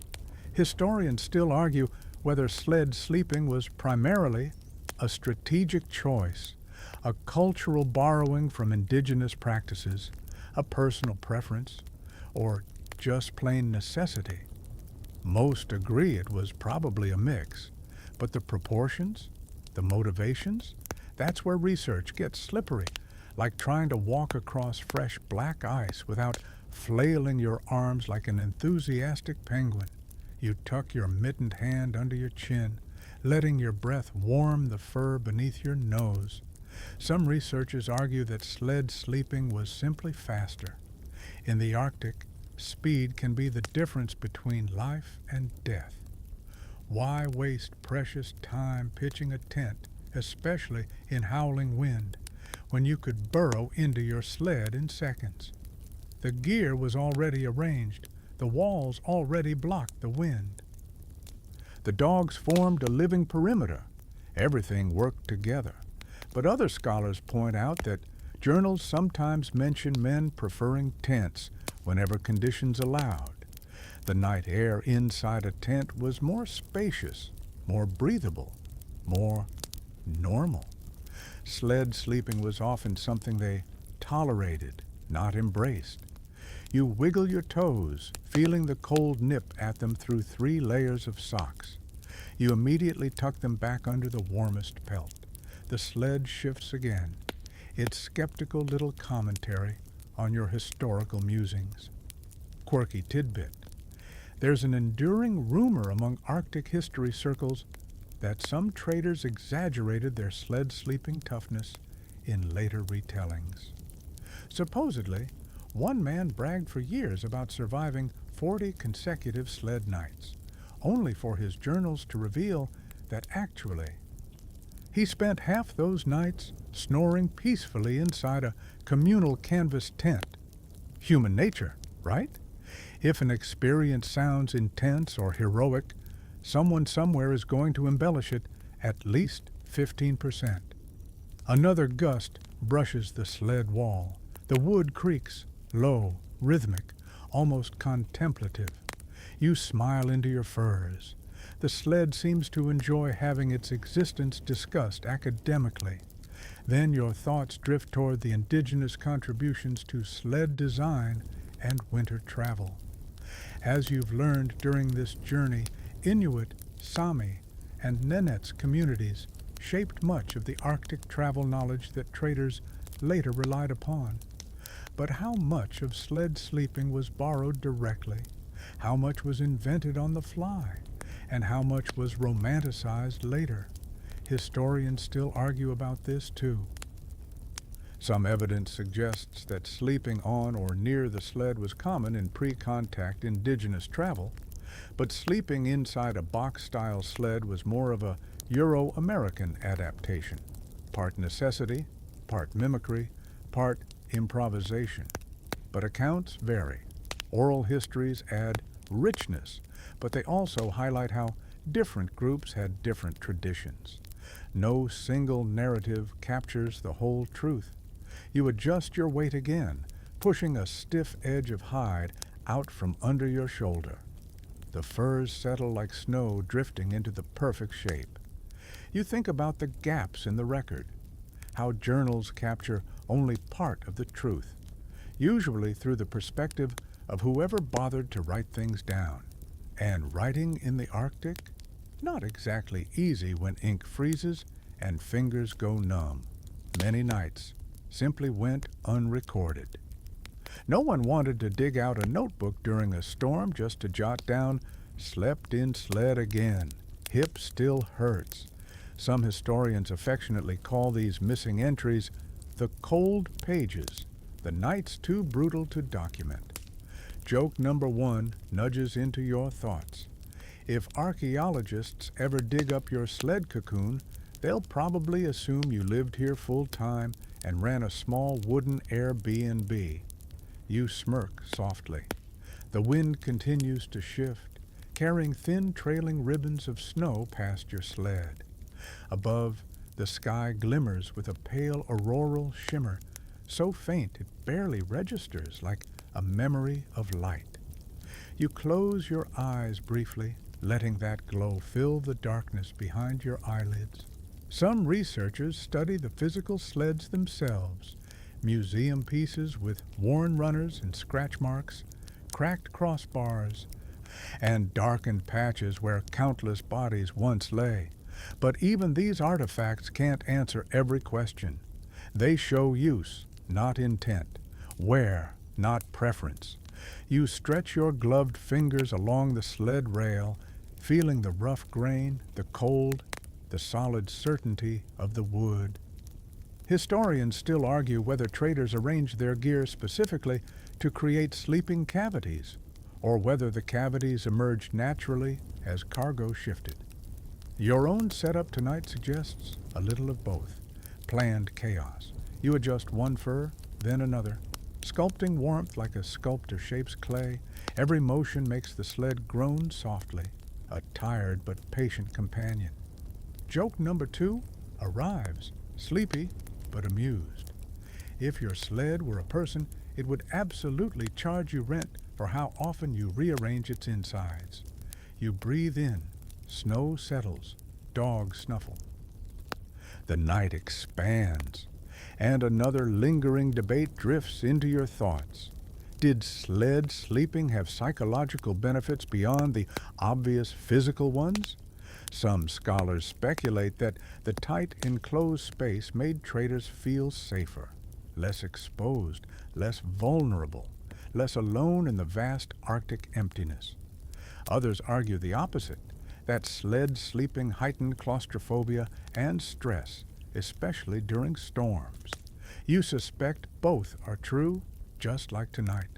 Historians still argue whether sled sleeping was primarily a strategic choice, a cultural borrowing from indigenous practices, a personal preference, or just plain necessity. Most agree it was probably a mix, but the proportions, the motivations, that's where research gets slippery, like trying to walk across fresh black ice without flailing your arms like an enthusiastic penguin. You tuck your mittened hand under your chin, letting your breath warm the fur beneath your nose. Some researchers argue that sled sleeping was simply faster. In the Arctic, speed can be the difference between life and death. Why waste precious time pitching a tent, especially in howling wind, when you could burrow into your sled in seconds? The gear was already arranged. The walls already blocked the wind. The dogs formed a living perimeter. Everything worked together. But other scholars point out that journals sometimes mention men preferring tents whenever conditions allowed. The night air inside a tent was more spacious, more breathable, more normal. Sled sleeping was often something they tolerated, not embraced. You wiggle your toes, feeling the cold nip at them through 3 layers of socks. You immediately tuck them back under the warmest pelt. The sled shifts again, its skeptical little commentary on your historical musings. Quirky tidbit. There's an enduring rumor among Arctic history circles that some traders exaggerated their sled sleeping toughness in later retellings. Supposedly, one man bragged for years about surviving 40 consecutive sled nights, only for his journals to reveal that actually he spent half those nights snoring peacefully inside a communal canvas tent. Human nature, right? If an experience sounds intense or heroic, someone somewhere is going to embellish it at least 15%. Another gust brushes the sled wall. The wood creaks, low, rhythmic, almost contemplative. You smile into your furs. The sled seems to enjoy having its existence discussed academically. Then your thoughts drift toward the indigenous contributions to sled design and winter travel. As you've learned during this journey, Inuit, Sami, and Nenets communities shaped much of the Arctic travel knowledge that traders later relied upon. But how much of sled sleeping was borrowed directly? How much was invented on the fly? And how much was romanticized later? Historians still argue about this too. Some evidence suggests that sleeping on or near the sled was common in pre-contact indigenous travel, but sleeping inside a box-style sled was more of a Euro-American adaptation, part necessity, part mimicry, part improvisation. But accounts vary. Oral histories add richness, but they also highlight how different groups had different traditions. No single narrative captures the whole truth. You adjust your weight again, pushing a stiff edge of hide out from under your shoulder. The furs settle like snow drifting into the perfect shape. You think about the gaps in the record, how journals capture only part of the truth, usually through the perspective of whoever bothered to write things down. And writing in the Arctic? Not exactly easy when ink freezes and fingers go numb. Many nights simply went unrecorded. No one wanted to dig out a notebook during a storm just to jot down, "Slept in sled again. Hip still hurts." Some historians affectionately call these missing entries the cold pages, the nights too brutal to document. Joke number 1 nudges into your thoughts. If archaeologists ever dig up your sled cocoon, they'll probably assume you lived here full time and ran a small wooden Airbnb. You smirk softly. The wind continues to shift, carrying thin trailing ribbons of snow past your sled. Above, the sky glimmers with a pale auroral shimmer, so faint it barely registers, like a memory of light. You close your eyes briefly, letting that glow fill the darkness behind your eyelids. Some researchers study the physical sleds themselves, museum pieces with worn runners and scratch marks, cracked crossbars, and darkened patches where countless bodies once lay. But even these artifacts can't answer every question. They show use, not intent, wear, not preference. You stretch your gloved fingers along the sled rail, feeling the rough grain, the cold, the solid certainty of the wood. Historians still argue whether traders arranged their gear specifically to create sleeping cavities, or whether the cavities emerged naturally as cargo shifted. Your own setup tonight suggests a little of both. Planned chaos. You adjust one fur, then another. Sculpting warmth like a sculptor shapes clay, every motion makes the sled groan softly, a tired but patient companion. Joke number 2 arrives, sleepy but amused. If your sled were a person, it would absolutely charge you rent for how often you rearrange its insides. You breathe in, snow settles, dogs snuffle. The night expands, and another lingering debate drifts into your thoughts. Did sled sleeping have psychological benefits beyond the obvious physical ones? Some scholars speculate that the tight, enclosed space made traders feel safer, less exposed, less vulnerable, less alone in the vast Arctic emptiness. Others argue the opposite, that sled sleeping heightened claustrophobia and stress, especially during storms. You suspect both are true, just like tonight.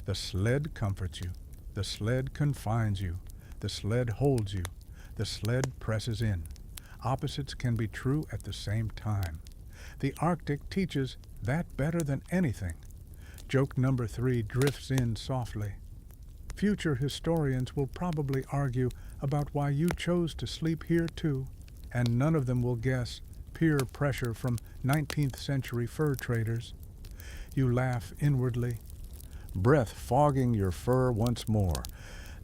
The sled comforts you. The sled confines you. The sled holds you. The sled presses in. Opposites can be true at the same time. The Arctic teaches that better than anything. Joke number 3 drifts in softly. Future historians will probably argue about why you chose to sleep here too, and none of them will guess peer pressure from 19th century fur traders. You laugh inwardly, breath fogging your fur once more.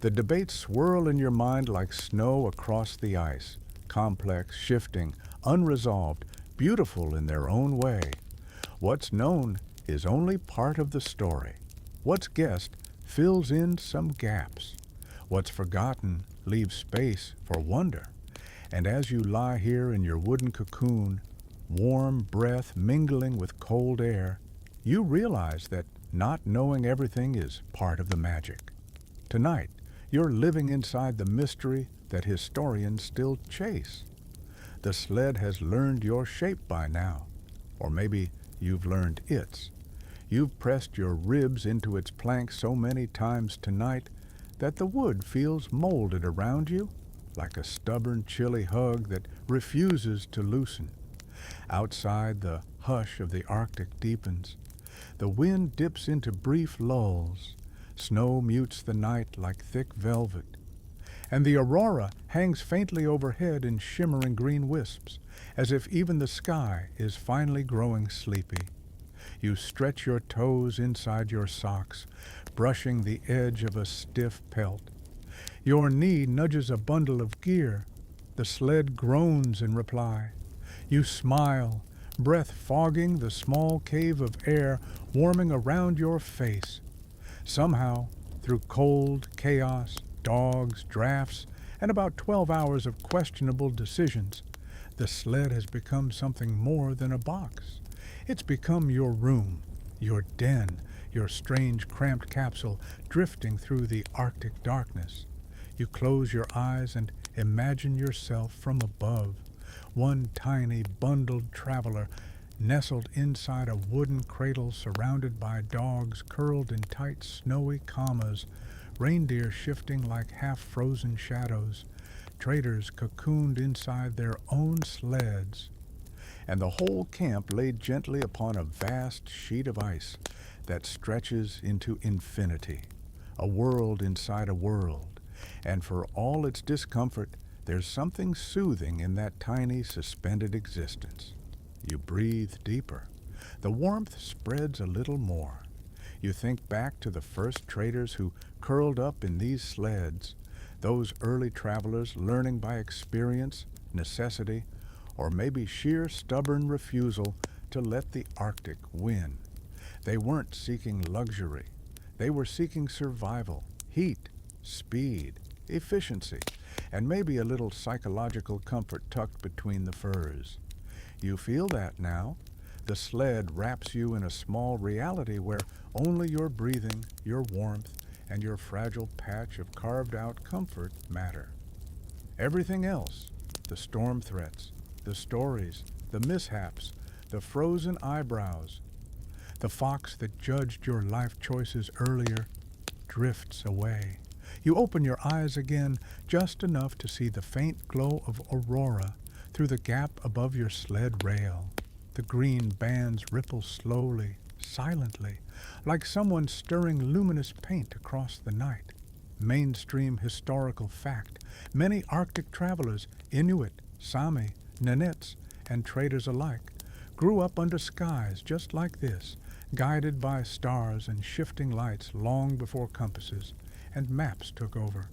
The debates swirl in your mind like snow across the ice, complex, shifting, unresolved, beautiful in their own way. What's known is only part of the story. What's guessed fills in some gaps. What's forgotten leaves space for wonder. And as you lie here in your wooden cocoon, warm breath mingling with cold air, you realize that not knowing everything is part of the magic. Tonight, you're living inside the mystery that historians still chase. The sled has learned your shape by now, or maybe you've learned its. You've pressed your ribs into its plank so many times tonight that the wood feels molded around you, like a stubborn, chilly hug that refuses to loosen. Outside, the hush of the Arctic deepens. The wind dips into brief lulls. Snow mutes the night like thick velvet. And the aurora hangs faintly overhead in shimmering green wisps, as if even the sky is finally growing sleepy. You stretch your toes inside your socks, brushing the edge of a stiff pelt. Your knee nudges a bundle of gear. The sled groans in reply. You smile, breath fogging the small cave of air warming around your face. Somehow, through cold, chaos, dogs, drafts, and about 12 hours of questionable decisions, the sled has become something more than a box. It's become your room, your den, your strange cramped capsule drifting through the Arctic darkness. You close your eyes and imagine yourself from above, one tiny bundled traveler nestled inside a wooden cradle surrounded by dogs curled in tight snowy commas, reindeer shifting like half-frozen shadows, traders cocooned inside their own sleds, and the whole camp laid gently upon a vast sheet of ice that stretches into infinity, a world inside a world, and for all its discomfort, there's something soothing in that tiny suspended existence. You breathe deeper. The warmth spreads a little more. You think back to the first traders who curled up in these sleds, those early travelers learning by experience, necessity, or maybe sheer stubborn refusal to let the Arctic win. They weren't seeking luxury. They were seeking survival, heat, speed, efficiency, and maybe a little psychological comfort tucked between the furs. You feel that now. The sled wraps you in a small reality where only your breathing, your warmth, and your fragile patch of carved out comfort matter. Everything else, the storm threats, the stories, the mishaps, the frozen eyebrows, the fox that judged your life choices earlier, drifts away. You open your eyes again just enough to see the faint glow of aurora through the gap above your sled rail. The green bands ripple slowly, silently, like someone stirring luminous paint across the night. Mainstream historical fact, many Arctic travelers, Inuit, Sami, Nenets, and traders alike, grew up under skies just like this, guided by stars and shifting lights long before compasses and maps took over.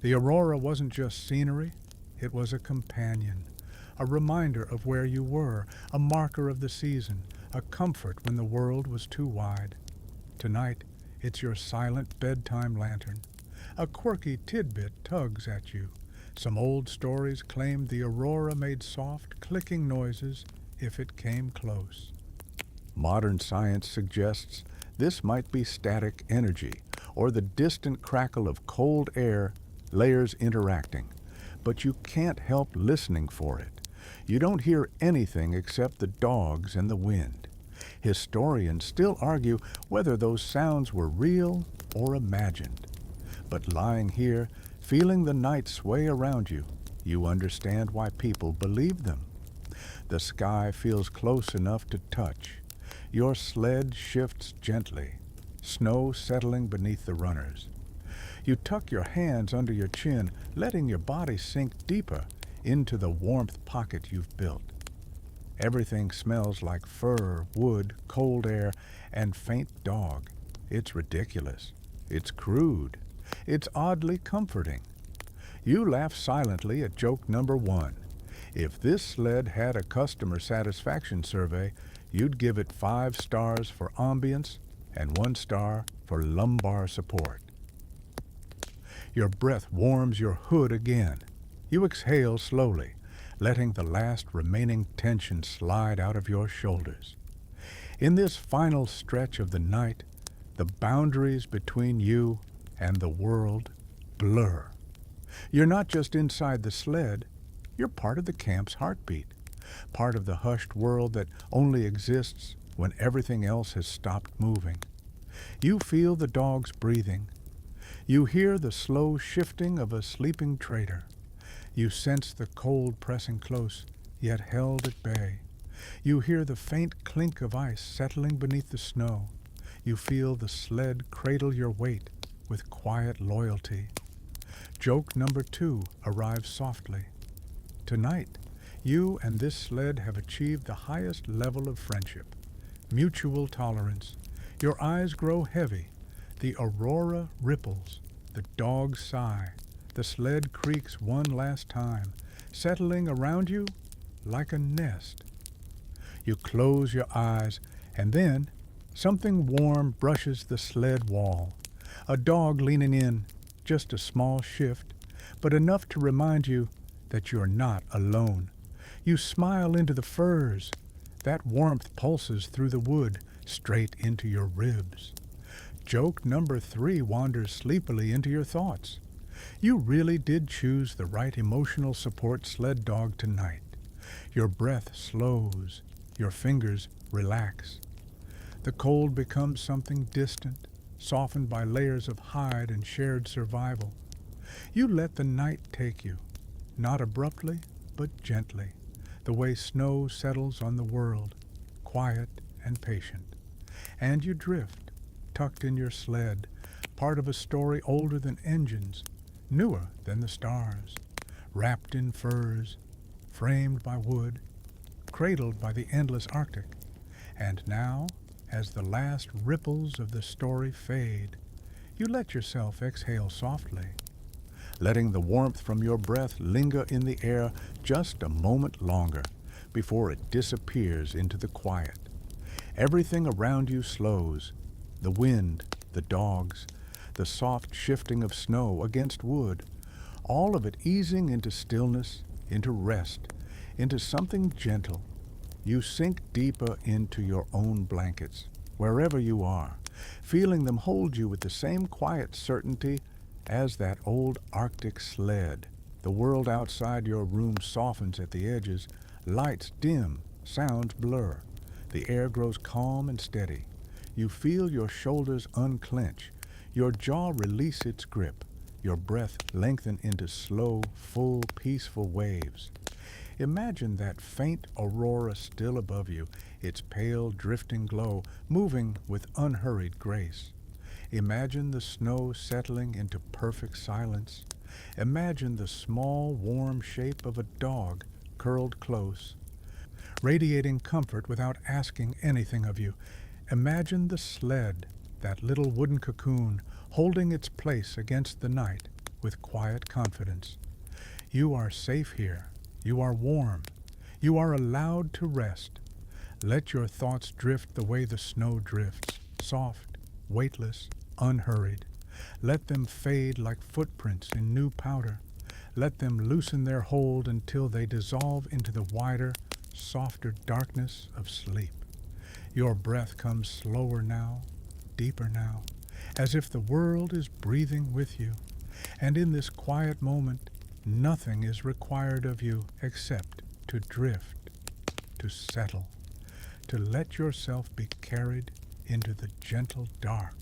The aurora wasn't just scenery, it was a companion, a reminder of where you were, a marker of the season, a comfort when the world was too wide. Tonight, it's your silent bedtime lantern. A quirky tidbit tugs at you. Some old stories claimed the aurora made soft, clicking noises if it came close. Modern science suggests this might be static energy or the distant crackle of cold air layers interacting, but you can't help listening for it. You don't hear anything except the dogs and the wind. Historians still argue whether those sounds were real or imagined. But lying here, feeling the night sway around you, you understand why people believe them. The sky feels close enough to touch. Your sled shifts gently, snow settling beneath the runners. You tuck your hands under your chin, letting your body sink deeper into the warmth pocket you've built. Everything smells like fur, wood, cold air, and faint dog. It's ridiculous. It's crude. It's oddly comforting. You laugh silently at joke number 1. If this sled had a customer satisfaction survey, you'd give it 5 stars for ambience and 1 star for lumbar support. Your breath warms your hood again. You exhale slowly, letting the last remaining tension slide out of your shoulders. In this final stretch of the night, the boundaries between you and the world blur. You're not just inside the sled, you're part of the camp's heartbeat, part of the hushed world that only exists when everything else has stopped moving. You feel the dogs breathing. You hear the slow shifting of a sleeping trader. You sense the cold pressing close, yet held at bay. You hear the faint clink of ice settling beneath the snow. You feel the sled cradle your weight with quiet loyalty. Joke number 2 arrives softly. Tonight, you and this sled have achieved the highest level of friendship, mutual tolerance. Your eyes grow heavy. The aurora ripples. The dogs sigh. The sled creaks one last time, settling around you like a nest. You close your eyes, and then something warm brushes the sled wall. A dog leaning in, just a small shift, but enough to remind you that you're not alone. You smile into the furs. That warmth pulses through the wood, straight into your ribs. Joke number 3 wanders sleepily into your thoughts. You really did choose the right emotional support sled dog tonight. Your breath slows. Your fingers relax. The cold becomes something distant, softened by layers of hide and shared survival. You let the night take you, not abruptly, but gently, the way snow settles on the world, quiet and patient. And you drift, tucked in your sled, part of a story older than engines, newer than the stars, wrapped in furs, framed by wood, cradled by the endless Arctic. And now, As the last ripples of the story fade, you let yourself exhale softly, letting the warmth from your breath linger in the air just a moment longer before it disappears into the quiet. Everything around you slows, the wind, the dogs, the soft shifting of snow against wood, all of it easing into stillness, into rest, into something gentle. You sink deeper into your own blankets, wherever you are, feeling them hold you with the same quiet certainty as that old Arctic sled. The world outside your room softens at the edges, lights dim, sounds blur. The air grows calm and steady. You feel your shoulders unclench, your jaw release its grip, your breath lengthen into slow, full, peaceful waves. Imagine that faint aurora still above you, its pale, drifting glow moving with unhurried grace. Imagine the snow settling into perfect silence. Imagine the small, warm shape of a dog curled close, radiating comfort without asking anything of you. Imagine the sled, that little wooden cocoon, holding its place against the night with quiet confidence. You are safe here. You are warm. You are allowed to rest. Let your thoughts drift the way the snow drifts, soft, weightless, unhurried. Let them fade like footprints in new powder. Let them loosen their hold until they dissolve into the wider, softer darkness of sleep. Your breath comes slower now, deeper now, as if the world is breathing with you. And in this quiet moment, nothing is required of you except to drift, to settle, to let yourself be carried into the gentle dark